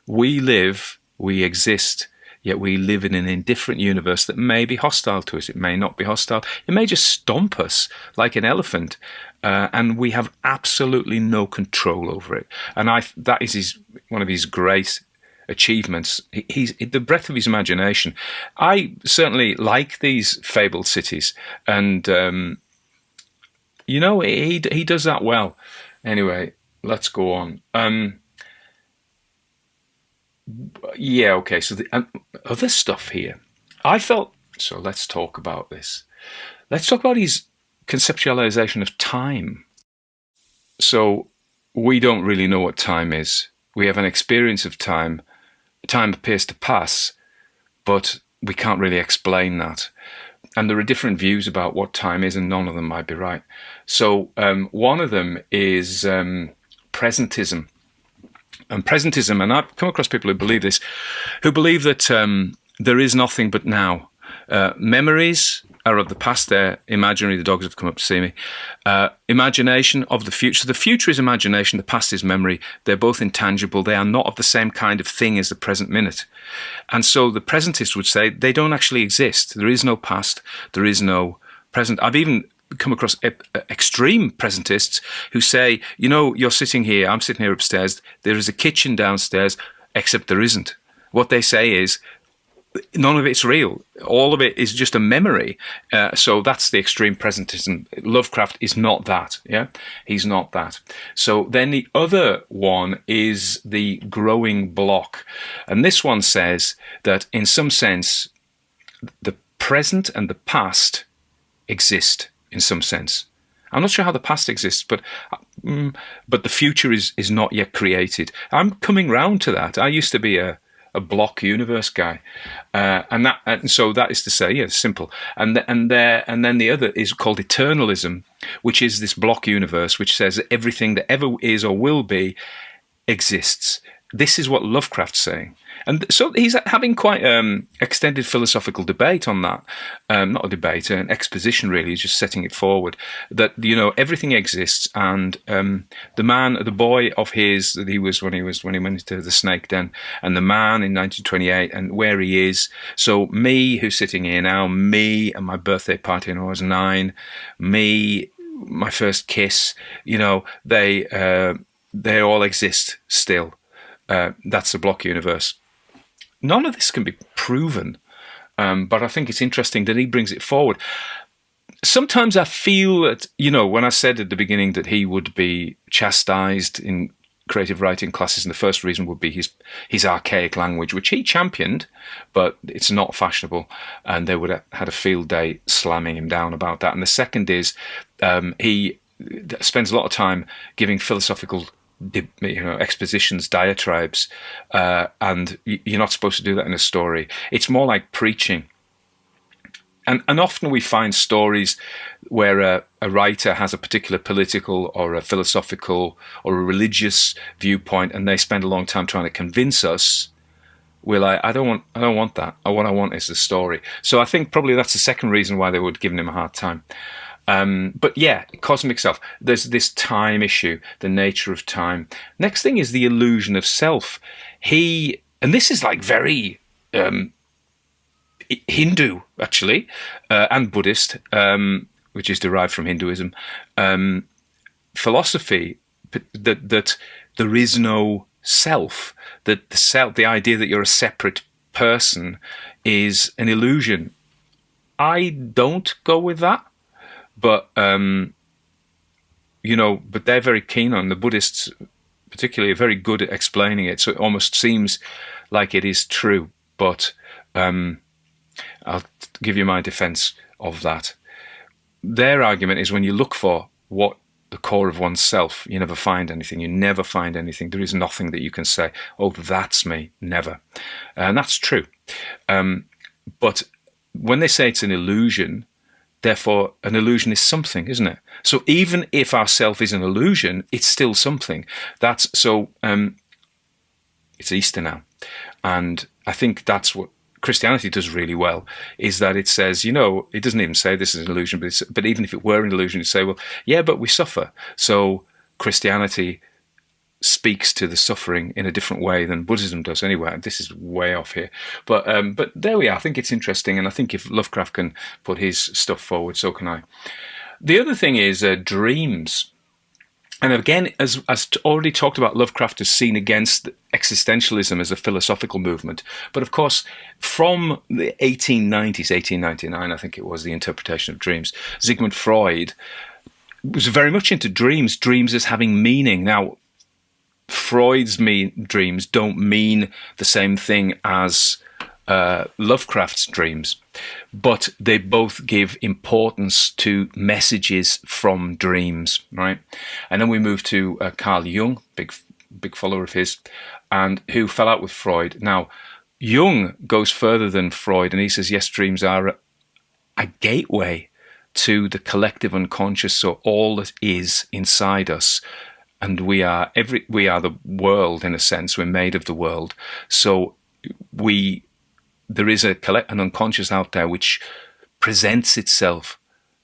we live, we exist, yet we live in an indifferent universe that may be hostile to us. It may not be hostile. It may just stomp us like an elephant, and we have absolutely no control over it. And that is one of his great achievements. He's the breadth of his imagination. I certainly like these fabled cities, and he does that well. Anyway, let's go on. Okay, so the other stuff here. So let's talk about this. Let's talk about his conceptualization of time. So we don't really know what time is. We have an experience of time. Time appears to pass, but we can't really explain that. And there are different views about what time is, and none of them might be right. So one of them is presentism. And presentism, and I've come across people who believe this, who believe that there is nothing but now. Memories are of the past, they're imaginary, the dogs have come up to see me. Imagination of the future. So the future is imagination, the past is memory. They're both intangible. They are not of the same kind of thing as the present minute. And so the presentists would say they don't actually exist. There is no past, there is no present. I've even come across extreme presentists who say, you're sitting here, I'm sitting here upstairs, there is a kitchen downstairs, except there isn't. What they say is, none of it's real. All of it is just a memory. So that's the extreme presentism. Lovecraft is not that. Yeah, he's not that. So then the other one is the growing block. And this one says that in some sense, the present and the past exist in some sense. I'm not sure how the past exists, but the future is not yet created. I'm coming round to that. I used to be a a block universe guy, and so that is to say, yeah, simple. And then the other is called eternalism, which is this block universe which says that everything that ever is or will be exists. This is what Lovecraft's saying. And so he's having quite extended philosophical debate on that. Not a debate, an exposition really. He's just setting it forward that, you know, everything exists, and the boy of his that he was when he went into the snake den, and the man in 1928, and where he is. So me, who's sitting here now, me and my birthday party when I was 9, me, my first kiss, you know, they all exist still. That's the block universe. None of this can be proven, but I think it's interesting that he brings it forward. Sometimes I feel that, you know, when I said at the beginning that he would be chastised in creative writing classes, and the first reason would be his archaic language, which he championed, but it's not fashionable, and they would have had a field day slamming him down about that. And the second is he spends a lot of time giving philosophical expositions, diatribes, and you're not supposed to do that in a story. It's more like preaching. And often we find stories where a writer has a particular political or a philosophical or a religious viewpoint, and they spend a long time trying to convince us. We're like, I don't want that. What I want is the story. So I think probably that's the second reason why they would have given him a hard time. But yeah, cosmic self. There's this time issue, the nature of time. Next thing is the illusion of self. And this is like very Hindu, actually, and Buddhist, which is derived from Hinduism, philosophy, that there is no self, that the idea that you're a separate person is an illusion. I don't go with that. But, but they're very keen on, the Buddhists particularly are very good at explaining it. So it almost seems like it is true. But I'll give you my defense of that. Their argument is when you look for what the core of oneself, you never find anything. You never find anything. There is nothing that you can say, oh, that's me. Never. And that's true. But when they say it's an illusion, therefore, an illusion is something, isn't it? So even if our self is an illusion, it's still something. It's Easter now. And I think that's what Christianity does really well, is that it says, it doesn't even say this is an illusion, but even if it were an illusion, you say, well, yeah, but we suffer. So Christianity speaks to the suffering in a different way than Buddhism does anyway. This is way off here. But there we are. I think it's interesting, and I think if Lovecraft can put his stuff forward, so can I. The other thing is dreams. And again, as already talked about, Lovecraft is seen against existentialism as a philosophical movement. But of course, from the 1890s, 1899, I think it was, the interpretation of dreams, Sigmund Freud was very much into dreams as having meaning. Now, Freud's dreams don't mean the same thing as Lovecraft's dreams, but they both give importance to messages from dreams, right? And then we move to Carl Jung, big follower of his, and who fell out with Freud. Now, Jung goes further than Freud, and he says, yes, dreams are a gateway to the collective unconscious, so all that is inside us. And we are the world, in a sense. We're made of the world. So there is an unconscious out there which presents itself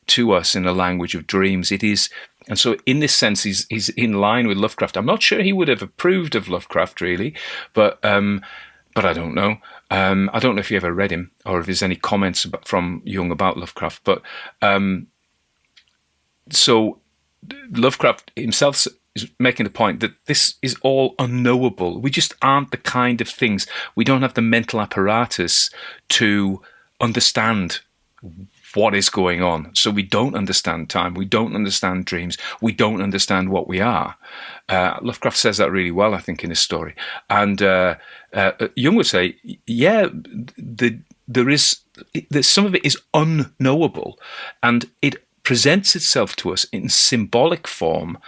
to us in the language of dreams. It is, and so in this sense, he's in line with Lovecraft. I'm not sure he would have approved of Lovecraft really, but I don't know. I don't know if you ever read him or if there's any comments from Jung about Lovecraft. But so Lovecraft himself is making the point that this is all unknowable. We just aren't the kind of things. We don't have the mental apparatus to understand what is going on. So we don't understand time. We don't understand dreams. We don't understand what we are. Lovecraft says that really well, I think, in his story. And Jung would say, yeah, there's some of it is unknowable, and it presents itself to us in symbolic form.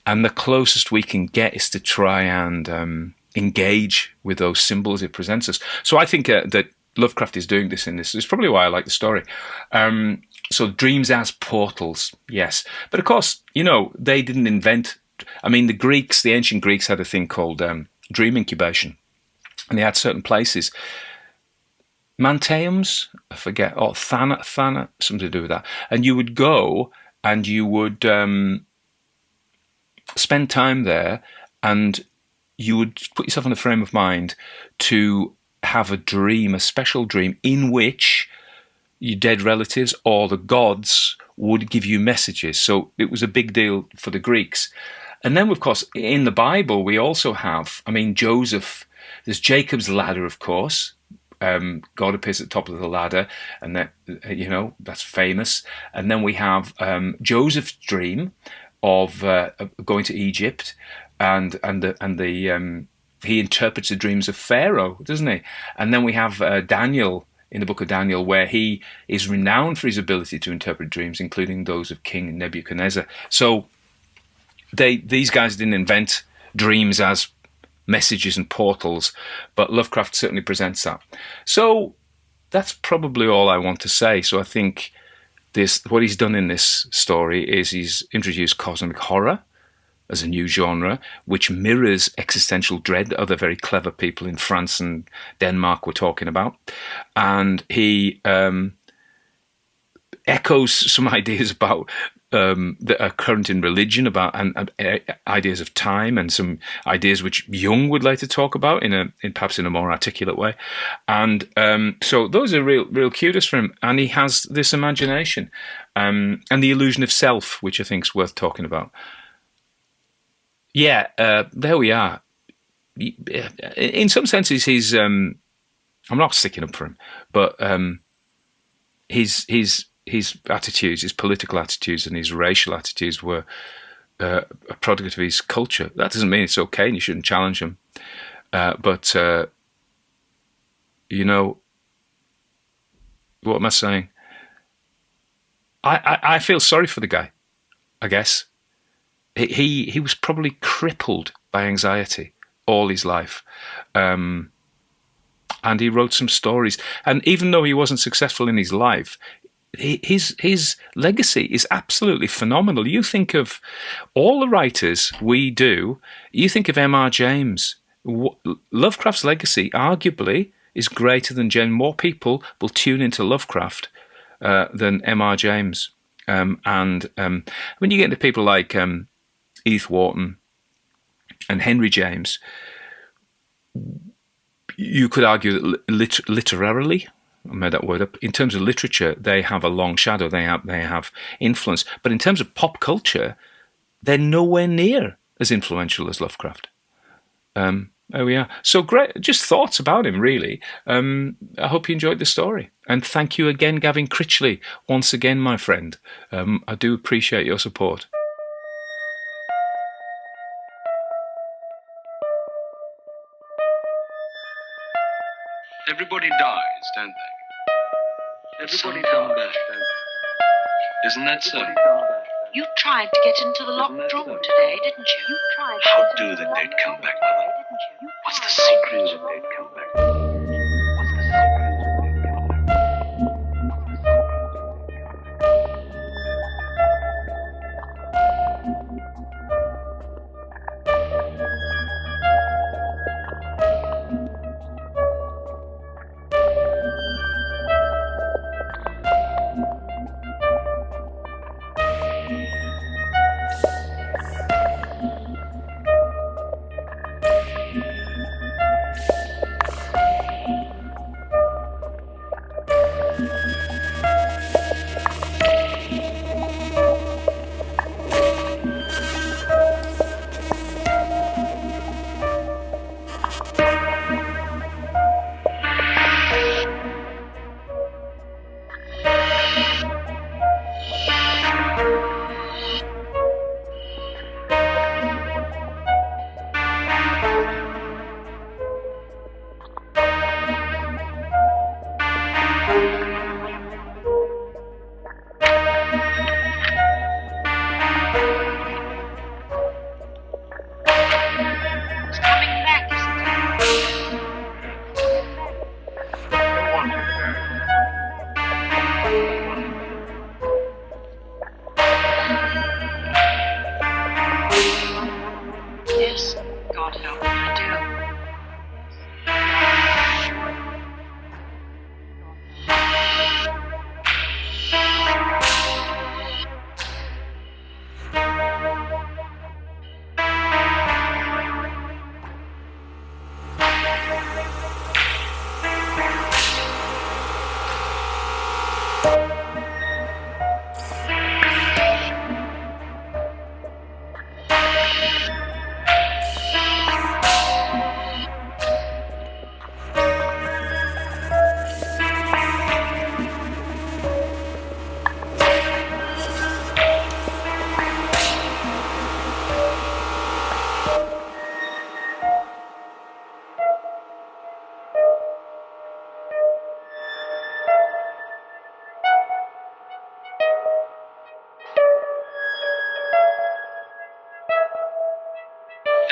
And the closest we can get is to try and engage with those symbols it presents us. So I think that Lovecraft is doing this in this. It's probably why I like the story. So dreams as portals, yes. But of course, they didn't invent... I mean, the ancient Greeks had a thing called dream incubation. And they had certain places. Manteums, I forget, or Thana, something to do with that. And you would go and you would spend time there, and you would put yourself in a frame of mind to have a dream, a special dream, in which your dead relatives or the gods would give you messages. So it was a big deal for the Greeks. And then, of course, in the Bible, we also have, Joseph, there's Jacob's ladder, of course. God appears at the top of the ladder, and that, that's famous. And then we have Joseph's dream of going to Egypt, and he interprets the dreams of Pharaoh, doesn't he? And then we have Daniel in the book of Daniel, where he is renowned for his ability to interpret dreams, including those of King Nebuchadnezzar. So these guys didn't invent dreams as messages and portals, but Lovecraft certainly presents that. So that's probably all I want to say. So I think what he's done in this story is he's introduced cosmic horror as a new genre, which mirrors existential dread that other very clever people in France and Denmark were talking about. And he echoes some ideas about that are current in religion, about and ideas of time, and some ideas which Jung would later talk about in perhaps in a more articulate way. And so those are real kudos for him. And he has this imagination and the illusion of self, which I think is worth talking about. Yeah, there we are. In some senses, he's... I'm not sticking up for him, but his attitudes, his political attitudes and his racial attitudes were a product of his culture. That doesn't mean it's okay and you shouldn't challenge him. But what am I saying? I feel sorry for the guy, I guess. He was probably crippled by anxiety all his life. And he wrote some stories. And even though he wasn't successful in his life, his legacy is absolutely phenomenal. You think of all the writers we do, you think of M.R. James. Lovecraft's legacy, arguably, is greater than James. More people will tune into Lovecraft than M.R. James. And when you get into people like Edith Wharton and Henry James, you could argue that literarily, I made that word up, in terms of literature, they have a long shadow, they have influence. But in terms of pop culture, they're nowhere near as influential as Lovecraft. There we are. So great, just thoughts about him, really. I hope you enjoyed the story. And thank you again, Gavin Critchley, once again, my friend. I do appreciate your support. Everybody dies, don't they? Everybody come back, don't they? Isn't that so? You tried to get into the locked room today, didn't you? How do the dead come back, Mother? What's the secret of the dead come back?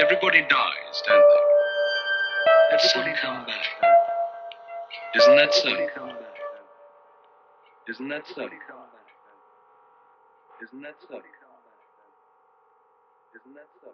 Everybody dies, don't they? Everybody come back. Isn't that so? Isn't that so? Isn't that so? Isn't that so?